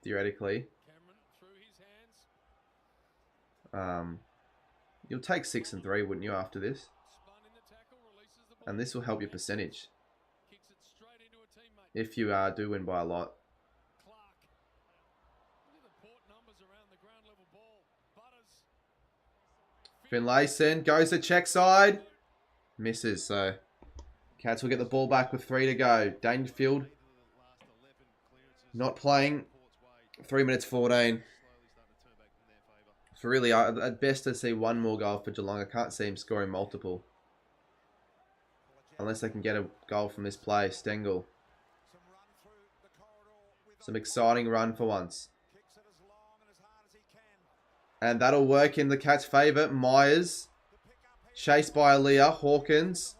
theoretically. You'll take 6 and 3, wouldn't you, after this? And this will help your percentage. If you do win by a lot. Finlayson goes to check side. Misses, so Cats will get the ball back with 3 to go. Dangerfield not playing. 3 minutes 14. For really, at best I see one more goal for Geelong. I can't see him scoring multiple. Unless they can get a goal from this play. Stengel. Some exciting run for once. And that'll work in the Cats' favour. Myers. Chased by Aaliyah. Hawkins.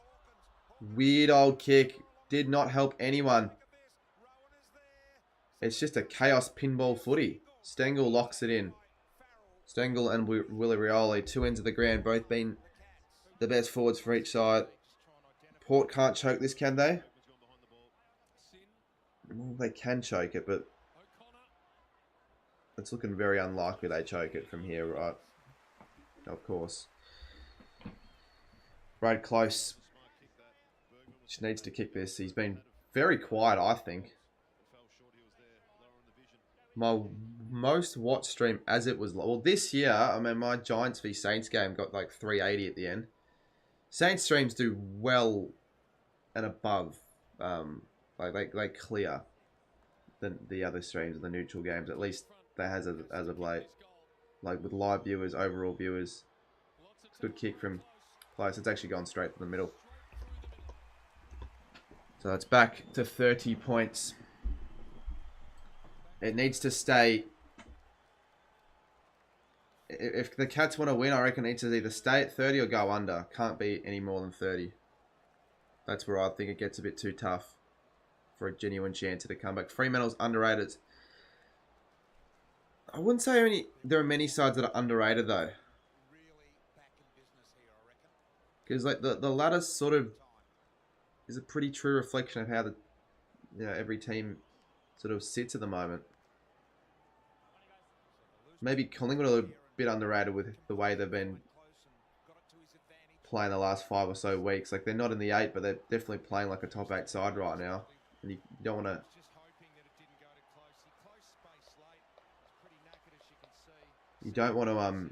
Weird old kick. Did not help anyone. It's just a chaos pinball footy. Stengel locks it in. Stengel and Willie Rioli, 2 ends of the ground, both been the best forwards for each side. Port can't choke this, can they? Well, they can choke it, but it's looking very unlikely they choke it from here, right? Of course. Brad Close just needs to kick this. He's been very quiet, I think. My most watched stream as it was... Well, this year, I mean, my Giants v Saints game got like 380 at the end. Saints streams do well and above. They clear the other streams of the neutral games. At least they has as of late. Like with live viewers, overall viewers. It's a good kick from Close. It's actually gone straight to the middle. So it's back to 30 points. It needs to stay. If the Cats want to win, I reckon it needs to either stay at 30 or go under. Can't be any more than 30. That's where I think it gets a bit too tough for a genuine chance of a comeback. Fremantle's underrated. I wouldn't say there are many sides that are underrated though. Because like the ladder sort of is a pretty true reflection of how every team sort of sits at the moment. Maybe Collingwood are a little bit underrated with the way they've been playing the last 5 or so weeks. Like they're not in the 8, but they're definitely playing like a top 8 side right now. And you don't want to... You don't want to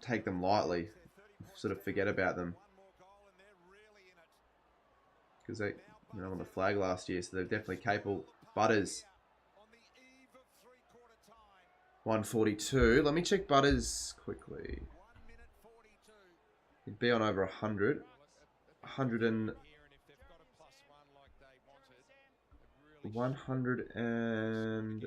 take them lightly. Sort of forget about them. Because they won the flag last year, so they're definitely capable. Butters. 142. Let me check Butters quickly. He'd be on over 100. 100 and... 100 and...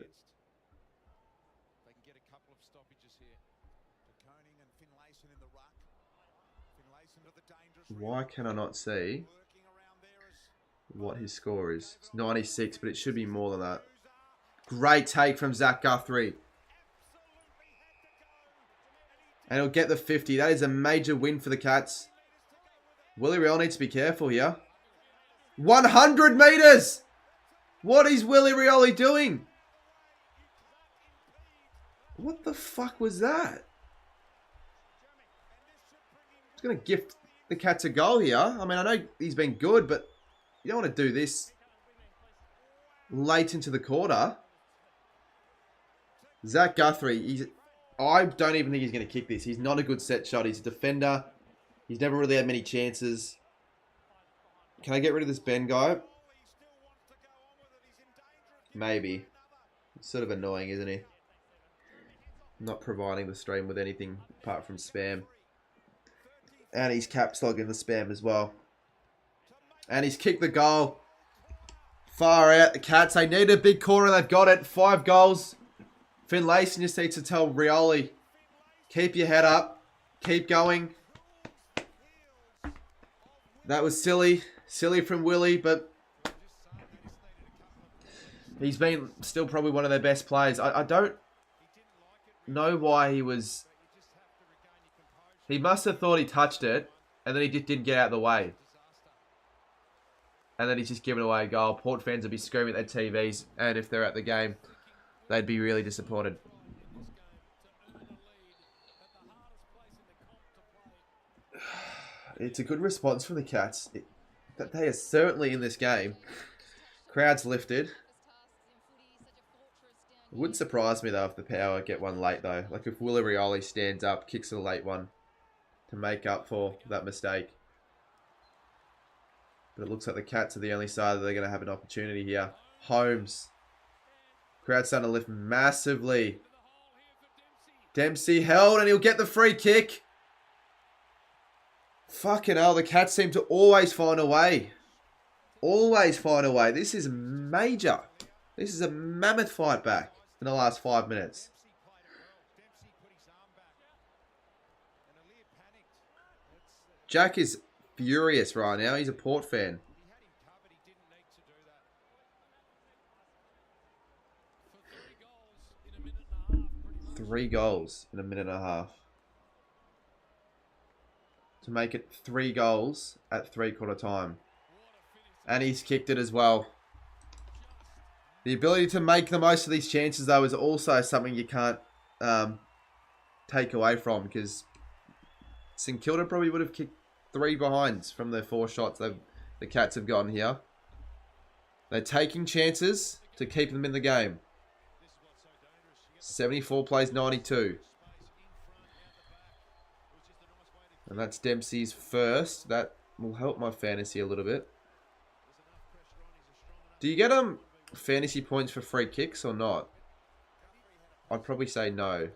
Why can I not see what his score is? It's 96, but it should be more than that. Great take from Zach Guthrie. And he'll get the 50. That is a major win for the Cats. Willie Rioli needs to be careful here. 100 metres! What is Willie Rioli doing? What the fuck was that? He's going to gift the Cats a goal here. I mean, I know he's been good, but you don't want to do this late into the quarter. Zach Guthrie, I don't even think he's going to kick this. He's not a good set shot. He's a defender. He's never really had many chances. Can I get rid of this Ben guy? Maybe. It's sort of annoying, isn't he? Not providing the stream with anything apart from spam. And he's caps logging the spam as well. And he's kicked the goal. Far out. The Cats, they need a big corner. They've got it. 5 goals. Finlayson just needs to tell Rioli, keep your head up. Keep going. That was silly. Silly from Willie, but he's been still probably one of their best players. I don't know why he was... He must have thought he touched it, and then he just didn't get out of the way. And then he's just given away a goal. Port fans would be screaming at their TVs, and if they're at the game, they'd be really disappointed. It's a good response from the Cats. That they are certainly in this game. Crowd's lifted. It wouldn't surprise me though if the Power get one late though. Like if Willie Rioli stands up, kicks a late one to make up for that mistake. But it looks like the Cats are the only side that they're going to have an opportunity here. Holmes. Crowd's starting to lift massively. Dempsey held and he'll get the free kick. Fucking hell, the Cats seem to always find a way. Always find a way. This is major. This is a mammoth fight back in the last 5 minutes. Jack is furious right now. He's a Port fan. 3 goals in a minute and a half. To make it 3 goals at 3/4 time. And he's kicked it as well. The ability to make the most of these chances, though, is also something you can't take away from, because St Kilda probably would have kicked 3 behinds from the 4 shots the Cats have gotten here. They're taking chances to keep them in the game. 74 plays 92. And that's Dempsey's first. That will help my fantasy a little bit. Do you get fantasy points for free kicks or not? I'd probably say no.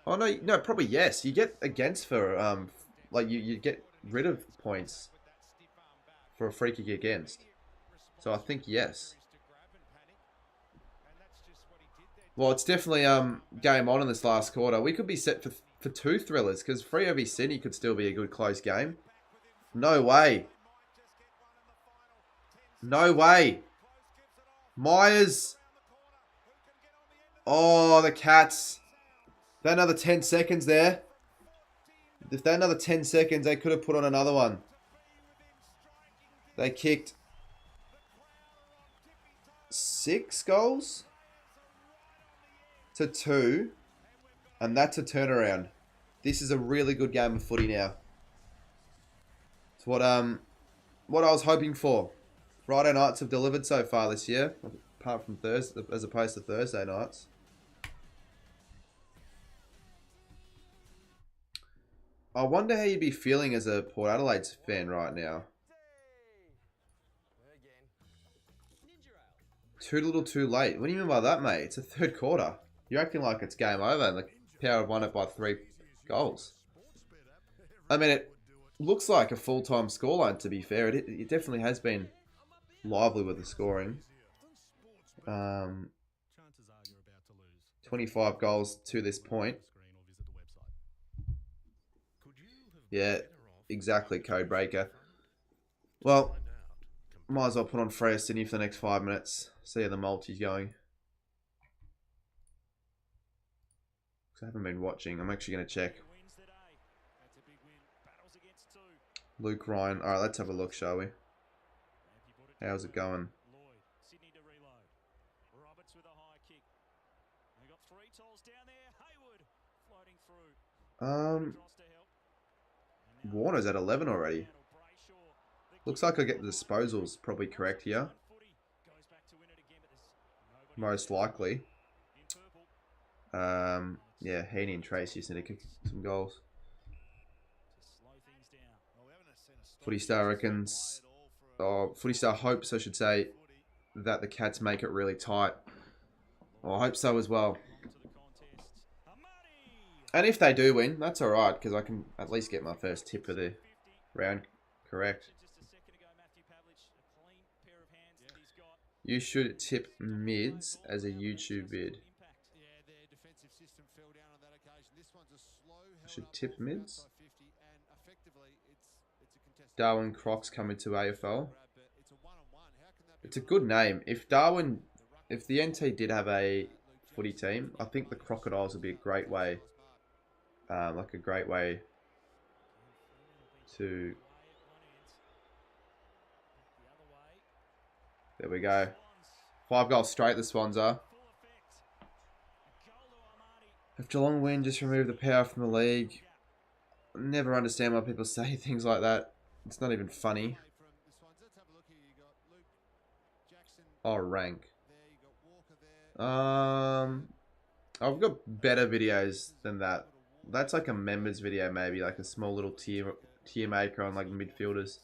Oh no, probably yes. You get against for like you get rid of points for a free kick against. So I think yes. Well, it's definitely game on in this last quarter. We could be set for 2 thrillers, because Freo v Sydney could still be a good close game. No way. No way. Myers. Oh, the Cats. That another 10 seconds there. If they had another 10 seconds, they could have put on another one. They kicked 6 goals to 2. And that's a turnaround. This is a really good game of footy now. It's what I was hoping for. Friday nights have delivered so far this year, apart from Thursday, as opposed to Thursday nights. I wonder how you'd be feeling as a Port Adelaide fan right now. Too little, too late. What do you mean by that, mate? It's a 3rd quarter. You're acting like it's game over and the Power have won it by 3 goals. I mean, it looks like a full-time scoreline, to be fair. It definitely has been lively with the scoring. 25 goals to this point. Yeah, exactly, Codebreaker. Well, might as well put on Freo Sydney for the next 5 minutes. See how the multi's going. I haven't been watching. I'm actually going to check. Luke Ryan. Alright, let's have a look, shall we? How's it going? Warner's at 11 already. Looks like I get the disposals probably correct here. Most likely. Yeah, Heaney and Tracy just need to kick some goals. Footy Star reckons, Footy Star hopes, I should say, that the Cats make it really tight. Well, I hope so as well. And if they do win, that's alright, because I can at least get my first tip of the round correct. You should tip mids as a YouTube vid. Should tip mids. Darwin Crocs coming to AFL. It's a good name. If the NT did have a footy team, I think the Crocodiles would be a great way. Like a great way to... There we go. 5 goals straight, the Swans are. If Geelong win, just remove the Power from the league. I never understand why people say things like that. It's not even funny. Oh, rank. I've got better videos than that. That's like a members video, maybe like a small little tier maker on like midfielders.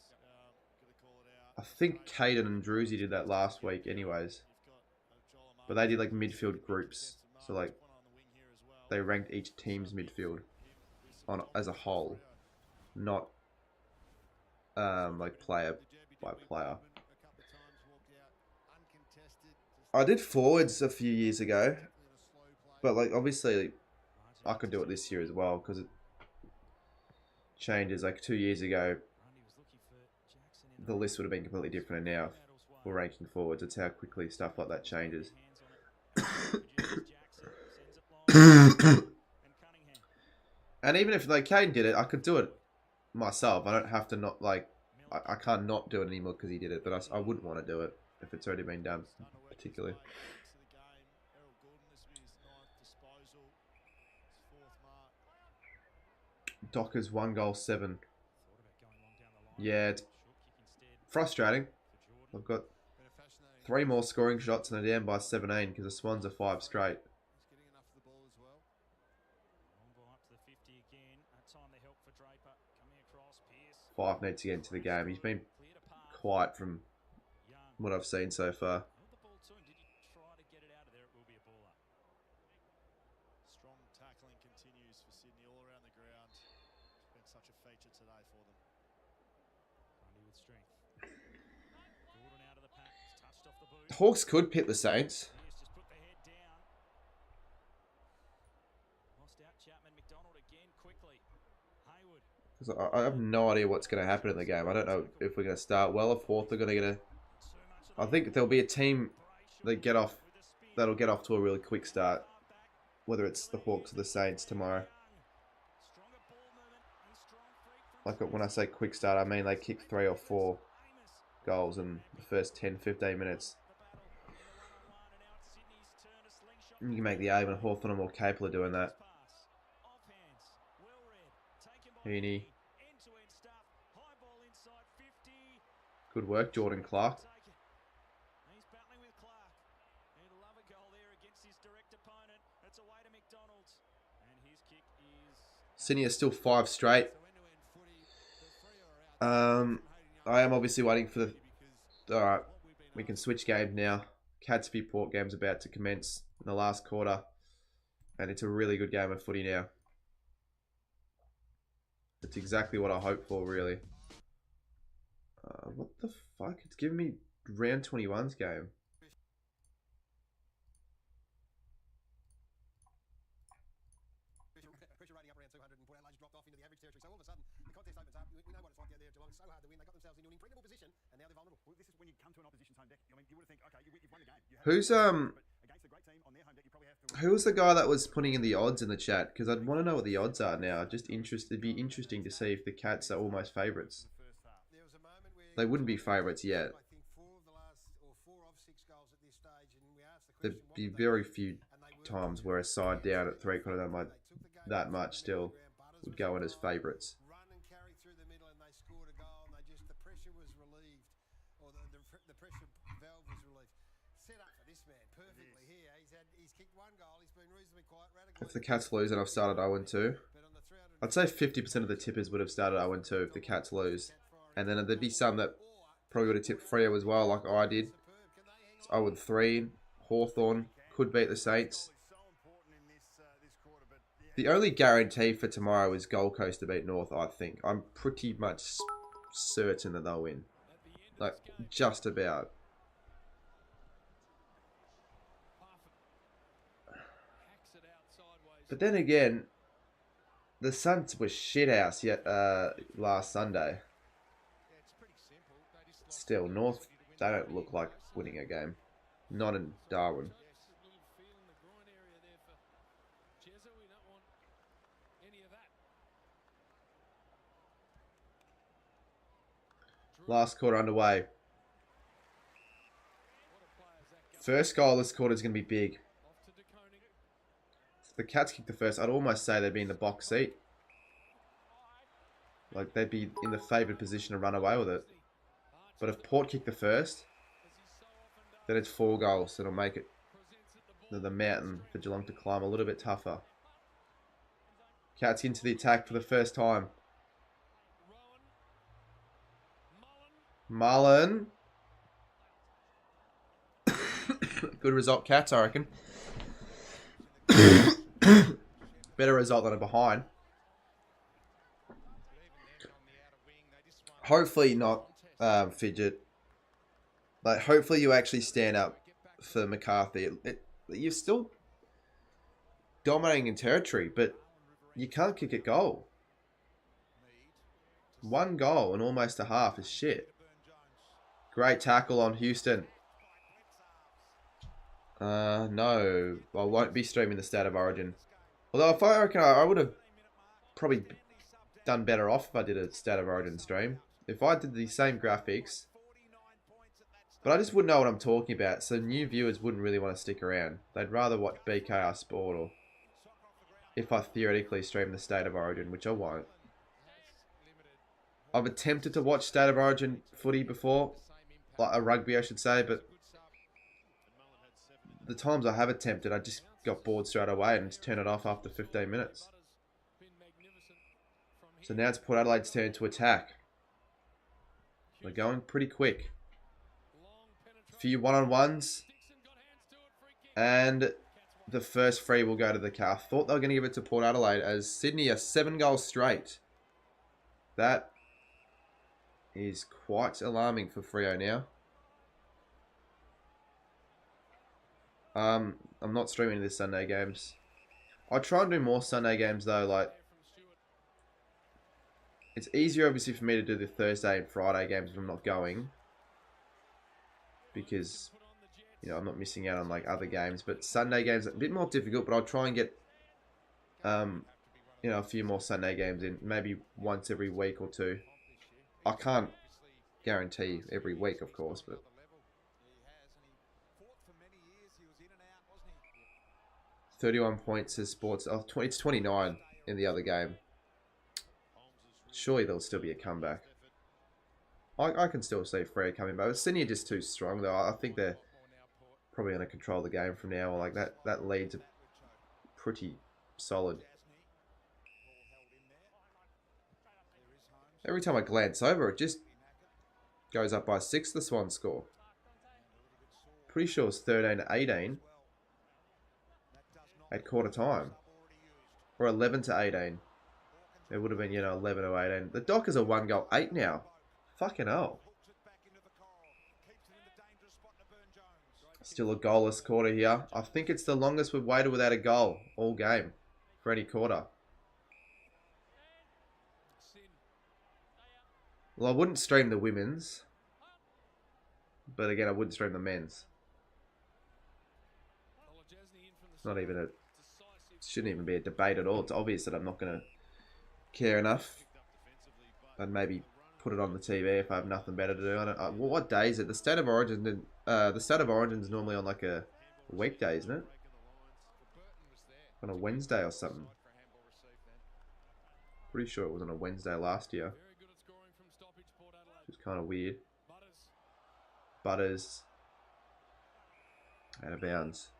I think Caden and Druzy did that last week anyways. But they did like midfield groups. So like they ranked each team's midfield on as a whole, not like player by player. I did forwards a few years ago, but like obviously I could do it this year as well because it changes. Like 2 years ago, the list would have been completely different, and now for ranking forwards, it's how quickly stuff like that changes. And even if like Kane did it, I could do it myself. I don't have to not like I can't not do it anymore because he did it, but I wouldn't want to do it if it's already been done, particularly. Docker's 1 goal 7. Yeah, it's frustrating. I've got 3 more scoring shots and they're down by 17 because the Swans are 5 straight. 5 need to get into the game. He's been quiet from what I've seen so far. Strong tackling continues for Sydney all around the ground. It's been such a feature today for them. With strength. Gordon out of the pack, touched off the boot. Hawks could pit the Saints. Just put the head down. Lost out Chapman, McDonald again quickly. Hayward. I have no idea what's going to happen in the game. I don't know if we're going to start well or fourth. They're going to get a. I think there'll be a team that'll get off to a really quick start. Whether it's the Hawks or the Saints tomorrow. Like when I say quick start, I mean they kick 3 or 4 goals in the first 10-15 minutes. You can make the argument Hawthorn are more capable of doing that. Heaney. Good work, Jordan Clark. Sydney is still 5 straight. I am obviously waiting for the... Alright, we can switch game now. Cats v Port game's about to commence in the last quarter. And it's a really good game of footy now. It's exactly what I hoped for, really. What the fuck? It's giving me round 21's game. Pressure rating up around 200 and Port Adelaide's dropped off into the average territory. So all of a sudden, the contest opens up. We know what it's like down there at Geelong. It's so hard to win. They got themselves into an impregnable position and now they're vulnerable. Well, this is when you come to an opposition's home deck. I mean, you would think, okay, you've won the game. Who's Who was the guy that was putting in the odds in the chat? Because I'd want to know what the odds are now. Just it'd be interesting to see if the Cats are almost favourites. They wouldn't be favourites yet. There'd be very few times where a side down at 3/4 that much still would go in as favourites. If the Cats lose and I've started 0-2, I'd say 50% of the tippers would have started 0-2 if the Cats lose. And then there'd be some that probably would have tipped Freo as well, like I did. It's 0-3. Hawthorn could beat the Saints. The only guarantee for tomorrow is Gold Coast to beat North, I think. I'm pretty much certain that they'll win. Like, just about. But then again, the Suns were shithouse yet last Sunday. Still, North, they don't look like winning a game. Not in Darwin. Last quarter underway. First goal this quarter is going to be big. If the Cats kick the first, I'd almost say they'd be in the box seat. Like, they'd be in the favoured position to run away with it. But if Port kick the first, then it's 4 goals. It'll make it the mountain for Geelong to climb a little bit tougher. Cats into the attack for the first time. Mullen. Good result, Cats, I reckon. Better result than a behind. Hopefully not Fidget. Like, hopefully you actually stand up for McCarthy. You're still dominating in territory, but you can't kick a goal. 1 goal in almost a half is shit. Great tackle on Houston. No, I won't be streaming the State of Origin. Although if I reckon I would have probably done better off if I did a State of Origin stream. If I did the same graphics, but I just wouldn't know what I'm talking about, so new viewers wouldn't really want to stick around. They'd rather watch BKR Sport, or if I theoretically stream the State of Origin, which I won't. I've attempted to watch State of Origin footy before, like a rugby I should say, but the times I have attempted, I just got bored straight away and just turned it off after 15 minutes. So now it's Port Adelaide's turn to attack. They're going pretty quick. A few one-on-ones. And the first free will go to the car. Thought they were going to give it to Port Adelaide, as Sydney are 7 goals straight. That is quite alarming for Freo now. I'm not streaming this Sunday games. I'll try and do more Sunday games though. Like, it's easier obviously for me to do the Thursday and Friday games if I'm not going, because you know I'm not missing out on like other games. But Sunday games are a bit more difficult. But I'll try and get you know, a few more Sunday games in, maybe once every week or two. I can't guarantee every week, of course, but 31 points as Sports. Oh, it's 29 in the other game. Surely there'll still be a comeback. I can still see Freo coming back. But Sydney are just too strong, though. I think they're probably going to control the game from now on. Like that lead's pretty solid. Every time I glance over, it just goes up by 6, the Swan score. Pretty sure it's 13-18 at quarter time. Or 11-18. It would have been, you know, 11 or 18. The Dockers are 1 goal 8 now. Fucking hell. Still a goalless quarter here. I think it's the longest we've waited without a goal all game for any quarter. Well, I wouldn't stream the women's, but again, I wouldn't stream the men's. It's not even it shouldn't even be a debate at all. It's obvious that I'm not going to care enough. I'd maybe put it on the TV if I have nothing better to do. I don't, what day is it? The State of Origin. The State of Origin is normally on like a weekday, isn't it? On a Wednesday or something. Pretty sure it was on a Wednesday last year. Which is kind of weird. Butters. Out of bounds.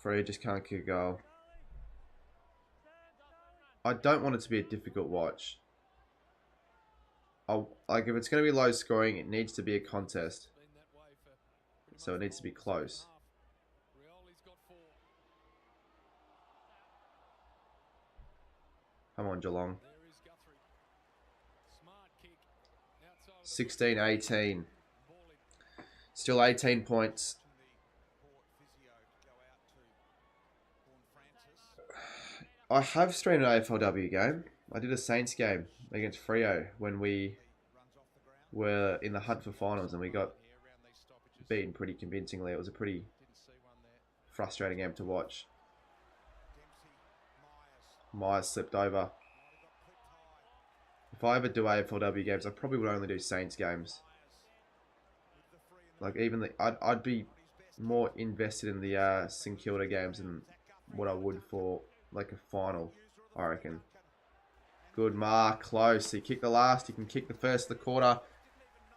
Freo just can't kick a goal. I don't want it to be a difficult watch. Like, if it's going to be low scoring, it needs to be a contest. So it needs to be close. Come on, Geelong. 16-18. Still 18 points. I have streamed an AFLW game. I did a Saints game against Freo when we were in the hunt for finals, and we got beaten pretty convincingly. It was a pretty frustrating game to watch. Myers slipped over. If I ever do AFLW games, I probably would only do Saints games. Like, even I'd be more invested in the St Kilda games than what I would for like a final, I reckon. Good mark, close. He kicked the last. He can kick the first of the quarter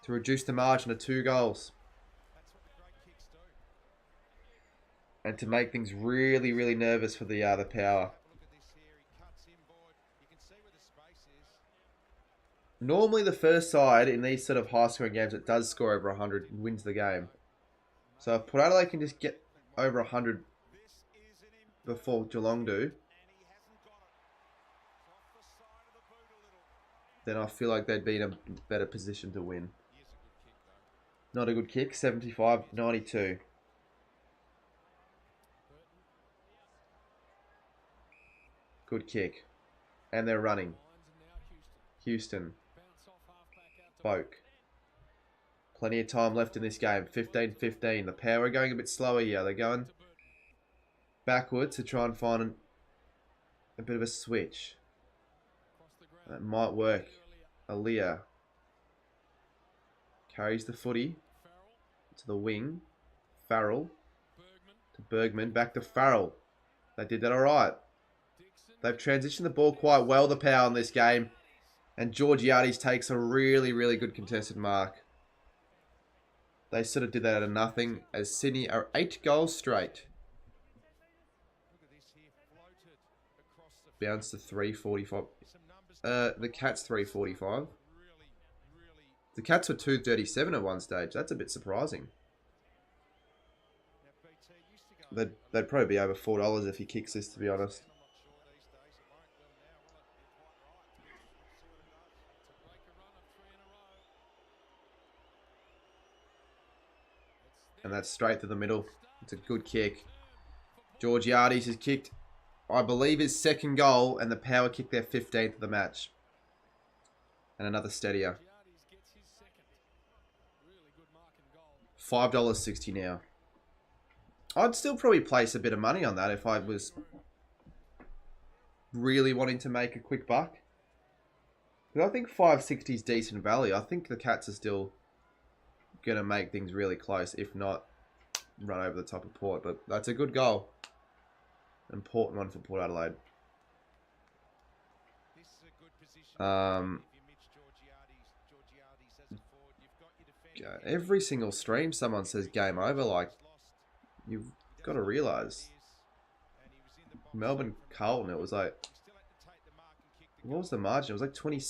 to reduce the margin to 2 goals. And to make things really, really nervous for the Power. Normally the first side in these sort of high scoring games that does score over 100 wins the game. So if Port Adelaide can just get over 100 before Geelong do, then I feel like they'd be in a better position to win. Not a good kick. 75-92. Good kick. And they're running. Houston. Boak. Plenty of time left in this game. 15-15. The Power are going a bit slower here. They're going backwards to try and find a bit of a switch. That might work. Aaliyah carries the footy to the wing. Farrell to Bergman. Back to Farrell. They did that alright. They've transitioned the ball quite well, the Power, in this game. And Georgiades takes a really, really good contested mark. They sort of did that out of nothing, as Sydney are 8 goals straight. Bounce to 345. The Cats 345. The Cats were 237 at one stage. That's a bit surprising. They'd probably be over $4 if he kicks this, to be honest. And that's straight to the middle. It's a good kick. Georgiades has kicked, I believe, his second goal, and the Power kicked their 15th of the match. And another steadier. $5.60 now. I'd still probably place a bit of money on that if I was really wanting to make a quick buck. Because I think $5.60 is decent value. I think the Cats are still going to make things really close, if not run over the top of Port. But that's a good goal. Important one for Port Adelaide. Every single stream someone says game over. Like, you've got to realise, Melbourne Carlton, it was like, what was the margin? It was like 20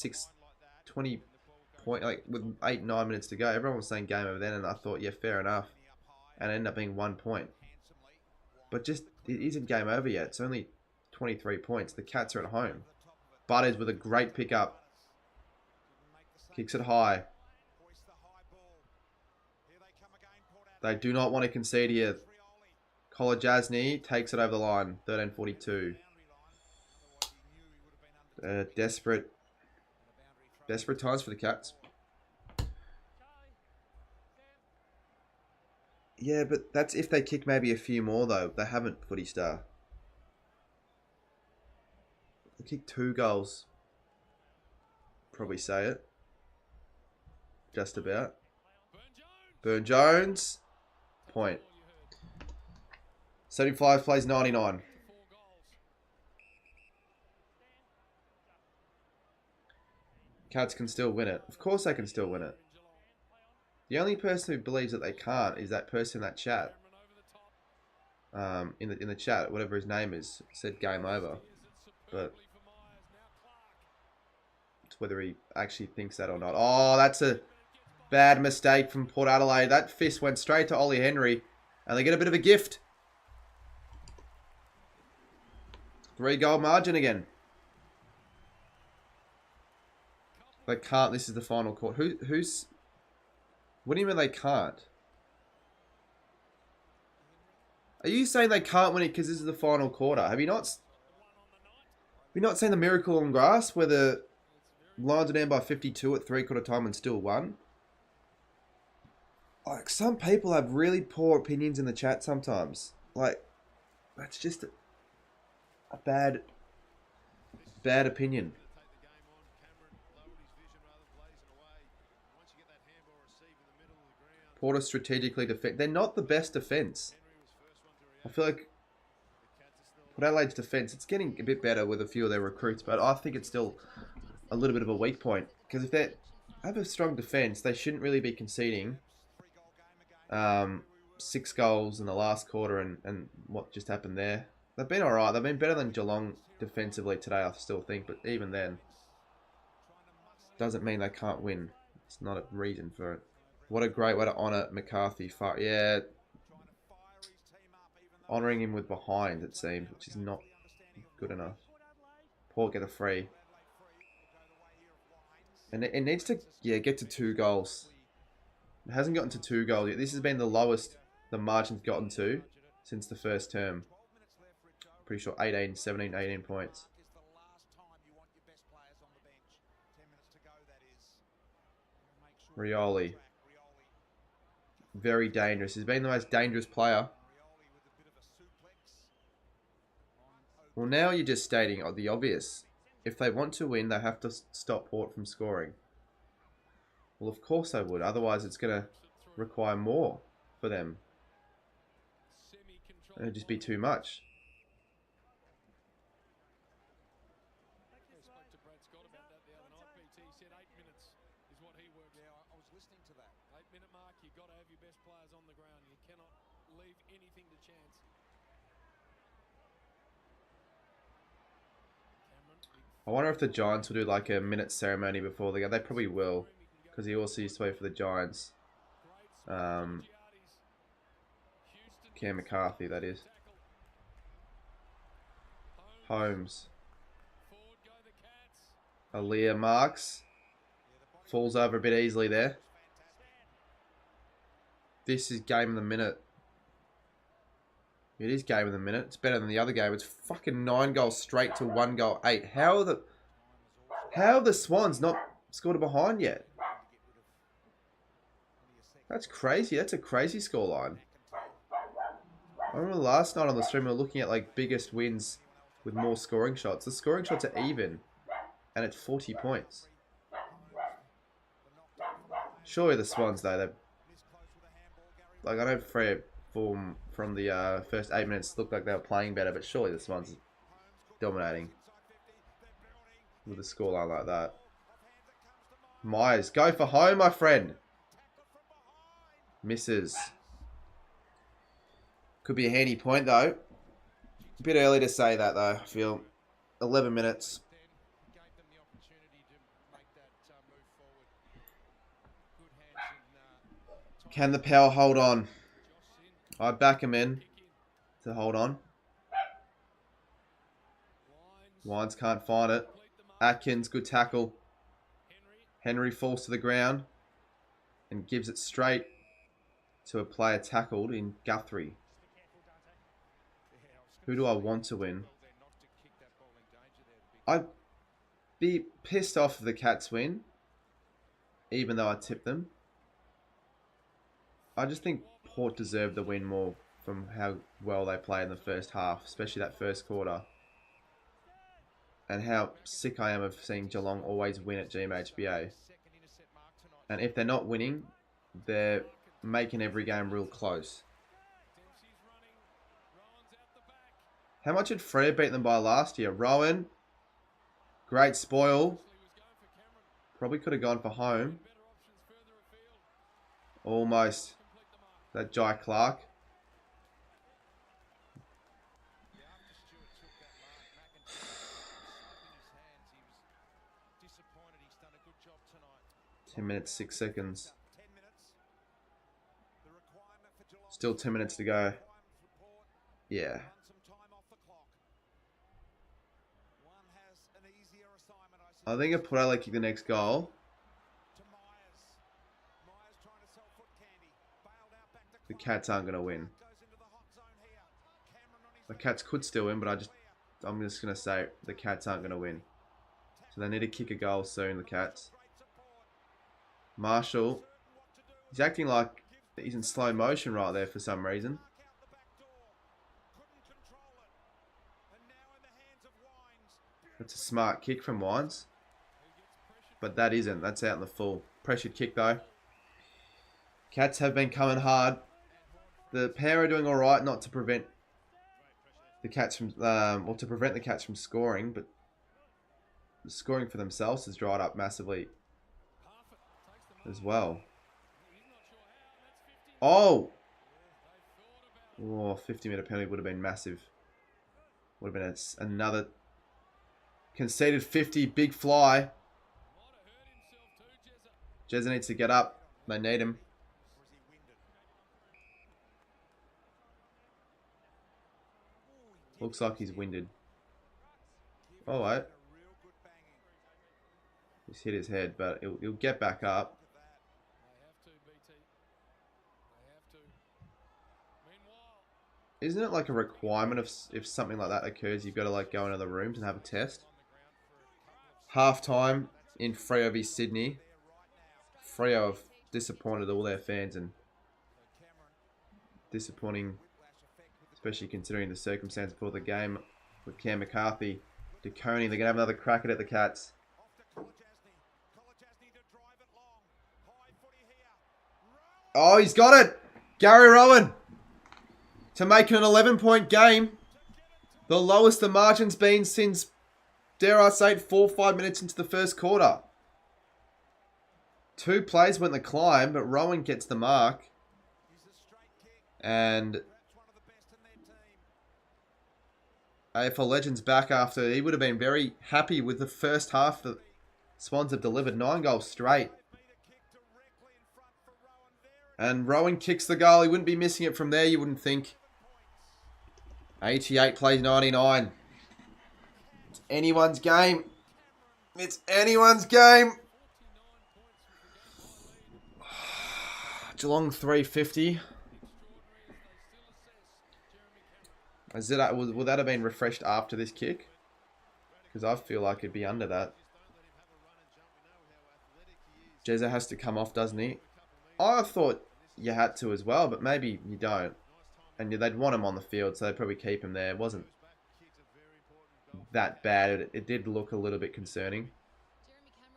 point, like with 8-9 minutes to go. Everyone was saying game over then, and I thought, yeah, fair enough. And it ended up being 1 point. But just, it isn't game over yet. It's only 23 points. The Cats are at home. Butters with a great pickup. Kicks it high. They do not want to concede here. Kolajasny takes it over the line. 13-42. Desperate times for the Cats. Yeah, but that's if they kick maybe a few more, though. They haven't, Footy Star. They kicked 2 goals. Probably say it. Just about. Burn Jones. Point. 75 plays 99. Cats can still win it. Of course they can still win it. The only person who believes that they can't is that person in that chat. In the chat, whatever his name is, said game over. But it's whether he actually thinks that or not. Oh, that's a bad mistake from Port Adelaide. That fist went straight to Ollie Henry. And they get a bit of a gift. 3-goal margin again. They can't. This is the final quarter. Who's... What do you mean they can't? Are you saying they can't win it because this is the final quarter? Have you not seen the miracle on grass where the Lions are down by 52 at 3/4 time and still won? Like, some people have really poor opinions in the chat sometimes. Like, that's just a bad opinion. Porter strategically defend. They're not the best defence. I feel like Port Adelaide's defence, it's getting a bit better with a few of their recruits, but I think it's still a little bit of a weak point. Because if they have a strong defence, they shouldn't really be conceding 6 goals in the last quarter and what just happened there. They've been alright. They've been better than Geelong defensively today, I still think. But even then, doesn't mean they can't win. It's not a reason for it. What a great way to honour McCarthy. Yeah. honouring him with behind, it seems, which is not good enough. Port get a free. And it needs to, yeah, get to 2 goals. It hasn't gotten to 2 goals yet. This has been the lowest the margin's gotten to since the first term. Pretty sure 18, 17, 18 points. Rioli. Very dangerous. He's been the most dangerous player. Well, now you're just stating the obvious. If they want to win, they have to stop Port from scoring. Well, of course they would. Otherwise, it's going to require more for them. It would just be too much. I wonder if the Giants will do like a minute ceremony before the game. They probably will, because he also used to play for the Giants. Cam McCarthy, that is. Holmes. Aaliyah Marks. Falls over a bit easily there. This is game of the minute. It is game of the minute. It's better than the other game. It's fucking 9 goals straight to 1 goal 8. How are the Swans not scored a behind yet? That's crazy. That's a crazy scoreline. I remember last night on the stream we were looking at like biggest wins with more scoring shots. The scoring shots are even, and it's 40 points. Surely the Swans though, they're like, I know Freo from the first 8 minutes looked like they were playing better, but surely the Swans dominating with a scoreline like that. Myers, go for home, my friend. Misses. Could be a handy point though. A bit early to say that though, I feel. 11 minutes. Can the Power hold on? I back him in to hold on. Wines can't find it. Atkins, good tackle. Henry falls to the ground and gives it straight to a player tackled in Guthrie. Who do I want to win? I'd be pissed off if the Cats win, even though I tipped them. I just think Port deserved the win more from how well they played in the first half, especially that first quarter. And how sick I am of seeing Geelong always win at GMHBA. And if they're not winning, they're making every game real close. How much did Freo beat them by last year? Rowan. Great spoil. Probably could have gone for home. Almost. That Jai Clark. Ten minutes, 6 seconds. Still 10 minutes to go. Yeah. I think if Porello kick the next goal, the Cats aren't going to win. The Cats could still win, but I'm just going to say the Cats aren't going to win. So they need to kick a goal soon, the Cats. Marshall, he's acting like he's in slow motion right there for some reason. That's a smart kick from Wines. But that isn't. That's out in the full. Pressured kick though. Cats have been coming hard. The pair are doing alright not to prevent the Cats from, or to prevent the Cats from scoring, but the scoring for themselves has dried up massively as well. Oh! Oh, 50-metre penalty would have been massive. Would have been another conceded 50, big fly. Jezza needs to get up. They need him. Looks like he's winded. Oh, wait. He's hit his head, but he'll get back up. Isn't it like a requirement of if something like that occurs, you've got to like go into the rooms and have a test? Half time in Freo v Sydney. Freo have disappointed all their fans and disappointing, especially considering the circumstance for the game with Cam McCarthy. DeConey, they're going to have another crack at the Cats. Oh, he's got it! Gary Rowan to make it an 11-point game. The lowest the margin's been since, dare I say it, 4 or 5 minutes into the first quarter. 2 plays went the climb, but Rowan gets the mark. And AFL Legends back after he would have been very happy with the first half that Swans have delivered. 9 goals straight. And Rowan kicks the goal. He wouldn't be missing it from there, you wouldn't think. 88 plays 99. It's anyone's game. It's anyone's game. Geelong 350. Will that have been refreshed after this kick? Because I feel like it'd be under that. Jezza has to come off, doesn't he? I thought you had to as well, but maybe you don't. And they'd want him on the field, so they'd probably keep him there. It wasn't that bad. It did look a little bit concerning.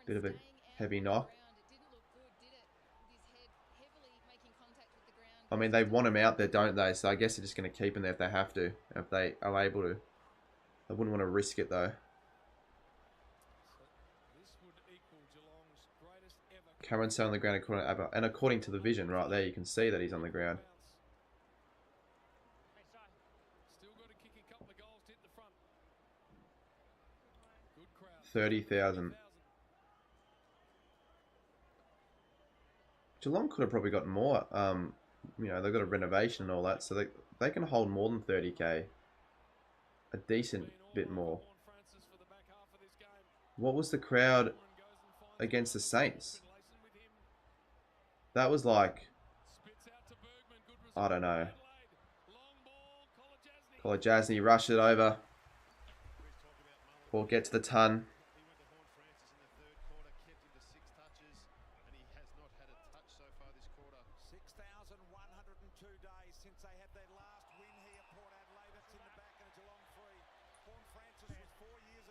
Bit of a heavy knock. I mean, they want him out there, don't they? So I guess they're just going to keep him there if they have to. If they are able to. They wouldn't want to risk it, though. Cameron's on the ground according to the vision right there, you can see that he's on the ground. 30,000. Geelong could have probably got more. You know, they've got a renovation and all that, so they can hold more than 30k. A decent bit more. What was the crowd against the Saints? That was like, I don't know. Kolajasny rushed it over. Or get to the ton.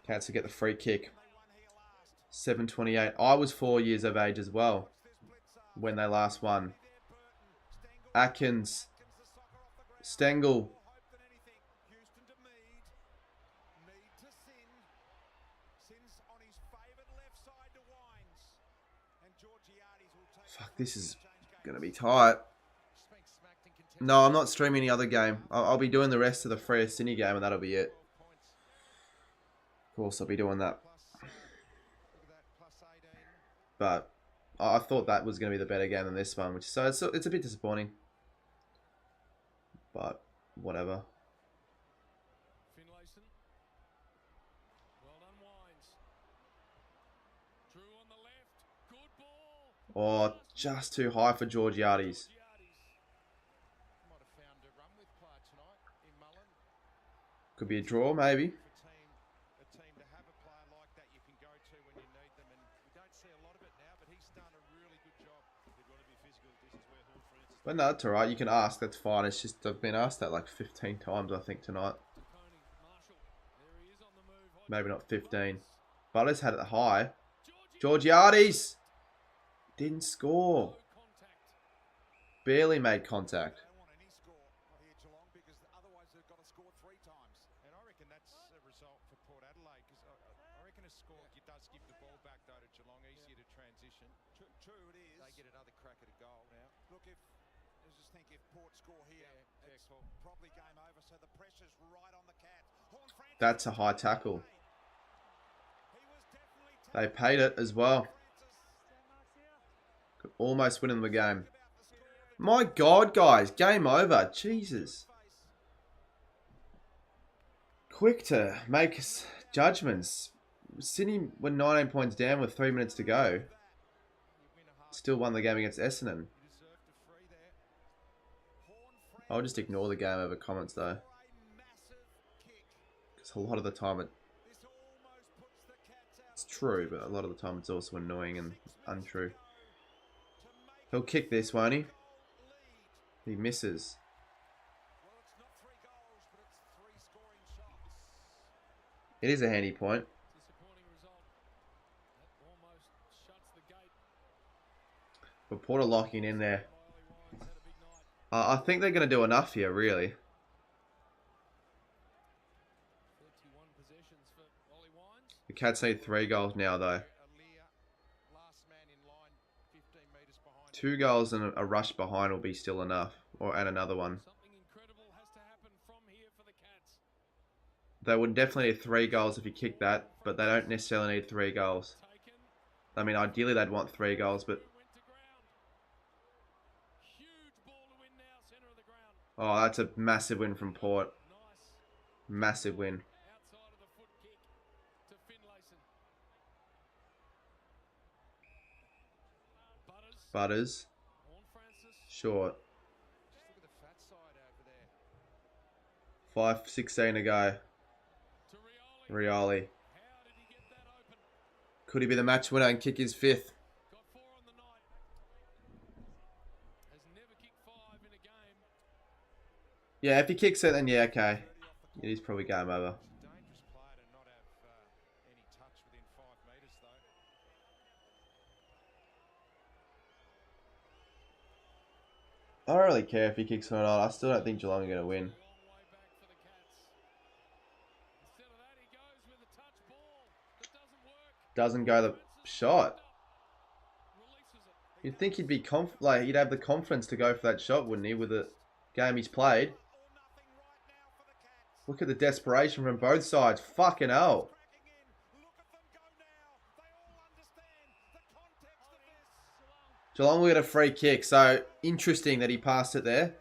Cats will get the free kick. 7:28. I was 4 years of age as well when they last won. Atkins. Stengel. Fuck, this is going to be tight. No, I'm not streaming the other game. I'll be doing the rest of the Freo Sydney game and that'll be it. Of course, I'll be doing that. But I thought that was going to be the better game than this one, so it's a bit disappointing. But whatever. Oh, just too high for Georgiades. Could be a draw, maybe. But no, it's alright. You can ask. That's fine. It's just I've been asked that like 15 times, I think, tonight. Maybe not 15. But I just had it high. Georgiades! Didn't score. Barely made contact. And I reckon that's a result for Port Adelaide, because I reckon a score does give the ball back though to Geelong, easier to transition. True it is. They get another crack at a goal now. Look, I just think if Port score here, it's probably game over. So the pressure's right on the Cats. That's a high tackle. They paid it as well. Could almost win them the game. My God, guys. Game over. Jesus. quick to make judgments. Sydney were 19 points down with 3 minutes to go. Still won the game against Essendon. I'll just ignore the game over comments though. Because a lot of the time it's true, but a lot of the time it's also annoying and untrue. He'll kick this, won't he? He misses. It is a handy point. But Porter locking in there. I think they're going to do enough here, really. The Cats need 3 goals now, though. 2 goals and a rush behind will be still enough. And another one. They would definitely need 3 goals if you kick that, but they don't necessarily need 3 goals. I mean, ideally they'd want 3 goals, but... Oh, that's a massive win from Port. Massive win. Butters. Short. 5:16 to go. Rioli. Could he be the match winner and kick his 5th? Yeah, if he kicks it, then yeah, okay. It is probably game over. I don't really care if he kicks it or not. I still don't think Geelong are going to win. Doesn't go the shot. You'd think he'd be he'd have the confidence to go for that shot, wouldn't he, with the game he's played? Look at the desperation from both sides. Fucking hell. Geelong will get a free kick. So, interesting that he passed it there.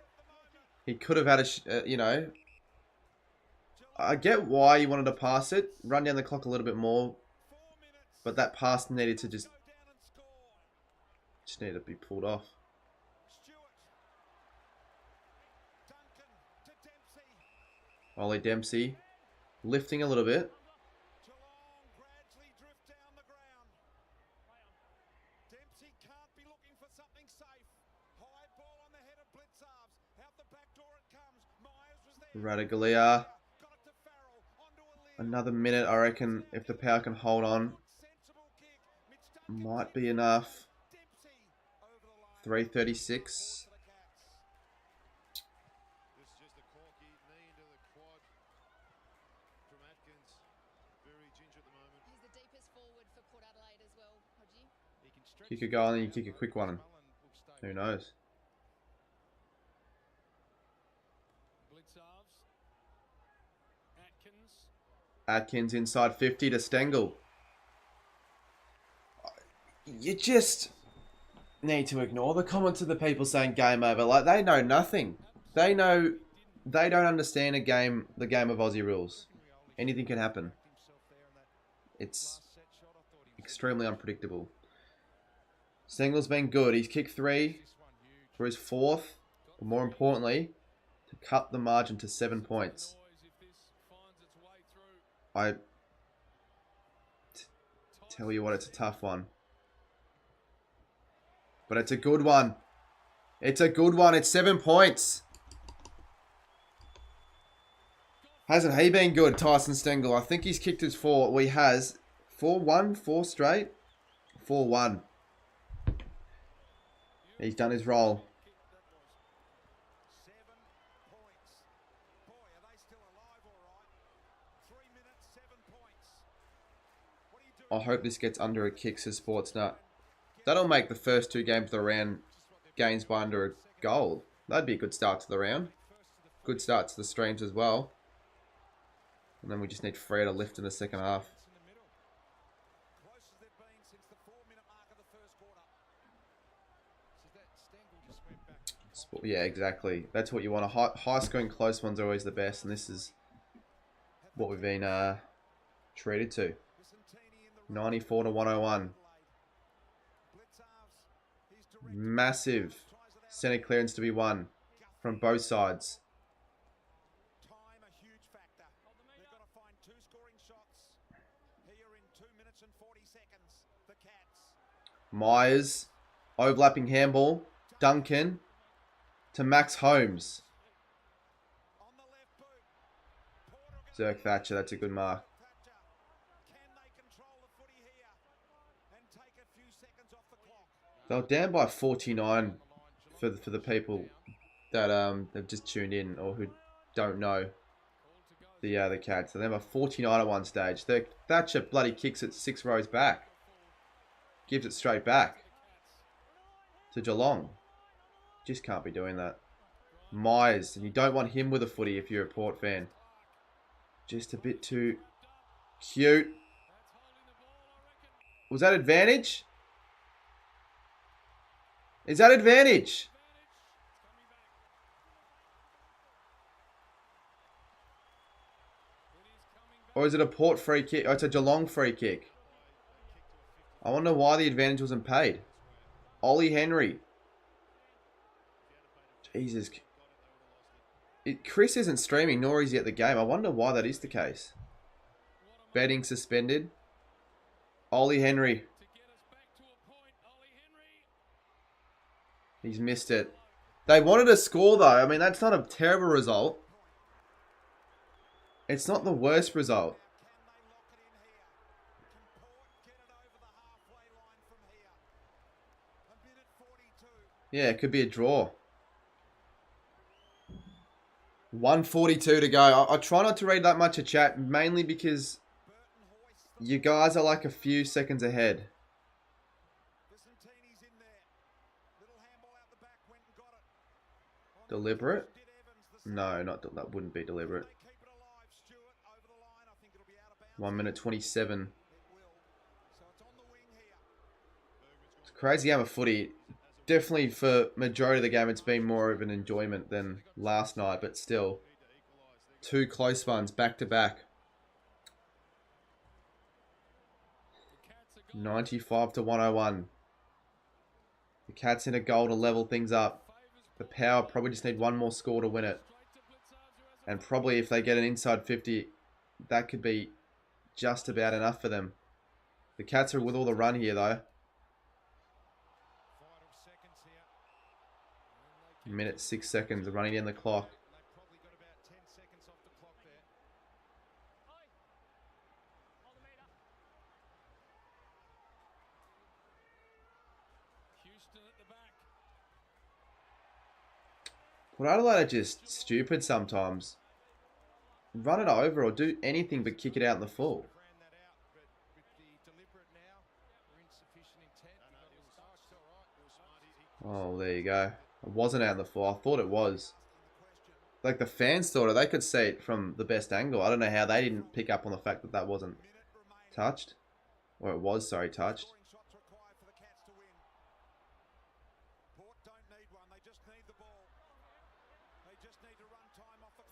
He could have had a, you know... I get why he wanted to pass it. Run down the clock a little bit more. But that pass needed to just needed to be pulled off. Ollie Dempsey lifting a little bit. Radaglia. Another minute, I reckon, if the power can hold on. Might be enough. 3:36. Kick a goal and then you kick a quick one. Who knows? Atkins inside 50 to Stengel. You just need to ignore the comments of the people saying game over. Like, they know nothing. They don't understand the game of Aussie rules. Anything can happen. It's extremely unpredictable. Stengel's been good. He's kicked 3 for his 4th. But more importantly, to cut the margin to 7 points. I tell you what, it's a tough one. But it's a good one. It's a good one. It's 7 points. Hasn't he been good, Tyson Stengel? I think he's kicked his 4. Well, he has. 4-1, 4 straight. 4-1. He's done his role. I hope this gets under a kick, says Sportsnut. That'll make the first 2 games of the round gains by under a goal. That'd be a good start to the round. Good start to the streams as well. And then we just need Freo to lift in the second half. Yeah, exactly. That's what you want. High scoring close ones are always the best, and this is what we've been treated to. 94 to 101. Massive centre clearance to be won from both sides. Time a huge factor. They've got to find 2 scoring shots here in 2 minutes and 40 seconds. The Cats. Myers, overlapping handball. Duncan to Max Holmes. On the left boot. Zerk Thatcher, that's a good mark. Can they control the footy here and take a few seconds off the clock? They were down by 49 for the people that have just tuned in or who don't know the Cats. So they were 49 at one stage. Thatcher bloody kicks it 6 rows back. Gives it straight back to Geelong. Just can't be doing that. Myers, and you don't want him with a footy if you're a Port fan. Just a bit too cute. Was that advantage? Is that advantage? Or is it a Port free kick? Oh, it's a Geelong free kick. I wonder why the advantage wasn't paid. Ollie Henry. Jesus. Chris isn't streaming, nor is he at the game. I wonder why that is the case. Betting suspended. Ollie Henry. He's missed it. They wanted a score though. I mean, that's not a terrible result. It's not the worst result. Yeah, it could be a draw. 1:42 to go. I try not to read that much of chat, mainly because you guys are like a few seconds ahead. Deliberate? No, that wouldn't be deliberate. 1 minute 27. It's a crazy game of footy. Definitely for majority of the game, it's been more of an enjoyment than last night, but still. 2 close ones back to back. 95 to 101. The Cats in a goal to level things up. The Power probably just need one more score to win it. And probably if they get an inside 50, that could be just about enough for them. The Cats are with all the run here though. Minute 6 seconds, running down the clock. Port Adelaide are just stupid sometimes. Run it over or do anything but kick it out in the full. Oh, there you go. It wasn't out in the full. I thought it was. Like the fans thought it. They could see it from the best angle. I don't know how they didn't pick up on the fact that that wasn't touched. Or it was, sorry, touched.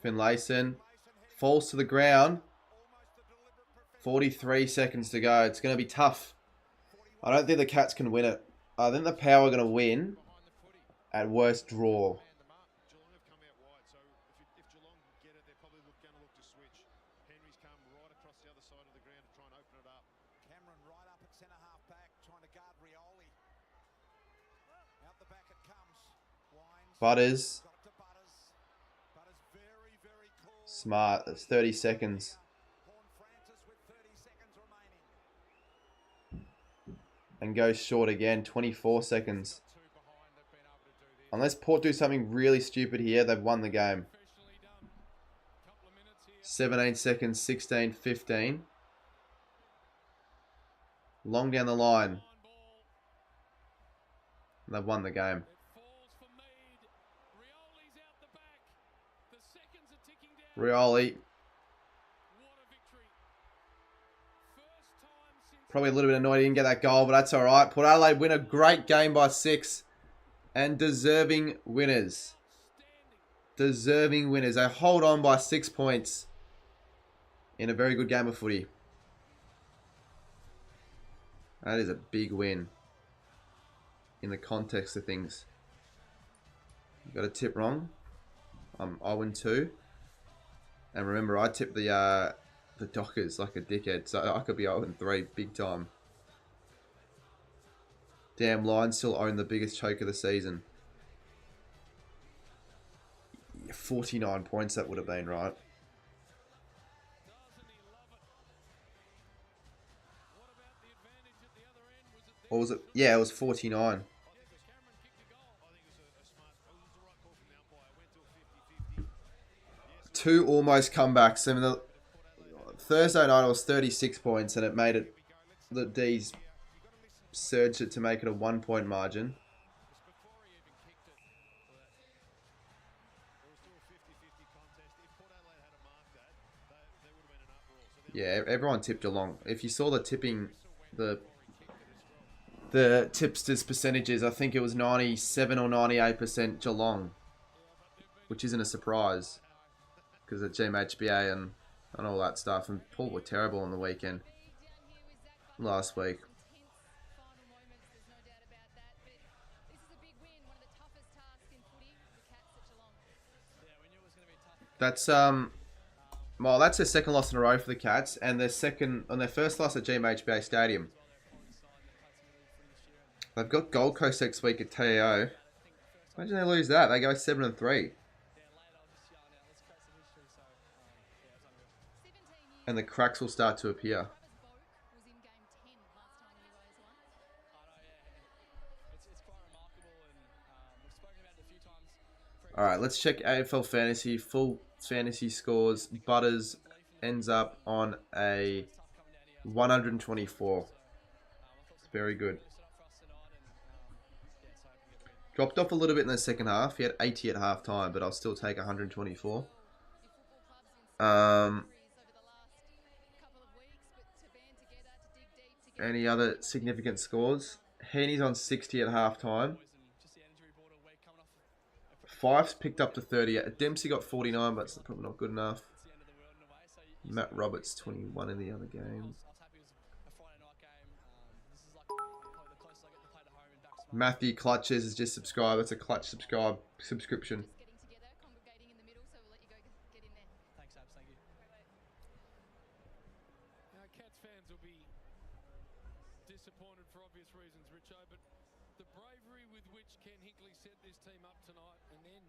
Finlayson falls to the ground. 43 seconds to go. It's going to be tough. I don't think the Cats can win it. I think the Power are going to win. At worst, draw. Butters. Smart. That's 30 seconds. And goes short again. 24 seconds. Unless Port do something really stupid here, they've won the game. 17 seconds, 16, 15. Long down the line. And they've won the game. Rioli. Probably a little bit annoyed he didn't get that goal, but that's alright. Port Adelaide win a great game by 6. And deserving winners. Deserving winners. They hold on by 6 points in a very good game of footy. That is a big win in the context of things. Got a tip wrong. I'm 0-2. And remember, I tipped the Dockers like a dickhead, so I could be 0-3 big time. Damn, Lions still own the biggest choke of the season. 49 points that would have been, right? Or was it? Yeah, it was 49. Two almost comebacks. I mean, the Thursday night it was 36 points, and it made it. The D's surged it to make it a 1 point margin. Yeah, everyone tipped Geelong. If you saw the tipping, the tipsters percentages, I think it was 97 or 98% Geelong, which isn't a surprise because of GMHBA and all that stuff. And Paul were terrible on the weekend last week. That's well, that's their second loss in a row for the Cats, and their first loss at GMHBA Stadium. They've got Gold Coast next week at TAO. Imagine they lose that. They go 7-3. And the cracks will start to appear. Alright, let's check AFL Fantasy. Full fantasy scores. Butters ends up on a 124. It's very good. Dropped off a little bit in the second half. He had 80 at half time, but I'll still take 124. Any other significant scores? Heaney's on 60 at half time. Fife's picked up to 30. Dempsey got 49, but it's probably not good enough. Matt Roberts 21 in the other game. Matthew Clutches is just subscribed. It's a Clutch subscription. Cats fans will be disappointed for obvious reasons, Richo, but the bravery with which Ken Hinkley set this team up tonight and then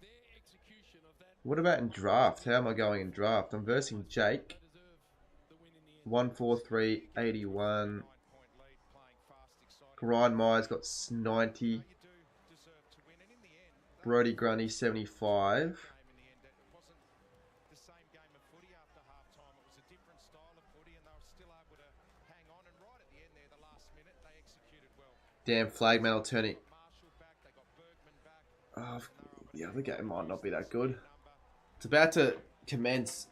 their execution of that. What about in draft? How am I going in draft? I'm versing Jake. 143, 81. Ryan Myers got 90. Brody Grundy 75. Damn, Flagman will turn it. Oh, the other game might not be that good. It's about to commence.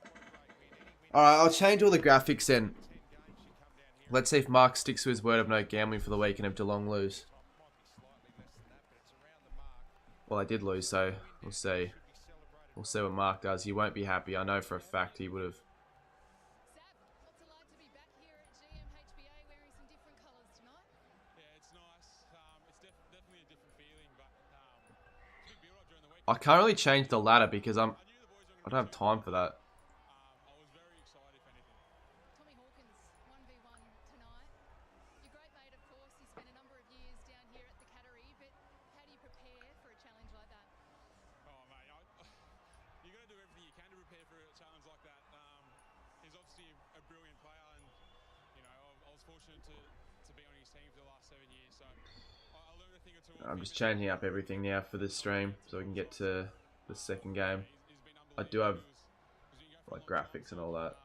Alright, I'll change all the graphics then. Let's see if Mark sticks to his word of no gambling for the week and if Geelong lose. Well, they did lose, so we'll see. We'll see what Mark does. He won't be happy. I know for a fact he would have. I can't really change the ladder because I don't have time for that. I'm just changing up everything now for this stream so we can get to the second game. I do have like graphics and all that.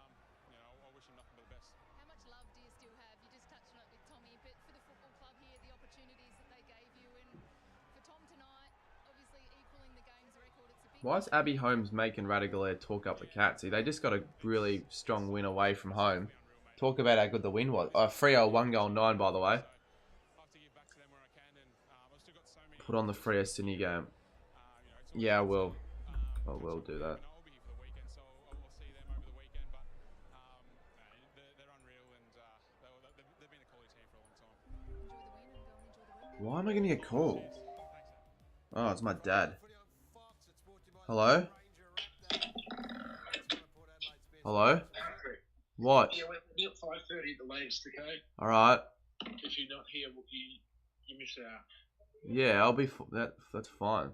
Why is Abby Holmes making Radagalair talk up the Cats? See, they just got a really strong win away from home. Talk about how good the win was. Freo 1-9 by the way. Put on the Freo Sydney game. Yeah, I will. I will do that. Why am I getting a call? Oh, it's my dad. Hello? Hello? What? Yeah, we're at 5:30 at the latest, okay? Alright. If you're not here, you miss out. Yeah, I'll be... That's fine.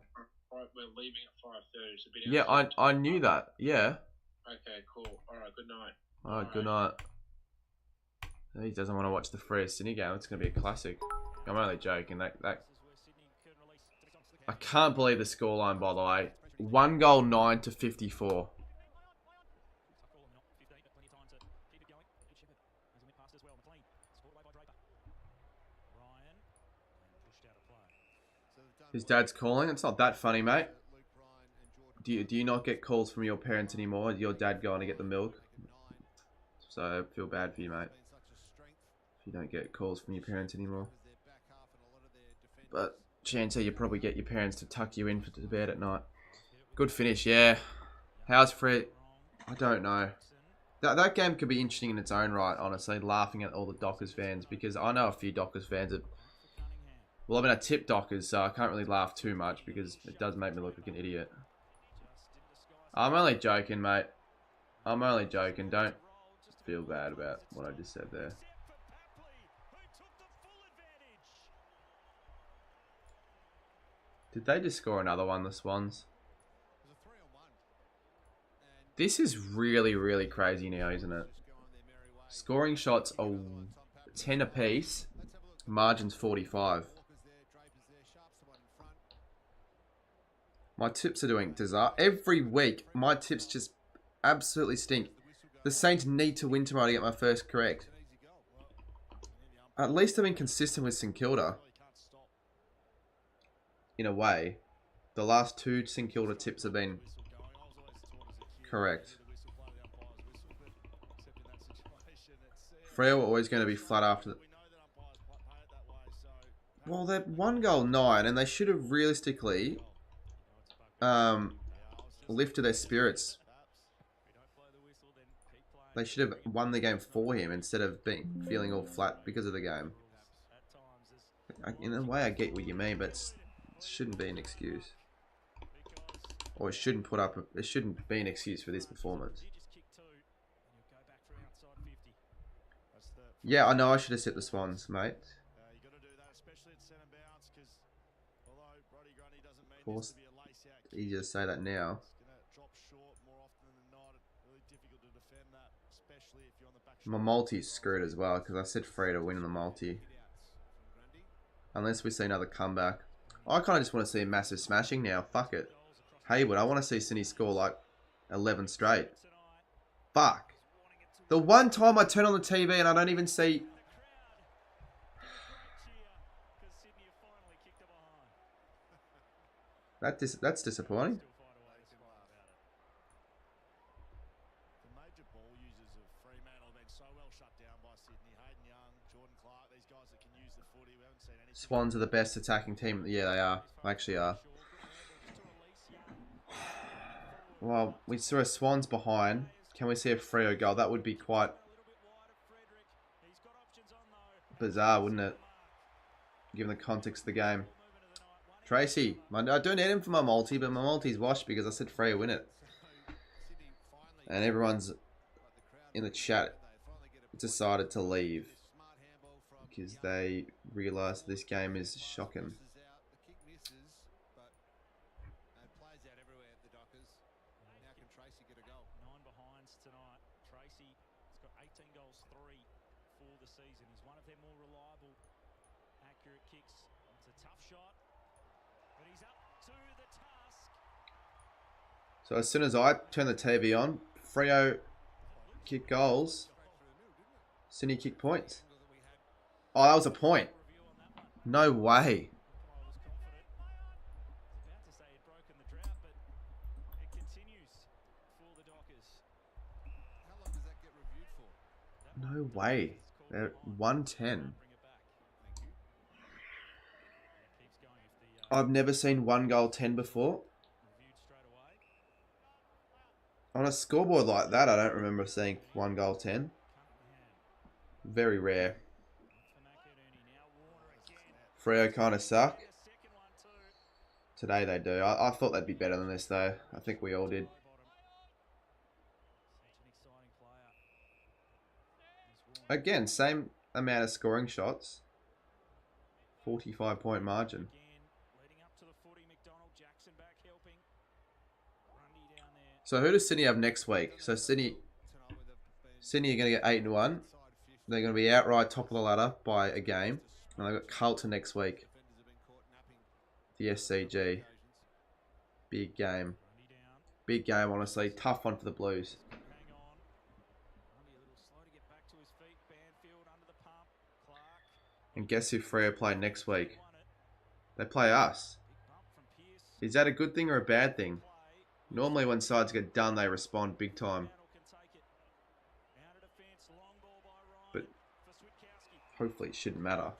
Alright, we're leaving at 5:30, so be Yeah, I knew that. Yeah. Okay, cool. Alright, good night. Alright, good night. He doesn't want to watch the Freo Sydney game. It's going to be a classic. I'm only joking. I can't believe the scoreline, by the way. 1 goal, 9 to 54. His dad's calling. It's not that funny, mate. Do you not get calls from your parents anymore? Is your dad going to get the milk? So I feel bad for you, mate. If you don't get calls from your parents anymore. But chance you probably get your parents to tuck you in to bed at night. Good finish, yeah. How's Fred? I don't know. That game could be interesting in its own right, honestly, laughing at all the Dockers fans, because I know a few Dockers fans that... Well, I mean, I tip Dockers, so I can't really laugh too much, because it does make me look like an idiot. I'm only joking, mate. I'm only joking. Don't feel bad about what I just said there. Did they just score another one, the Swans? This is really, really crazy now, isn't it? Scoring shots are 10 apiece. Margin's 45. My tips are doing disaster. Every week, my tips just absolutely stink. The Saints need to win tomorrow to get my first correct. At least I've been consistent with St Kilda. In a way. The last 2 St Kilda tips have been correct. Freo are always going to be flat after the... Well, they're 1 goal 9, and they should have realistically lifted their spirits. They should have won the game for him instead of feeling all flat because of the game. In a way, I get what you mean, but it shouldn't be an excuse. Or it shouldn't it shouldn't be an excuse for this performance. Yeah, I know I should have set the Swans, mate. Of course, easier to say that now. My multi's screwed as well because I said Freo to win in the multi. Unless we see another comeback. I kind of just want to see a massive smashing now. Fuck it. Haywood, I want to see Sydney score like 11 straight. Fuck. The one time I turn on the TV and I don't even see... That's disappointing. The major ball users of Fremantle have been so well shut down by Sydney. Hayden Young, Jordan Clark, these guys that can use the footy. We haven't seen anything. Swans are the best attacking team. Yeah, they are. They actually are. Well, we saw a Swans behind. Can we see a Freo goal? That would be quite bizarre, wouldn't it? Given the context of the game. Tracy, I don't need him for my multi, but my multi's washed because I said Freo win it. And everyone's in the chat decided to leave because they realised this game is shocking. So as soon as I turn the TV on, Freo kick goals, Sydney kick points. Oh, that was a point. No way. No way. They're 110. I've never seen 1 goal 10 before. On a scoreboard like that, I don't remember seeing 1 goal 10. Very rare. Freo kind of suck. Today they do. I thought they'd be better than this though. I think we all did. Again, same amount of scoring shots. 45-point margin. So who does Sydney have next week? So Sydney are going to get 8-1. They're going to be outright top of the ladder by a game. And they've got Carlton next week. The SCG. Big game. Big game, honestly. Tough one for the Blues. And guess who Freo play next week? They play us. Is that a good thing or a bad thing? Normally when sides get done, they respond big time. But hopefully it shouldn't matter.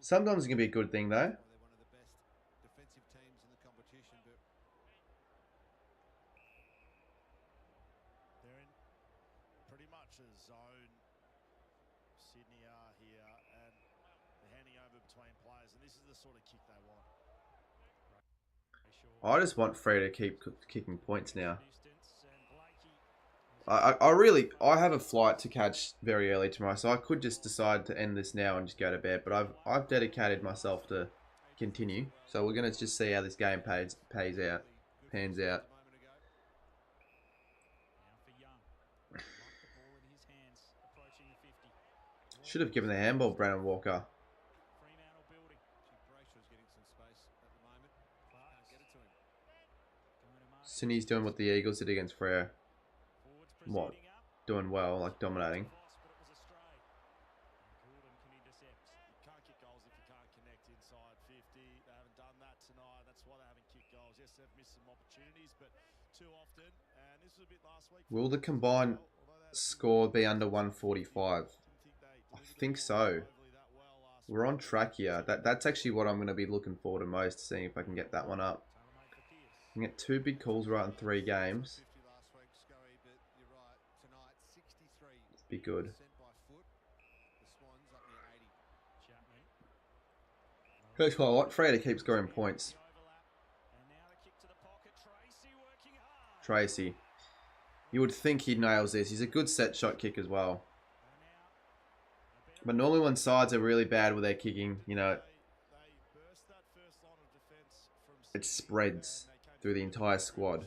Sometimes it can be a good thing though. Pretty much a zone. Sydney are here, and they're handing over between players, and this is the sort of kick they want. I just want Freo to keep kicking points now. I have a flight to catch very early tomorrow, so I could just decide to end this now and just go to bed. But I've dedicated myself to continue, so we're gonna just see how this game pans out. Should have given the handball, Brandon Walker. Sydney's doing what the Eagles did against Freo. What? Doing well, like dominating. Can't kick goals if you can't connect inside 50. They haven't done that tonight. That's why they haven't kicked goals. Yes, they've missed some opportunities, but too often. And this was a bit last week. Will the combined score be under 145? I think so. We're on track here. That's actually what I'm going to be looking forward to most, seeing if I can get that one up. I can get 2 big calls right in 3 games. Be good. Here's what I want. Freo keeps scoring points. Tracy. You would think he nails this. He's a good set shot kick as well. But normally when sides are really bad with their kicking, you know, it spreads through the entire squad.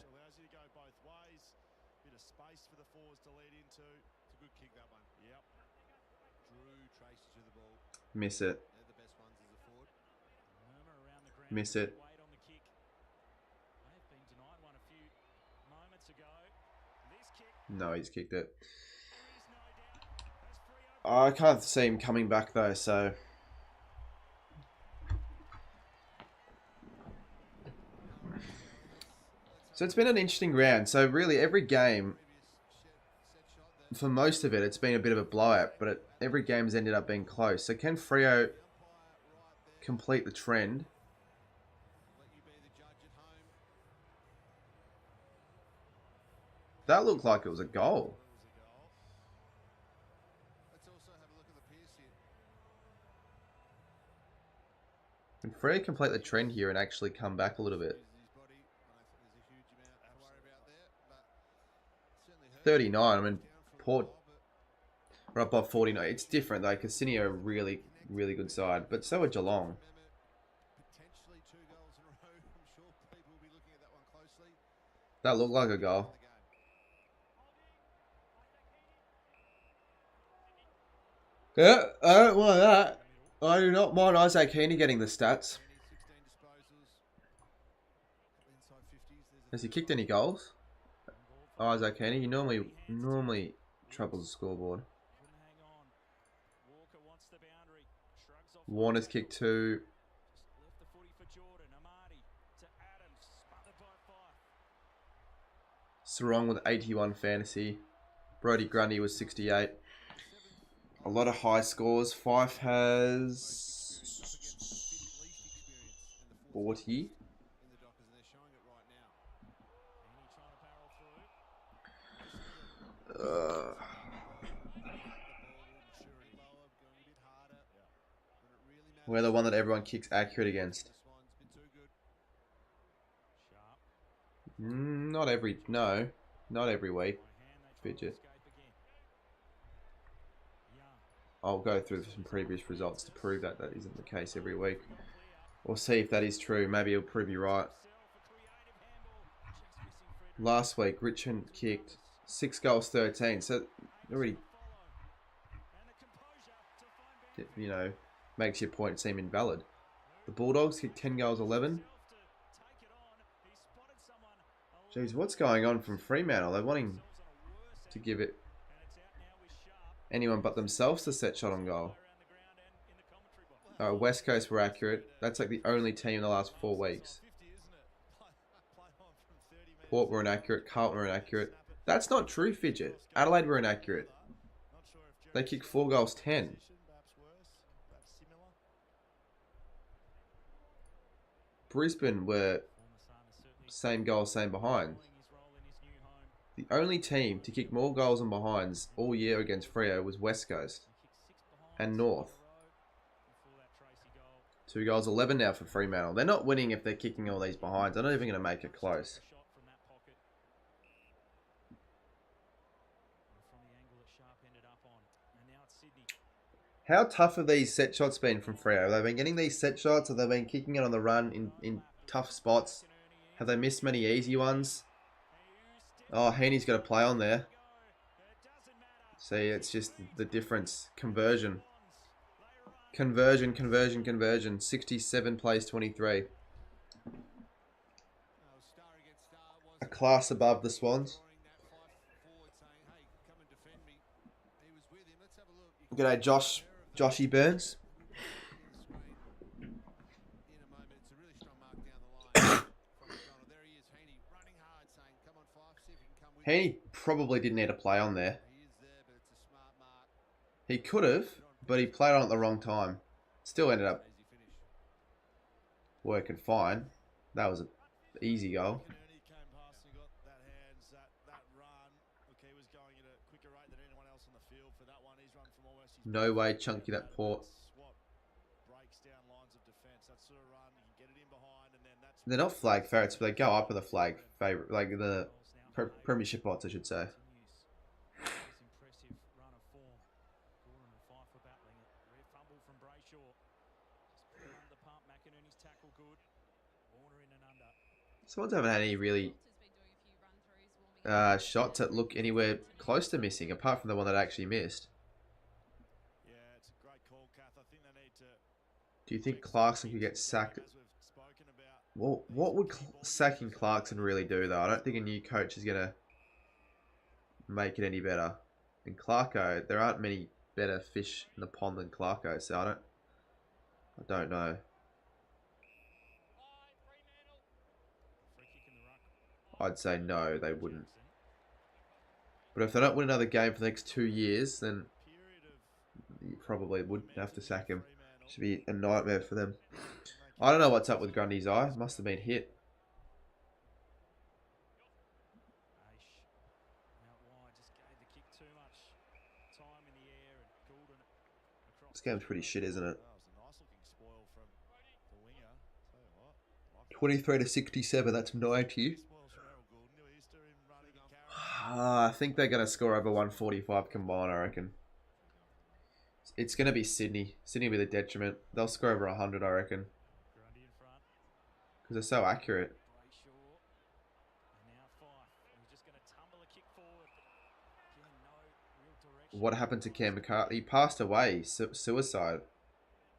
Miss it. Miss it. No, he's kicked it. I can't see him coming back though, so... So it's been an interesting round. So really every game, for most of it, it's been a bit of a blowout, but every game has ended up being close. So can Freo complete the trend? That looked like it was a goal. Can Freo complete the trend here and actually come back a little bit? 39, I mean, Port are up by 49. It's different though, because Sydney are a really, really good side, but so are Geelong. That looked like a goal. Yeah, I don't mind that. I do not mind Isaac Heaney getting the stats. Has he kicked any goals? Isaac Heaney, he normally troubles the scoreboard. Warner's kicked 2. Sarong with 81 fantasy. Brodie Grundy was 68. A lot of high scores. Fife has 40. In the Dockers, and they're showing it right now. We're the one that everyone kicks accurate against. Not every week. Fidget. I'll go through some previous results to prove that that isn't the case every week. We'll see if that is true. Maybe it'll prove you right. Last week, Richmond kicked 6 goals, 13. So already, you know, makes your point seem invalid. The Bulldogs kicked 10 goals, 11. Jeez, what's going on from Fremantle? They're wanting to give it anyone but themselves the set shot on goal. West Coast were accurate. That's like the only team in the last 4 weeks. Port were inaccurate. Carlton were inaccurate. That's not true, Fidget. Adelaide were inaccurate. They kicked 4 goals, 10. Brisbane were same goal, same behind. The only team to kick more goals and behinds all year against Freo was West Coast and North. 2 goals, 11 now for Fremantle. They're not winning if they're kicking all these behinds. They're not even going to make it close. How tough have these set shots been from Freo? They've been getting these set shots, or they've been kicking it on the run in tough spots. Have they missed many easy ones? Oh, Heaney's got a play on there. See, it's just the difference. Conversion. Conversion. 67 plays 23. A class above the Swans. G'day, Joshy Burns. He probably didn't need a play on there. He could have, but he played on at the wrong time. Still ended up working fine. That was an easy goal. No way, Chunky, that Port. They're not flag favourites, but they go up with a flag favourite, like the premiership odds, I should say. Swans haven't had any really shots that look anywhere close to missing, apart from the one that actually missed. Do you think Clarkson could get sacked? Well, what would sacking Clarkson really do, though? I don't think a new coach is going to make it any better. And Clarko, there aren't many better fish in the pond than Clarko, so I don't know. I'd say no, they wouldn't. But if they don't win another game for the next 2 years, then you probably would have to sack him. Should be a nightmare for them. I don't know what's up with Grundy's eye. Must have been hit. This game's pretty shit, isn't it? 23-67, that's 90. I think they're going to score over 145 combined, I reckon. It's going to be Sydney. Sydney will be the detriment. They'll score over 100, I reckon. Because they're so accurate. What happened to Cam McCarthy? He passed away. Suicide.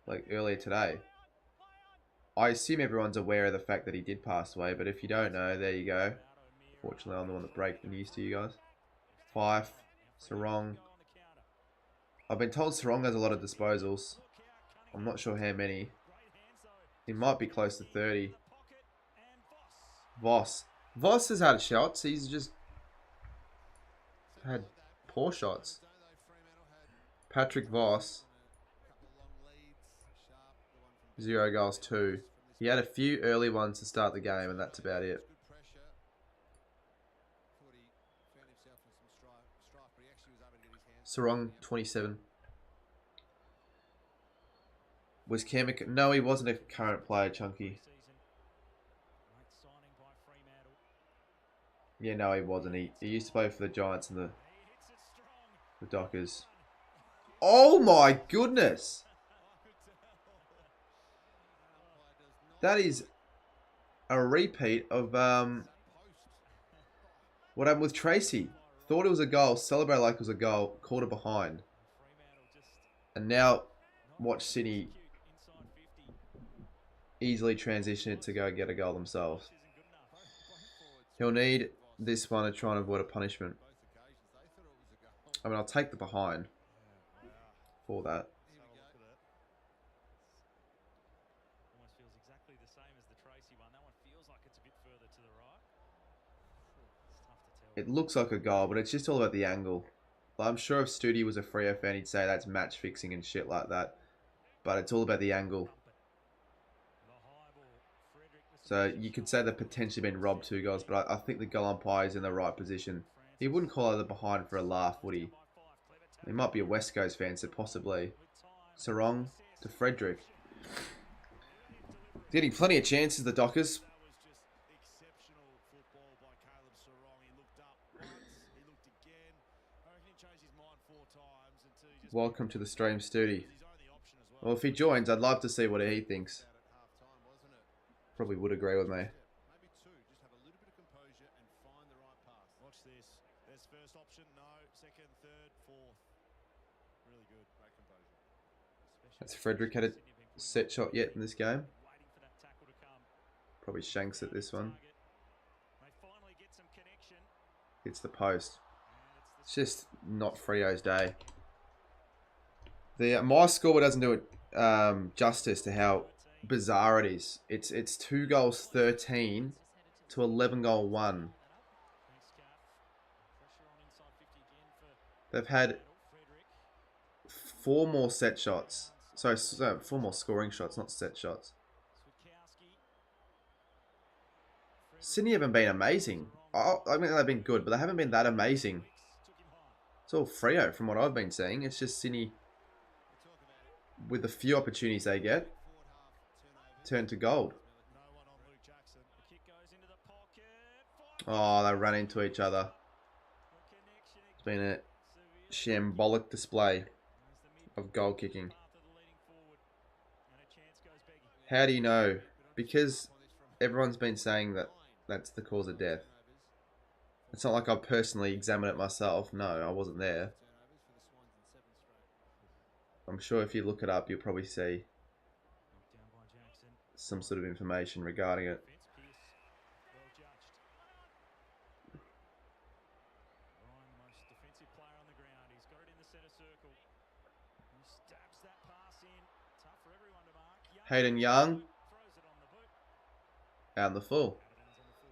Like earlier today. I assume everyone's aware of the fact that he did pass away. But if you don't know, there you go. Fortunately, I'm the one that breaks the news to you guys. Fife. Sarong. I've been told Sarong has a lot of disposals. I'm not sure how many. He might be close to 30. Voss. Voss has had shots. He's just had poor shots. Patrick Voss. 0 goals, 2. He had a few early ones to start the game, and that's about it. Good pressure. Thought he found himself in some strife, but he actually was able to get his hands. Sarong, 27. Was Cam? No, he wasn't a current player, Chunky. Yeah, no, he wasn't. He used to play for the Giants and the Dockers. Oh my goodness! That is a repeat of what happened with Tracy. Thought it was a goal, celebrated like it was a goal, called it behind. And now watch Sydney easily transition it to go get a goal themselves. He'll need this one to try and avoid a punishment. I mean, I'll take the behind for that. Almost feels exactly the same as the Tracy one. That one feels like it's a bit further to the right. It's tough to tell. It looks like a goal, but it's just all about the angle. Like, I'm sure if Studi was a Freo fan, he'd say that's match fixing and shit like that. But it's all about the angle. So you could say they've potentially been robbed 2 goals, but I think the goal umpire is in the right position. He wouldn't call out the behind for a laugh, would he? He might be a West Coast fan, so possibly. Sarong to Frederick. Getting plenty of chances, the Dockers. Welcome to the stream, Studi. Well, if he joins, I'd love to see what he thinks. Probably would agree with me. Maybe 2. Just have a little bit of composure and find the right pass. Watch this. There's first option. No. Second, third, fourth. Really good. Great composure. Has Frederick had a set shot yet in this game? Probably shanks at this one. Hits the post. It's just not Freo's day. The my score doesn't do it justice to how bizarre it is. It's 2 goals 13 to 11 goal 1. They've had 4 more set shots. Sorry, 4 more scoring shots, not set shots. Sydney haven't been amazing. I mean, they've been good, but they haven't been that amazing. It's all Freo from what I've been seeing. It's just Sydney, with the few opportunities they get, turn to gold. Oh, they ran into each other. It's been a shambolic display of goal kicking. How do you know? Because everyone's been saying that that's the cause of death. It's not like I personally examined it myself. No, I wasn't there. I'm sure if you look it up, you'll probably see some sort of information regarding it. Hayden Young out in the full.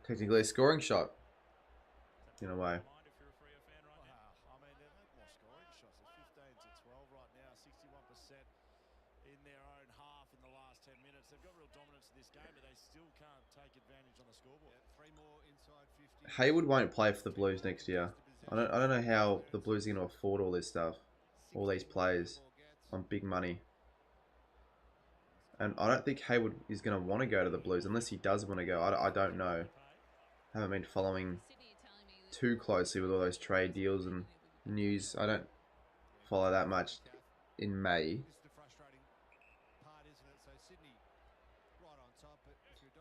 Technically a scoring shot in a way. Hayward won't play for the Blues next year. I don't know how the Blues are going to afford all this stuff, all these players on big money. And I don't think Hayward is going to want to go to the Blues unless he does want to go. I don't know. Haven't been following too closely with all those trade deals and news. I don't follow that much in May.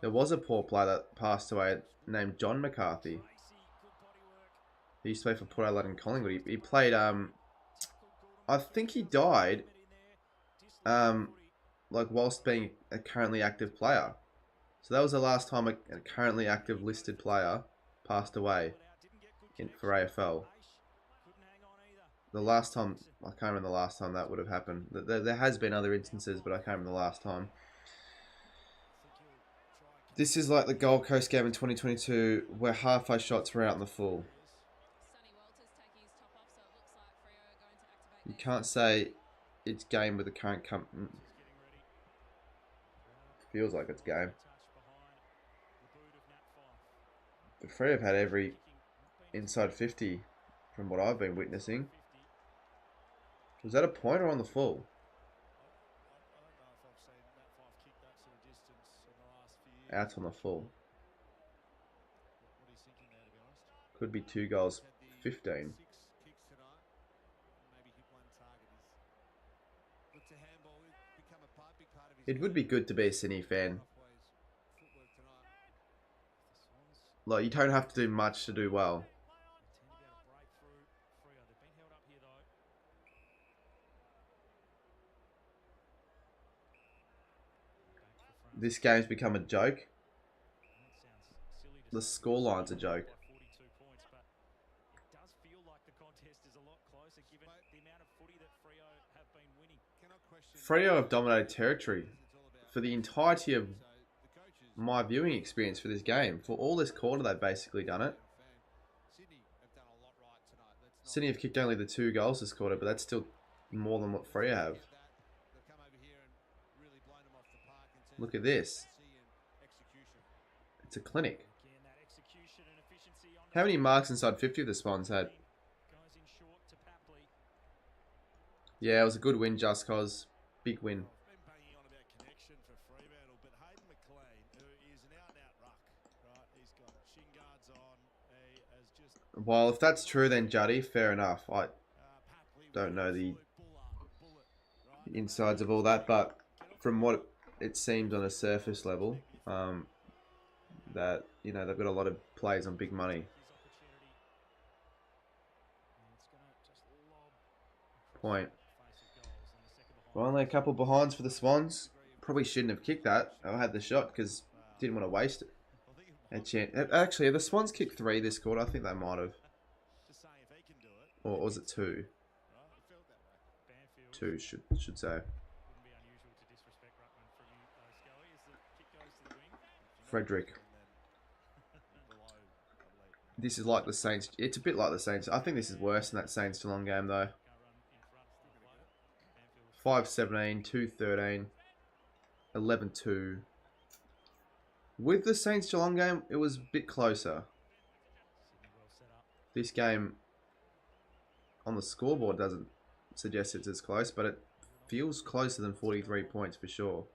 There was a poor player that passed away named John McCarthy. He used to play for Port Adelaide and Collingwood. He played, I think he died, like whilst being a currently active player. So that was the last time a currently active listed player passed away for AFL. The last time, I can't remember the last time that would have happened. There has been other instances, but I can't remember the last time. This is like the Gold Coast game in 2022 where halfway shots were out in the full. You can't say it's game with the current company. Feels like it's game. The Freo have had every inside 50 from what I've been witnessing. Was that a point or on the full? Out on the full. Could be 2 goals, 15. It would be good to be a Sydney fan. Like, you don't have to do much to do well. This game's become a joke. The scoreline's a joke. Freo have dominated territory for the entirety of my viewing experience for this game. For all this quarter, they've basically done it. Sydney have kicked only the 2 goals this quarter, but that's still more than what Freo have. Look at this. It's a clinic. How many marks inside 50 the Swans had? Yeah, it was a good win just cause. Big win. Well, if that's true, then Juddy, fair enough. I don't know the insides of all that, but from what it seems on a surface level, that, you know, they've got a lot of players on big money. Point. Well, only a couple behinds for the Swans. Probably shouldn't have kicked that. I had the shot because didn't want to waste it. Actually, the Swans kicked 3 this quarter. I think they might have. Or was it 2? 2 should say. Frederick. This is like the Saints. It's a bit like the Saints. I think this is worse than that Saints Geelong game though. 5-17, 2-13, 11-2. With the Saints Geelong game, it was a bit closer. This game on the scoreboard doesn't suggest it's as close, but it feels closer than 43 points for sure.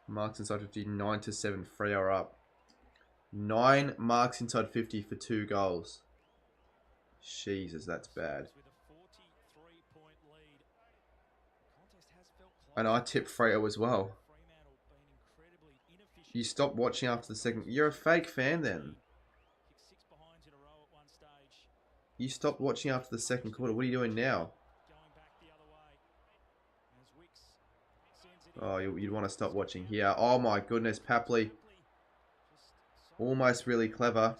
Marks inside 50, 9-7. Freo are up. 9 marks inside 50 for 2 goals. Jesus, that's bad. And I tipped Freo as well. You stopped watching after the second. You're a fake fan then. You stopped watching after the second quarter. What are you doing now? Oh, you'd want to stop watching here. Oh my goodness, Papley. Almost really clever.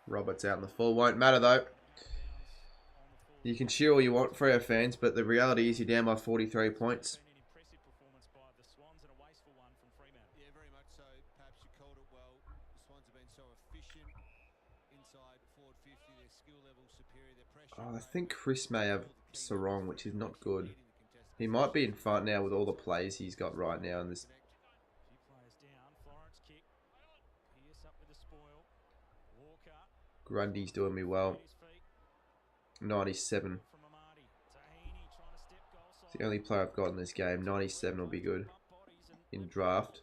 Roberts out in the full. Won't matter though. You can cheer all you want, Freo fans, but the reality is you're down by 43 points. Oh, I think Chris may have Sarong, which is not good. He might be in front now with all the plays he's got right now in this. Grundy's doing me well. 97. It's the only player I've got in this game. 97 will be good in draft.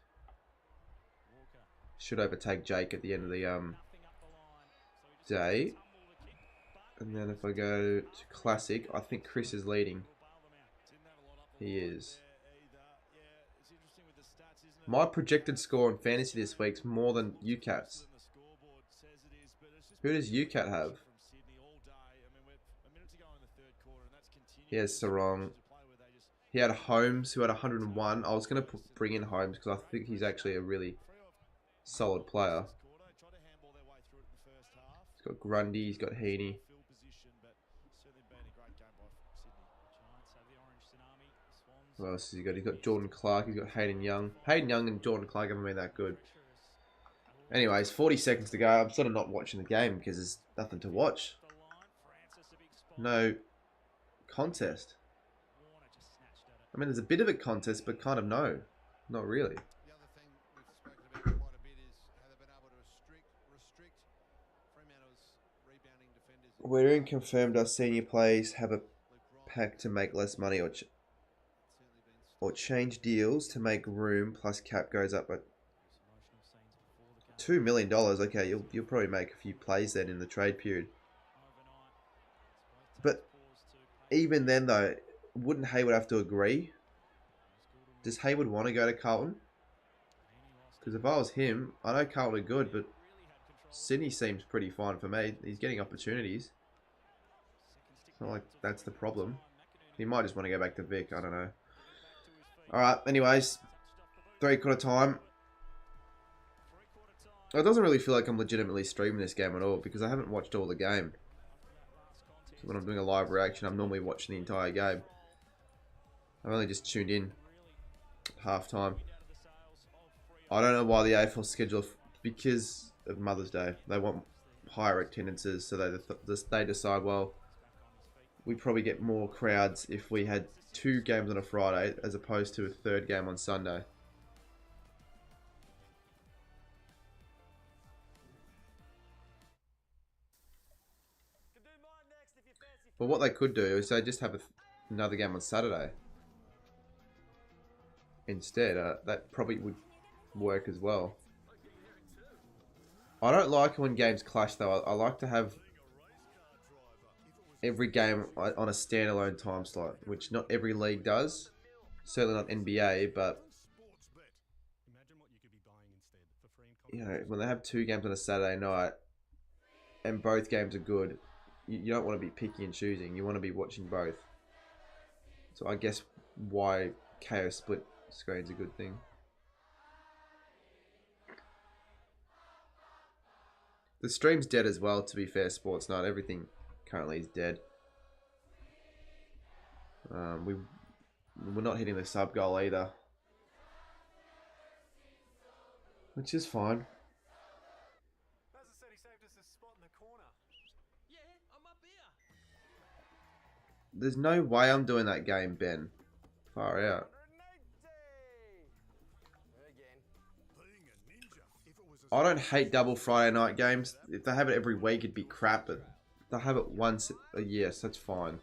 Should overtake Jake at the end of the day. And then if I go to Classic, I think Chris is leading. He is. My projected score in fantasy this week's more than UCAT's. Who does UCAT have? He has Sarong. He had Holmes, who had 101. I was going to bring in Holmes because I think he's actually a really solid player. He's got Grundy, he's got Heaney. Who else has he got? He's got Jordan Clark. He's got Hayden Young. Hayden Young and Jordan Clark haven't been that good. Anyways, 40 seconds to go. I'm sort of not watching the game because there's nothing to watch. No contest. I mean, there's a bit of a contest, but kind of no. Not really. The other thing we've spoken about quite a bit is how they've been able to restrict Fremantle's rebounding defenders. We're confirmed our senior players have a pact to make less money or change deals to make room, plus cap goes up by $2 million. Okay, you'll probably make a few plays then in the trade period. But even then though, wouldn't Hayward have to agree? Does Hayward want to go to Carlton? Because if I was him, I know Carlton are good, but Sydney seems pretty fine for me. He's getting opportunities. It's not like that's the problem. He might just want to go back to Vic. I don't know. Alright, anyways. 3/4 time. It doesn't really feel like I'm legitimately streaming this game at all because I haven't watched all the game. So when I'm doing a live reaction, I'm normally watching the entire game. I've only just tuned in half time. I don't know why the AFL schedule, because of Mother's Day. They want higher attendances, so they decide, well, we probably get more crowds if we had 2 games on a Friday as opposed to a 3rd game on Sunday. But what they could do is they just have another game on Saturday instead. That probably would work as well. I don't like when games clash though. I like to have every game on a standalone time slot, which not every league does. Certainly not NBA, but you know, when they have 2 games on a Saturday night and both games are good, you don't want to be picky and choosing. You want to be watching both. So I guess why KO split screen's a good thing. The stream's dead as well, to be fair, Sports Night. Everything currently is dead. We're not hitting the sub goal either, which is fine. There's no way I'm doing that game, Ben. Far out. I don't hate double Friday night games. If they have it every week, it'd be crap, but they'll have it once a year, so that's fine.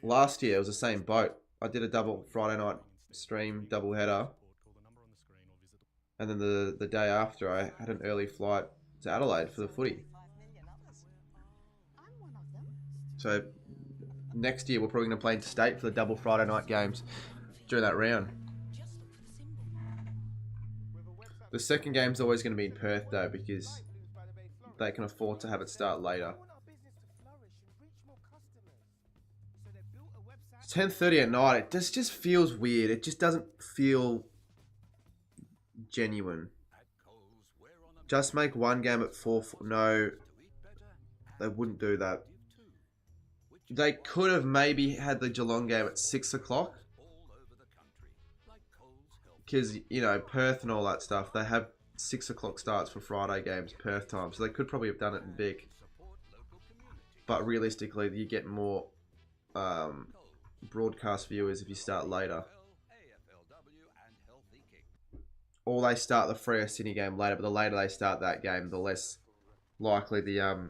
Last year, it was the same boat. I did a double Friday night stream, double header. And then the day after, I had an early flight to Adelaide for the footy. So next year we're probably going to play interstate for the double Friday night games during that round. The second game's always going to be in Perth though, because they can afford to have it start later. It's 10:30 at night. It just feels weird. It just doesn't feel genuine. Just make one game at 4. No, they wouldn't do that. They could have maybe had the Geelong game at 6 o'clock. Because, you know, Perth and all that stuff, they have 6 o'clock starts for Friday games, Perth time. So they could probably have done it in Vic. But realistically, you get more broadcast viewers if you start later. Or they start the Freo Sydney game later, but the later they start that game, the less likely the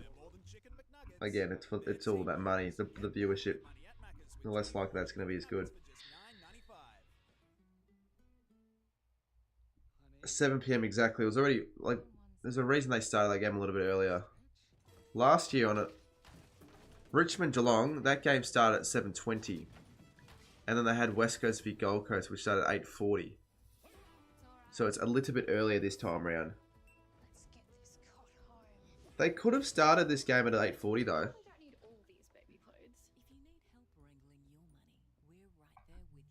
again, it's all about money. The viewership, the less likely that's going to be as good. 7 PM exactly. It was already like there's a reason they started that game a little bit earlier. Last year on it, Richmond Geelong, that game started at 7:20, and then they had West Coast v Gold Coast, which started at 8:40. So it's a little bit earlier this time around. They could have started this game at 8:40 though.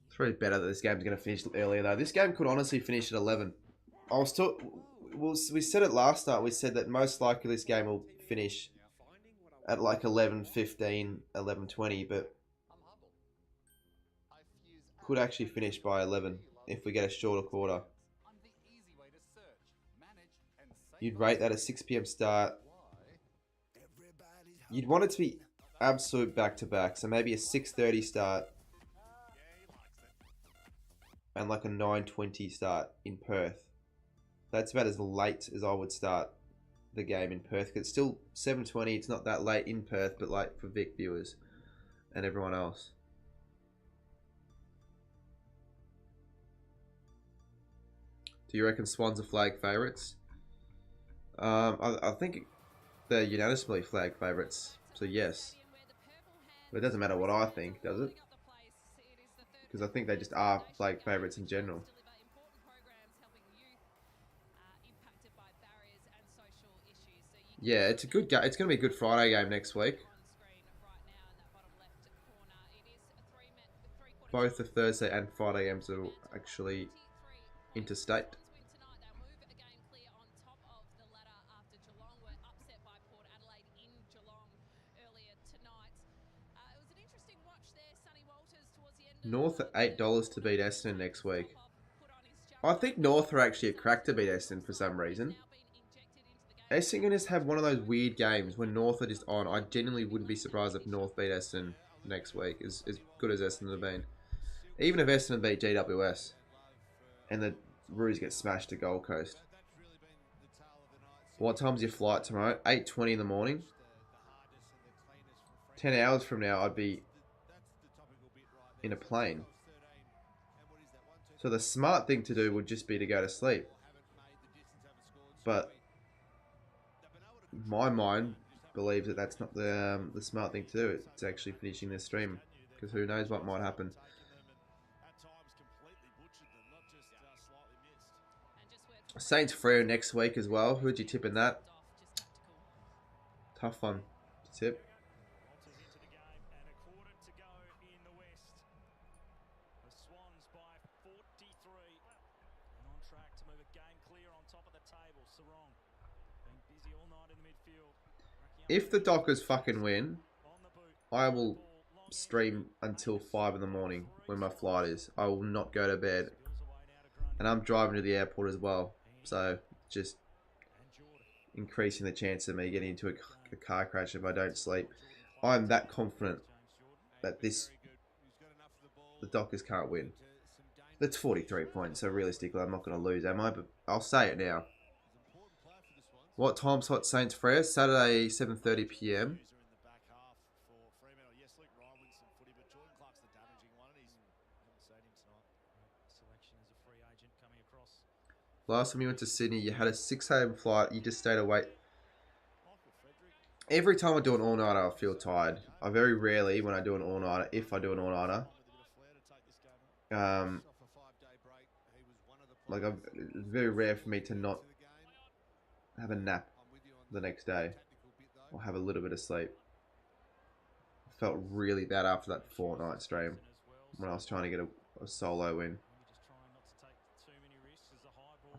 It's probably better that this game's going to finish earlier though. This game could honestly finish at 11. We said it last start. We said that most likely this game will finish at like 11:15, 11:20, but could actually finish by 11 if we get a shorter quarter. You'd rate that a 6 p.m. start. You'd want it to be absolute back-to-back, so maybe a 6:30 start and like a 9:20 start in Perth. That's about as late as I would start the game in Perth. 'Cause it's still 7:20. It's not that late in Perth, but like for Vic viewers and everyone else. Do you reckon Swans are flag favourites? I think they're unanimously flag favourites, so yes. But it doesn't matter what I think, does it? Because I think they just are flag favourites in general. Yeah, it's a good game. It's going to be a Good Friday game next week. Both the Thursday and Friday games are actually interstate. North at $8 to beat Essendon next week. I think North are actually a crack to beat Essendon for some reason. Essendon just have one of those weird games when North are just on. I genuinely wouldn't be surprised if North beat Essendon next week, as good as Essendon have been. Even if Essendon beat GWS and the Roos get smashed to Gold Coast. What time's your flight tomorrow? 8:20 in the morning. 10 hours from now, I'd be in a plane. So the smart thing to do would just be to go to sleep. But my mind believes that that's not the smart thing to do. It's actually finishing this stream, because who knows what might happen. Saints Freo next week as well. Who'd you tip in that? Tough one to tip. If the Dockers fucking win, I will stream until 5 in the morning when my flight is. I will not go to bed. And I'm driving to the airport as well. So, just increasing the chance of me getting into a car crash if I don't sleep. I'm that confident that the Dockers can't win. That's 43 points, so realistically I'm not going to lose, am I? But I'll say it now. What time slot Saints Freo? Saturday, 7:30 p.m. Last time you went to Sydney, you had a 6 a.m. flight. You just stayed awake. Every time I do an all-nighter, I feel tired. I very rarely, when I do an all-nighter, if I do an all-nighter, it's very rare for me to not have a nap the next day or have a little bit of sleep. I felt really bad after that fortnight stream when I was trying to get a solo win.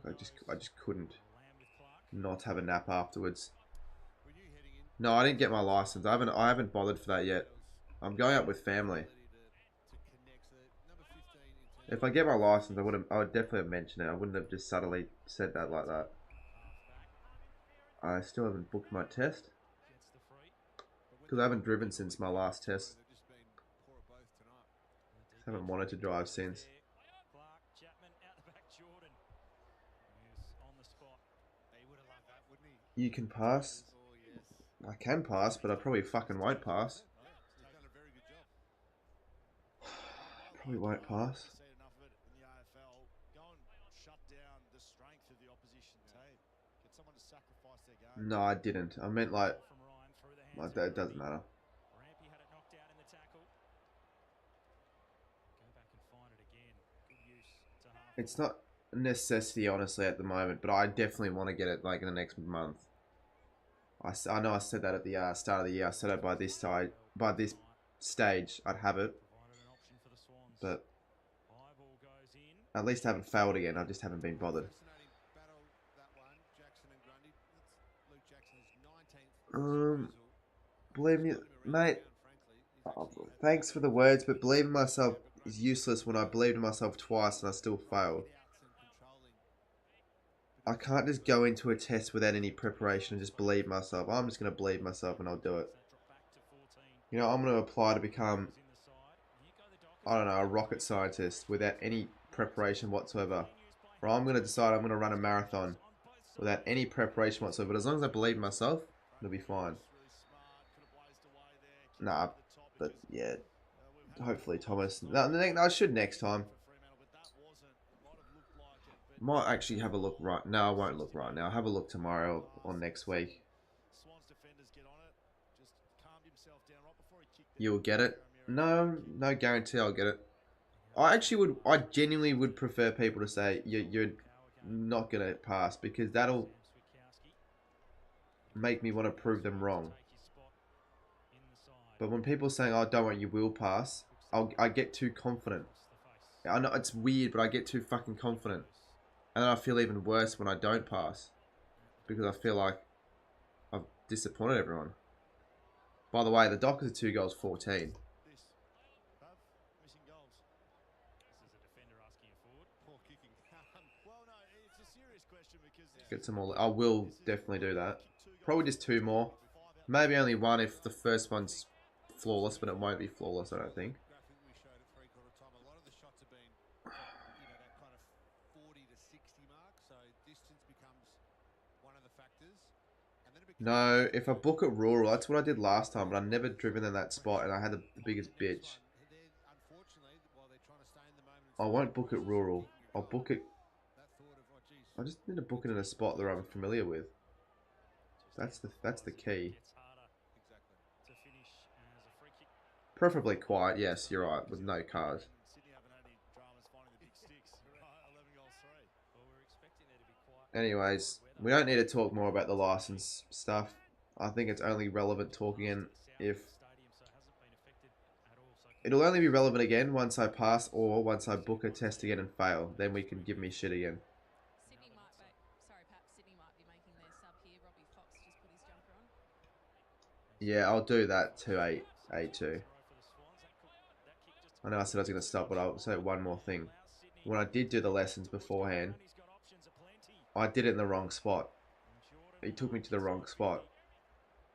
I just couldn't not have a nap afterwards. No, I didn't get my license. I haven't bothered for that yet. I'm going out with family. If I get my license, I would definitely have mentioned it. I wouldn't have just subtly said that like that. I still haven't booked my test because I haven't driven since my last test. I haven't wanted to drive since. You can pass. I can pass, but I probably fucking won't pass. Probably won't pass. No, I didn't. I meant like that. It doesn't matter. It's not a necessity, honestly, at the moment, but I definitely want to get it like in the next month. I know I said that at the start of the year. I said it by this stage, I'd have it, but at least I haven't failed again. I just haven't been bothered. Believe me, mate. Oh, thanks for the words, but believe in myself is useless when I believed in myself twice and I still failed. I can't just go into a test without any preparation and just believe myself. I'm just going to believe myself and I'll do it. You know, I'm going to apply to become, I don't know, a rocket scientist without any preparation whatsoever. Or I'm going to decide I'm going to run a marathon without any preparation whatsoever. But as long as I believe in myself, it'll be fine. Nah, but yeah, hopefully Thomas. No, I should next time. Might actually have a look right now. I won't look right now. I'll have a look tomorrow or next week. You'll get it. No guarantee I'll get it. I genuinely would prefer people to say you're not gonna pass, because that'll make me want to prove them wrong. But when people are saying, "Oh, don't worry, you will pass," I get too confident. I know it's weird, but I get too fucking confident, and then I feel even worse when I don't pass, because I feel like I've disappointed everyone. By the way, the Dockers are 2 goals 14. Get some more. I will definitely do that. Probably just 2 more. Maybe only 1 if the first one's flawless, but it won't be flawless, I don't think. No, if I book it rural, that's what I did last time, but I've never driven in that spot and I had the biggest bitch. I won't book it rural. I'll book it. I just need to book it in a spot that I'm familiar with. That's the key. Preferably quiet, yes, you're right, with no cars. Anyways, we don't need to talk more about the license stuff. I think it's only relevant talking in if... It'll only be relevant again once I pass or once I book a test again and fail. Then we can give me shit again. Yeah, I'll do that too, A2. I know I said I was going to stop, but I'll say one more thing. When I did do the lessons beforehand, I did it in the wrong spot. It took me to the wrong spot.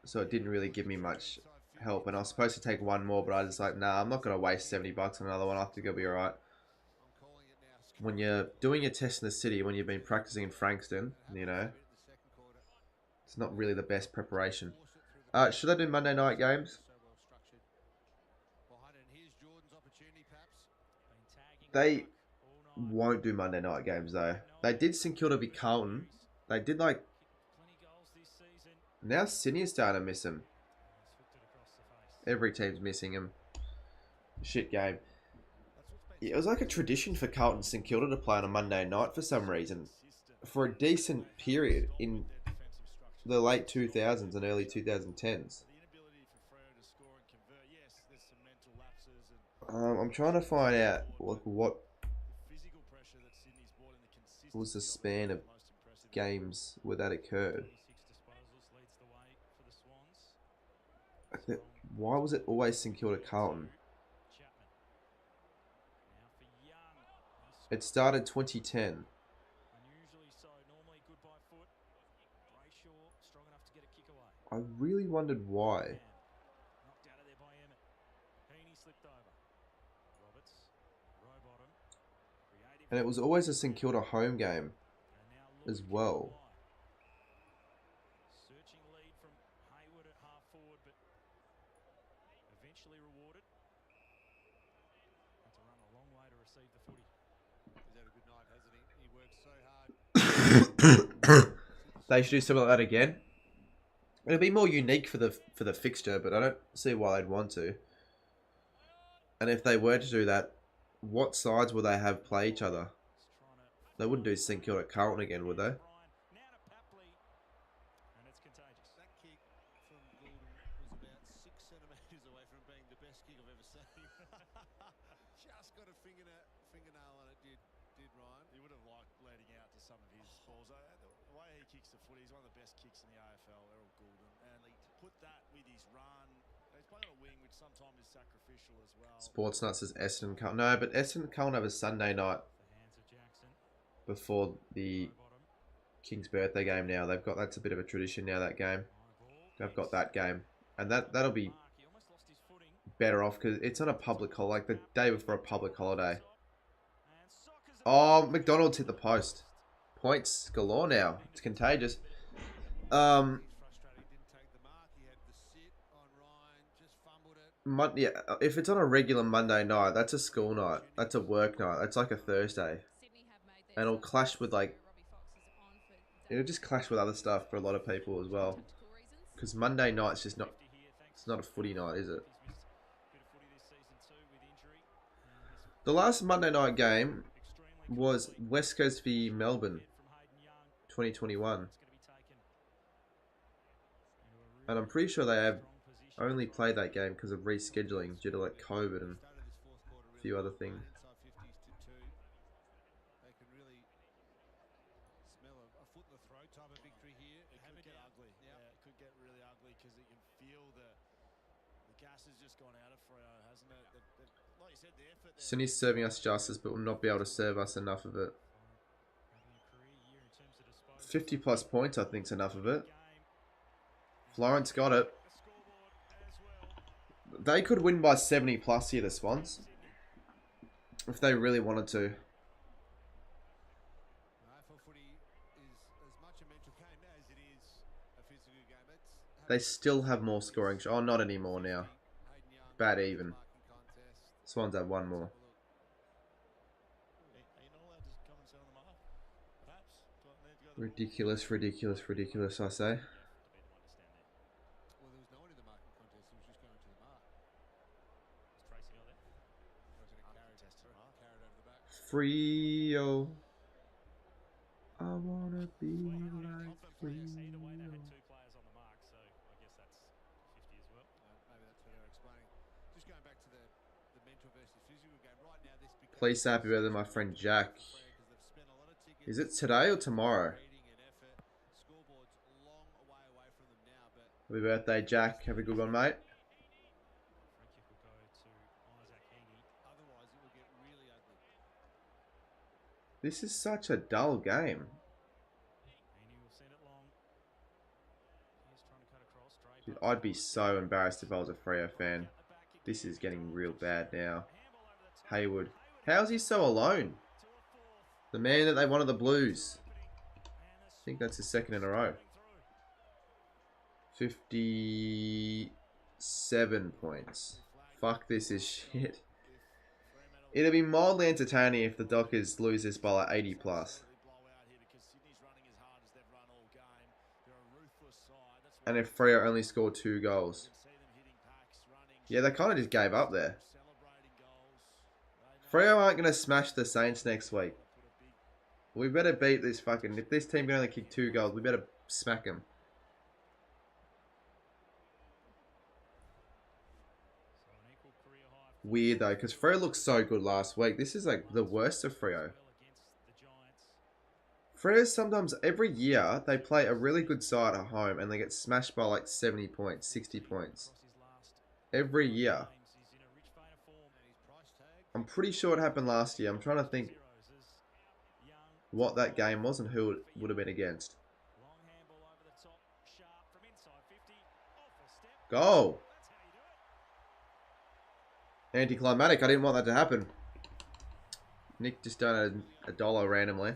So it didn't really give me much help. And I was supposed to take 1 more, but I was just like, nah, I'm not going to waste $70 on another one. I think it'll be alright. When you're doing your test in the city, when you've been practicing in Frankston, you know, it's not really the best preparation. Should I do Monday night games? They won't do Monday night games though. They did St Kilda v Carlton. They did like... Now Sydney is starting to miss him. Every team's missing him. Shit game. Yeah, it was like a tradition for Carlton St Kilda to play on a Monday night for some reason. For a decent period in the late 2000s and early 2010s. I'm trying to find out like what was the span of games where that occurred. Why was it always St Kilda Carlton? It started 2010. I really wondered why. And it was always a St Kilda home game as well. They should do something like that again. It'll be more unique for the fixture, but I don't see why they'd want to. And if they were to do that, what sides would they have play each other? They wouldn't do St Kilda Carlton again, would they? Just got a fingernail on it, did Ryan. He would have liked leading out to some of his balls. The way he kicks the footy, he's one of the best kicks in the AFL, Errol Goulden. And he put that with his run. He's playing on a wing, which sometimes is sacrificial as well. Sportsnut says Essendon Carlton. No, but Essendon Carlton have a Sunday night before the King's birthday game now. They've got, that's a bit of a tradition now, that game. They've got that game. And that'll be better off because it's on a public holiday, like the day before a public holiday. Oh, McDonald's hit the post. Points galore now. It's contagious. Yeah, if it's on a regular Monday night, that's a school night. That's a work night. That's like a Thursday. And it'll clash with like... It'll just clash with other stuff for a lot of people as well. Because Monday night's just not... It's not a footy night, is it? The last Monday night game was West Coast v Melbourne 2021. And I'm pretty sure they have only played that game because of rescheduling due to like COVID and a few other things. They can really smell a foot in the throat type of victory here. It could get ugly. Yeah, it could get really ugly because you can feel the gas has just gone out of Freo, hasn't it? Like you said, the effort there. Sydney's serving us justice, but will not be able to serve us enough of it. 50 plus points, I think, is enough of it. Florence got it. They could win by 70 plus here, the Swans. If they really wanted to. AFL footy is as much a mental game as it is a physical game. They still have more scoring. Oh, not anymore now. Bad even. Swans have one more. Ridiculous, ridiculous, ridiculous, I say. Well, there was no one in the marking contest. He was just going to the mark. Carried over the back. Freo. I wanna be like Freo. Either way, they had two players on the mark, so I guess that's 50 as well. Maybe that's what they're explaining. Just going back to the mental versus physical game. Right now, this becomes... Please say happy birthday to my friend Jack. Is it today or tomorrow? Happy birthday, Jack. Have a good one, mate. This is such a dull game. Dude, I'd be so embarrassed if I was a Freo fan. This is getting real bad now. Hayward. How's he so alone? The man that they wanted the Blues. I think that's his second in a row. 57 points. Fuck, this is shit. It'll be mildly entertaining if the Dockers lose this by like 80 plus. And if Freo only scored 2 goals. Yeah, they kind of just gave up there. Freo aren't going to smash the Saints next week. We better beat this fucking... If this team can only kick 2 goals, we better smack them. Weird though, because Freo looked so good last week. This is like the worst of Freo. Freo sometimes, every year, they play a really good side at home and they get smashed by like 70 points, 60 points. Every year. I'm pretty sure it happened last year. I'm trying to think what that game was and who it would have been against. Goal! Anticlimactic. I didn't want that to happen. Nick just done a dollar randomly.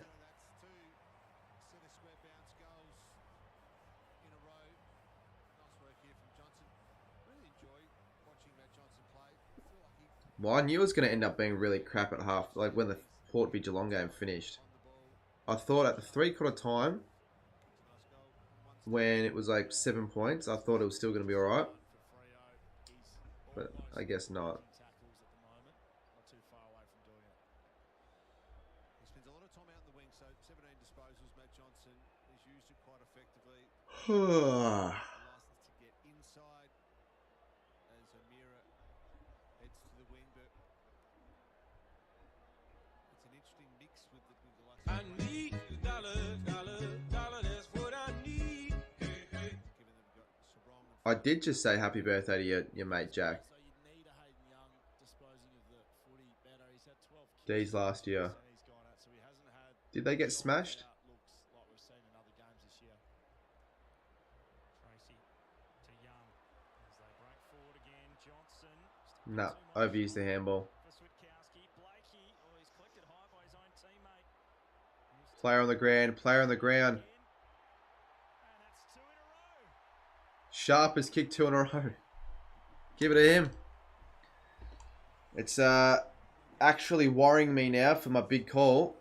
Well, I knew it was going to end up being really crap at half, like when the Port v Geelong game finished. I thought at the 3/4 time, when it was like 7 points, I thought it was still going to be alright. But I guess not. I need the dollar, dollar, dollar, that's what I need. Hey, hey. Given that we've got Sarong and I did just say happy birthday to your mate Jack. So you need a Hayden Young disposing of the footy better. He's had 12 D's last year. and he's gone out, so he hasn't had Did they get short smashed? outlooks like we've seen in other games this year. Tracy to Young. As they break forward again. Johnson. Nah, overused the handball. For Switkowski. Blakey. Oh, he's collected high by his own teammate. Player on the ground, player on the ground. Sharp has kicked 2 in a row. Give it to him. It's actually worrying me now for my big call.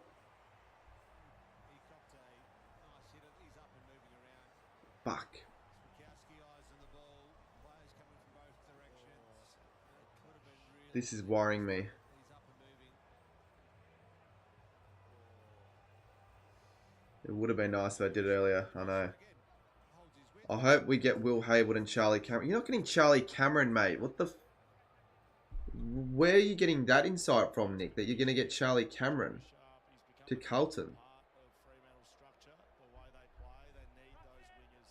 Fuck. This is worrying me. It would have been nice if I did it earlier. I know. I hope we get Will Hayward and Charlie Cameron. You're not getting Charlie Cameron, mate. What the... Where are you getting that insight from, Nick? That you're going to get Charlie Cameron to Carlton?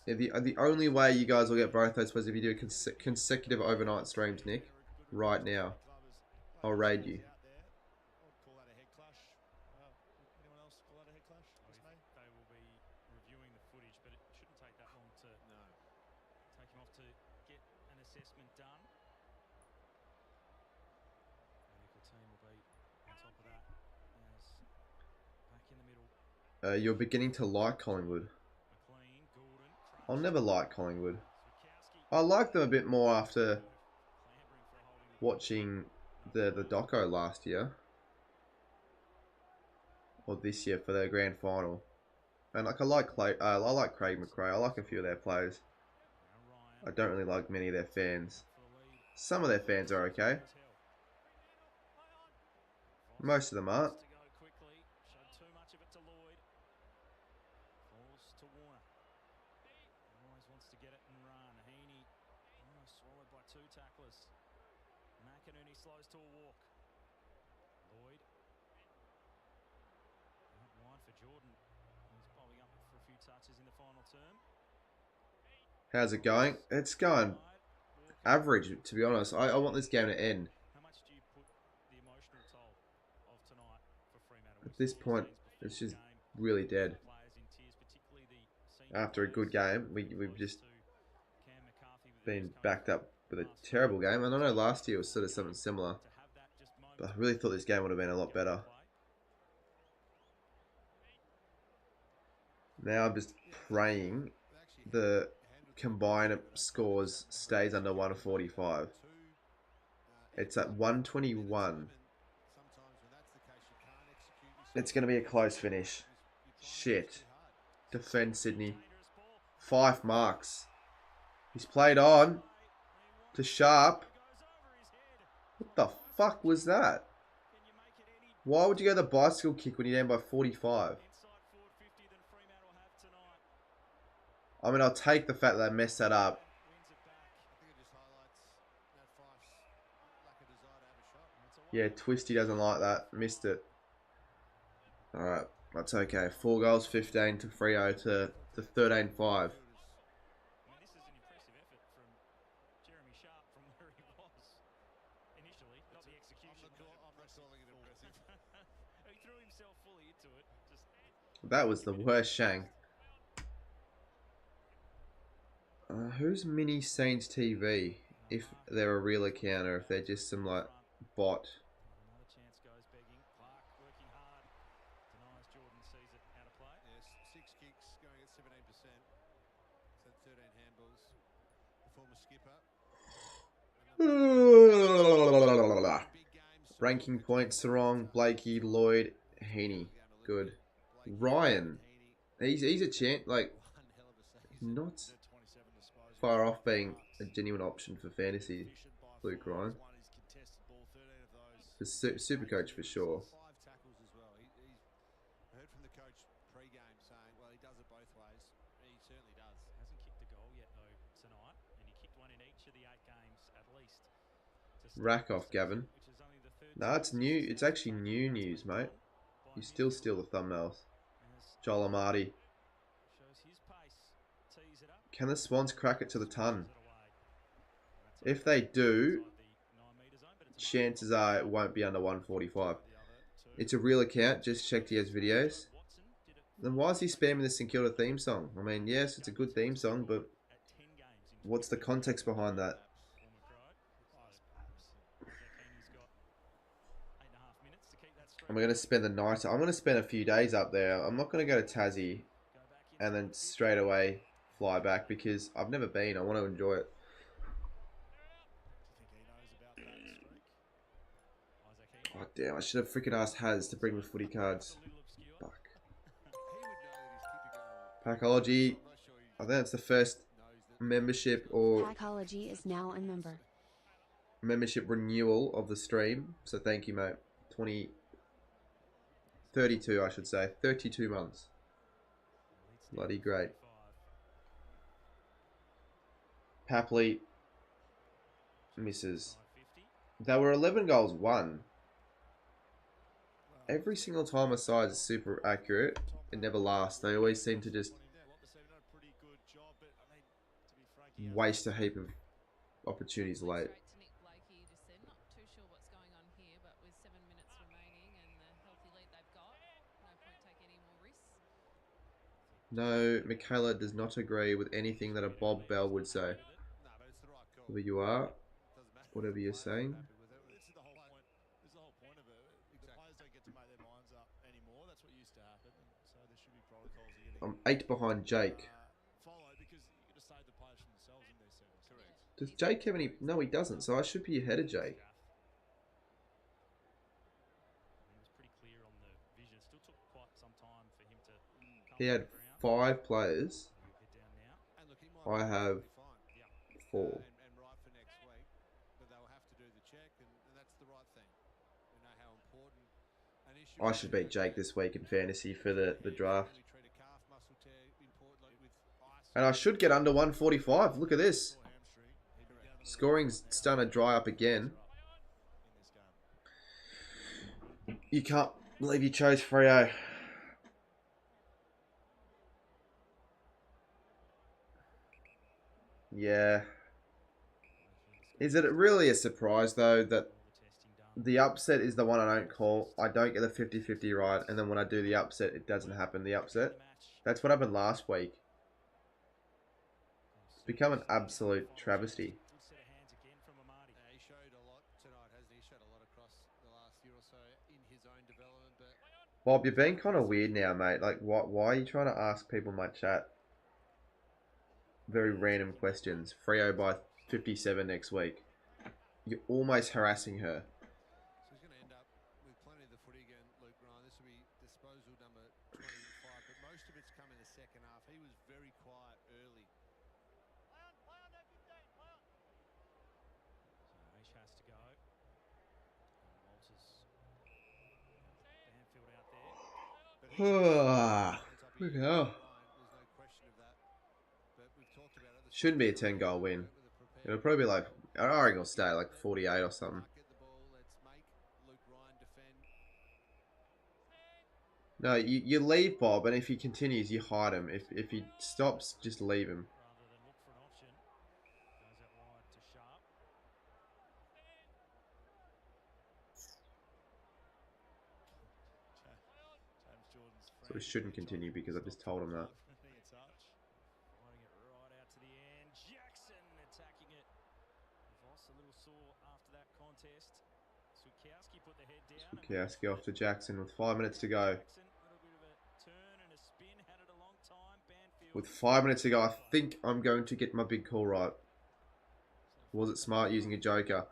Yeah, the only way you guys will get both those was if you do consecutive overnight streams, Nick. Right now. I'll raid you. They will be reviewing the footage, but it shouldn't take that long to take him off to get an assessment done. The medical team will be on top of that as back in the middle. You're beginning to like Collingwood. I'll never like Collingwood. I liked them a bit more after watching the doco last year. Or this year for their grand final. And like I like Craig McRae. I like a few of their players. I don't really like many of their fans. Some of their fans are okay. Most of them aren't. Slows to a walk. Lloyd. Wide for Jordan. He's bobbing up for a few touches in the final term. How's it going? It's going average, to be honest. I want this game to end. How much do you put the emotional toll of tonight for Fremantle? At this point, it's just really dead. After a good game, we've just been backed up with a terrible game. And I know last year was sort of something similar, but I really thought this game would have been a lot better. Now I'm just praying the combined scores stays under 145. It's at 121. It's going to be a close finish. Shit. Defend Sydney. 5 marks. He's played on to Sharp. What the fuck was that? Why would you go the bicycle kick when you're down by 45? I mean, I'll take the fact that I messed that up. Yeah, Twisty doesn't like that. Missed it. Alright, that's okay. 4 goals, 15 to Freo to 13-5. That was the worst shank. Who's Mini Saints TV? If they're a real account or if they're just some like bot. Another chance goes begging. Clark working hard. Denies Jordan sees it out of play. Yes, 6 kicks going at 17%. So 13 handballs. The former skipper. Ranking points are wrong. Blakey, Lloyd, Heaney. Good. Ryan. He's a chance, like, not far off being a genuine option for fantasy, Luke Ryan. The super coach for sure. 5 tackles as well. I heard from the coach pre-game saying, well, he does it both ways. He certainly does. Hasn't kicked a goal yet though tonight, and he kicked one in each of the 8 games at least. Rack off, Gavin. No, it's new. It's actually new news, mate. You still steal the thumbnails. Joel Amati. Can the Swans crack it to the ton? If they do, chances are it won't be under 145. It's a real account. Just checked he has videos. Then why is he spamming the St Kilda theme song? I mean, yes, it's a good theme song, but what's the context behind that? Am I going to spend the night? I'm going to spend a few days up there. I'm not going to go to Tassie and then straight away fly back because I've never been. I want to enjoy it. Oh, damn. I should have freaking asked Haz to bring the footy cards. Fuck. Packology. I think that's the first membership or Packology is now a member. membership renewal of the stream. So thank you, mate. 32, I should say. 32 months. Bloody great. Papley misses. There were 11 goals won. Every single time a side is super accurate, it never lasts. They always seem to just waste a heap of opportunities late. No, Michaela does not agree with anything that a Bob Bell would say. Whoever you are, whatever you're saying. I'm 8 behind Jake. Does Jake have any? No, he doesn't. So I should be ahead of Jake. He had 5 players. I have 4. I should beat Jake this week in fantasy for the draft. And I should get under 145. Look at this. Scoring's starting to dry up again. You can't believe you chose Freo. Yeah. Is it really a surprise, though, that the upset is the one I don't call? I don't get the 50-50 right, and then when I do the upset, it doesn't happen, the upset. That's what happened last week. It's become an absolute travesty. Bob, you're being kind of weird now, mate. Like, why are you trying to ask people in my chat very random questions? Freo by 57 next week. You're almost harassing her. So he's going to end up with plenty of the footy again, Luke Ryan. This will be disposal number 25, but most of it's come in the second half. He was very quiet early. So Ash has to go. Walters. Banfield out there. Look hell. Shouldn't be a 10-goal win. It'll probably be like, I reckon it'll stay like 48 or something. No, you leave Bob, and if he continues, you hide him. If he stops, just leave him. So it shouldn't continue because I just told him that. Sukowski off to Jackson with 5 minutes to go. With 5 minutes to go, I think I'm going to get my big call right. Was it smart using a joker?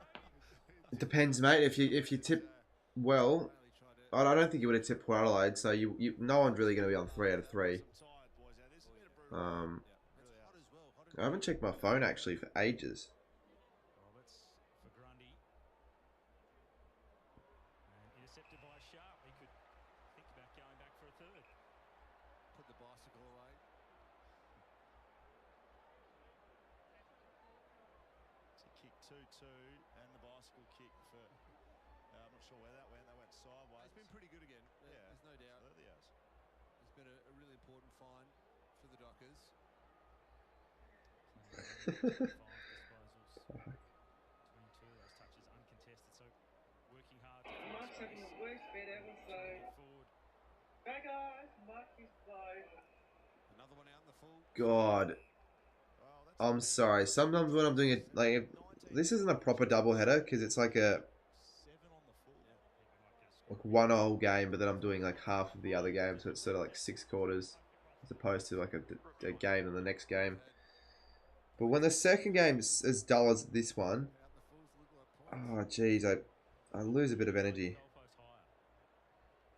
It depends, mate. If you tip well, I don't think you would have tipped Port Adelaide, so no one's really going to be on 3 out of 3. I haven't checked my phone actually for ages. And the bicycle kick for, I'm not sure where that went. That went sideways. It's been pretty good again. Yeah, there's no doubt. Absolutely has. It's been a really important find for the Dockers. Another one out in the full. God. I'm sorry. Sometimes when I'm doing it, like, this isn't a proper double header because it's like a one whole game, but then I'm doing like half of the other game, so it's sort of like 6 quarters as opposed to like a game in the next game. But when the second game is as dull as this one, oh jeez, I lose a bit of energy.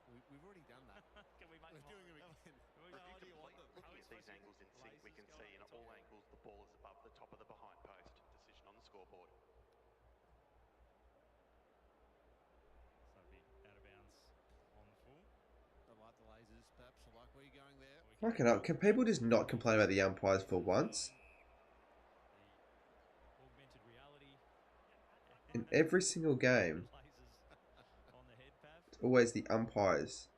We've already done that. Can we make We're doing it again. How do you want them? Looking at these angles in sync, we can see in all angles the ball is above the top of the behind post. Decision on the scoreboard. So a bit out of bounds on the full. I like the lasers, perhaps. I like where you're going there. Fucking up. Can people just not complain about the umpires for once? Augmented reality. In every single game, On the head, Pav. it's always the umpires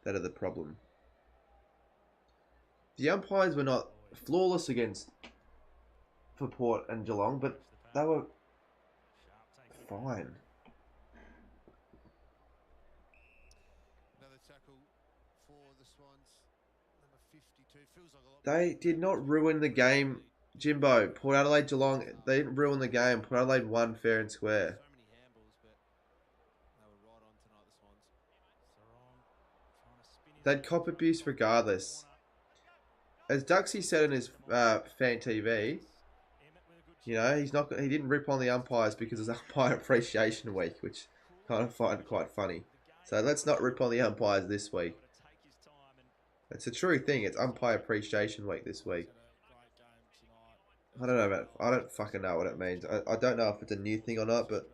that are the problem. The umpires were not flawless against for Port and Geelong, but they were fine. Another tackle for the Swans. Number 52. Feels like a lot. They did not ruin the game, Jimbo. Port Adelaide, Geelong, they didn't ruin the game. Port Adelaide won fair and square. So many handballs, but they were right on tonight, the Swans. Sarong trying to spin his They'd cop abuse regardless. As Duxie said in his fan TV, you know, he didn't rip on the umpires because it's Umpire Appreciation Week, which I kind of find quite funny. So let's not rip on the umpires this week. It's a true thing. It's Umpire Appreciation Week this week. I don't know about. I don't fucking know what it means. I don't know if it's a new thing or not. But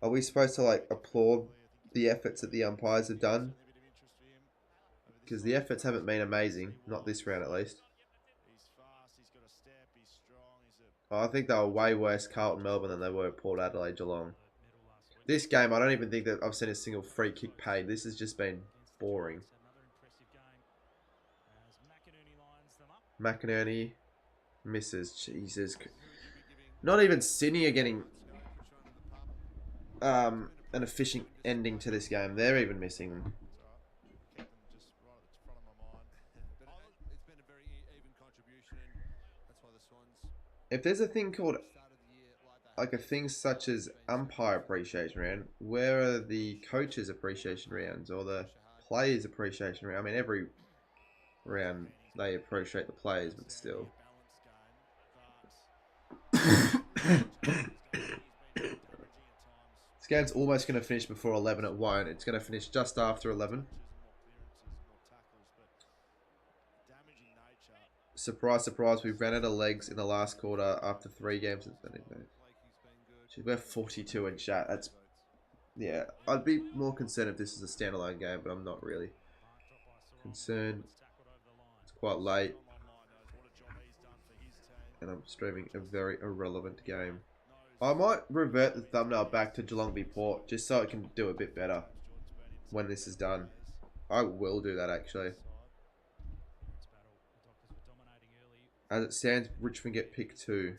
are we supposed to like applaud the efforts that the umpires have done? Because the efforts haven't been amazing. Not this round, at least. He's fast, he's got a step, he's strong, he's a... I think they were way worse Carlton Melbourne than they were Port Adelaide Geelong. This game, I don't even think that I've seen a single free kick paid. This has just been boring. Another impressive game as McInerney lines them up. McInerney misses. Jesus. Not even Sydney are getting an efficient ending to this game. They're even missing them. Kept them just right at the front of my mind. But it's been a very even contribution, and that's why the Swans If there's a thing called started the year like they like a thing such as umpire appreciation round, where are the coaches appreciation rounds or the players appreciation round? I mean, every round they appreciate the players, but still. This game's almost going to finish before 11 at 1. It's going to finish just after 11. Surprise, surprise, we ran out of legs in the last quarter after 3 games. We're 42 in chat. That's, yeah, I'd be more concerned if this is a standalone game, but I'm not really concerned. It's quite late, and I'm streaming a very irrelevant game. I might revert the thumbnail back to Geelong v Port, just so it can do a bit better when this is done. I will do that, actually. As it stands, Richmond get picked 2.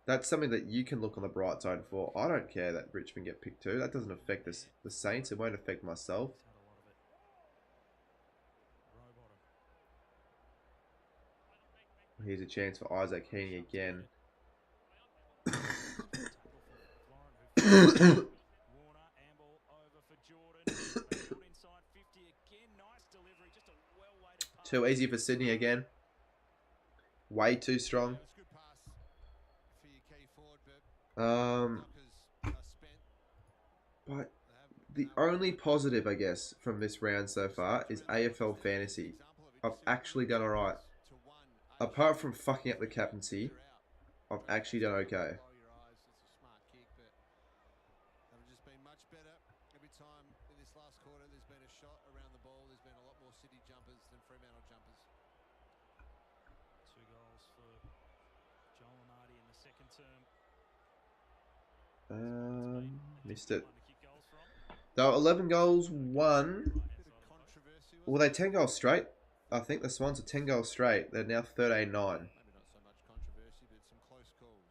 That's something that you can look on the bright side for. I don't care that Richmond get picked 2. That doesn't affect the Saints. It won't affect myself. Here's a chance for Isaac Heaney again. Too easy for Sydney again. Way too strong. But the only positive, I guess, from this round so far is AFL Fantasy. I've actually done alright. Apart from fucking up the captaincy, I've actually done okay. Every time in this last quarter there's been a shot around the ball, there's been a lot more City jumpers than Fremantle jumpers. 2 goals for Joel and Artie in the second term. Missed it. They were 11 goals, 1. Well, they 10 goals straight. I think the Swans are 10 goals straight. They're now 13-9. Maybe not so much controversy, but some close calls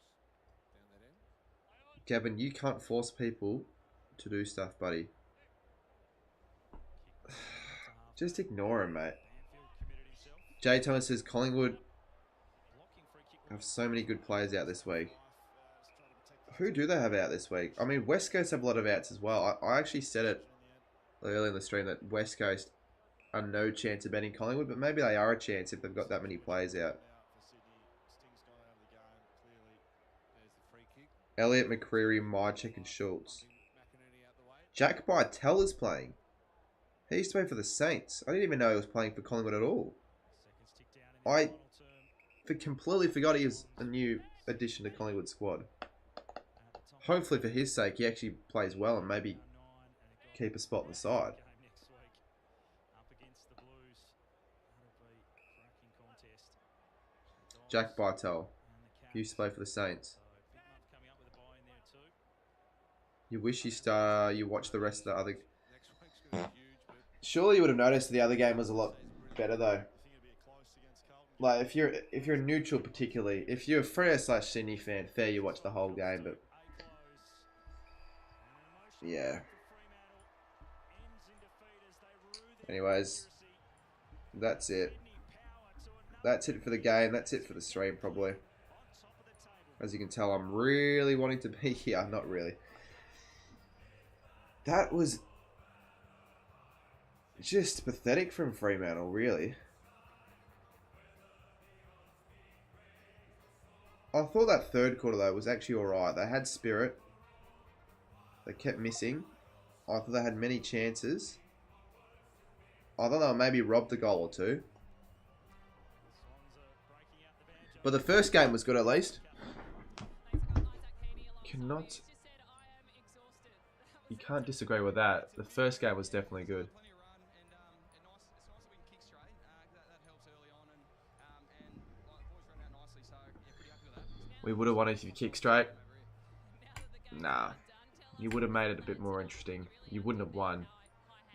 down that end. Gavin, you can't force people to do stuff, buddy. Just ignore him, mate. Jay Thomas says Collingwood have so many good players out this week. Who do they have out this week? I mean, West Coast have a lot of outs as well. I actually said it earlier in the stream that West Coast are no chance of betting Collingwood, but maybe they are a chance if they've got that many players out. Elliott, McCreary, Mychek and Schultz. Jack Bytel is playing. He used to play for the Saints. I didn't even know he was playing for Collingwood at all. I completely forgot he was a new addition to Collingwood squad. Hopefully for his sake he actually plays well and maybe keep a spot on the side. Jack Bytel. He used to play for the Saints. You wish you watched the rest of the other... Surely you would have noticed the other game was a lot better though. Like if you're neutral particularly, if you're a Freo / Sydney fan, fair you watch the whole game, but yeah. Anyways, that's it. That's it for the game. That's it for the stream probably. As you can tell, I'm really wanting to be here. Not really. That was just pathetic from Fremantle, really. I thought that third quarter, though, was actually alright. They had spirit. They kept missing. I thought they had many chances. I thought they were maybe robbed a goal or two. But the first game was good, at least. You can't disagree with that. The first game was definitely good. We would have wanted you to kick straight. Nah. You would have made it a bit more interesting. You wouldn't have won.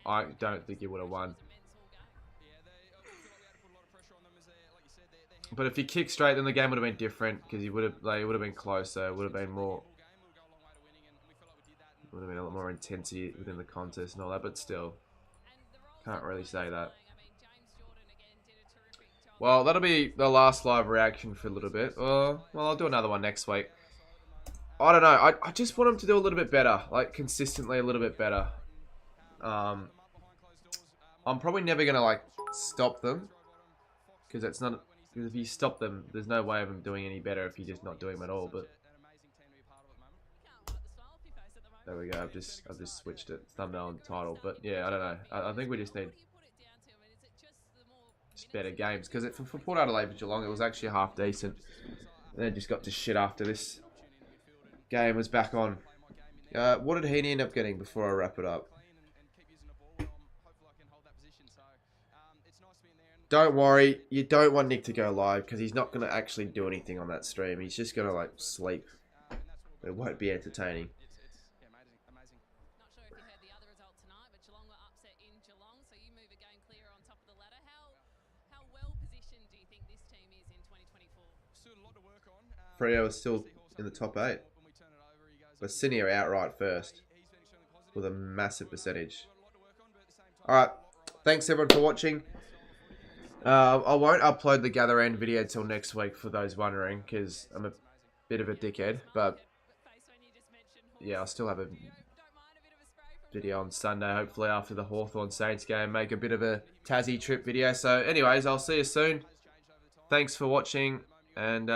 I don't think you would have won. But if you kick straight, then the game would have been different because it would have been closer. It would have been more. Would have been a lot more intensity within the contest and all that. But still, can't really say that. Well, that'll be the last live reaction for a little bit. Well, I'll do another one next week. I don't know. I just want them to do a little bit better, like consistently a little bit better. I'm probably never gonna like stop them because it's not. Because if you stop them, there's no way of them doing any better if you're just not doing them at all. But there we go. I've just switched it, thumbnail and title. But yeah, I don't know. I think we just need just better games because for Port Adelaide for Geelong, it was actually half decent. And then just got to shit after this game was back on. What did Heaney end up getting before I wrap it up? Don't worry, you don't want Nick to go live because he's not going to actually do anything on that stream. He's just going to like sleep. It won't be entertaining. Freo is still in the top 8. But Sydney are outright first with a massive percentage. Alright, thanks everyone for watching. I won't upload the Gather End video till next week for those wondering because I'm a bit of a dickhead. But yeah, I'll still have a video on Sunday, hopefully after the Hawthorn Saints game. Make a bit of a Tassie trip video. So anyways, I'll see you soon. Thanks for watching and...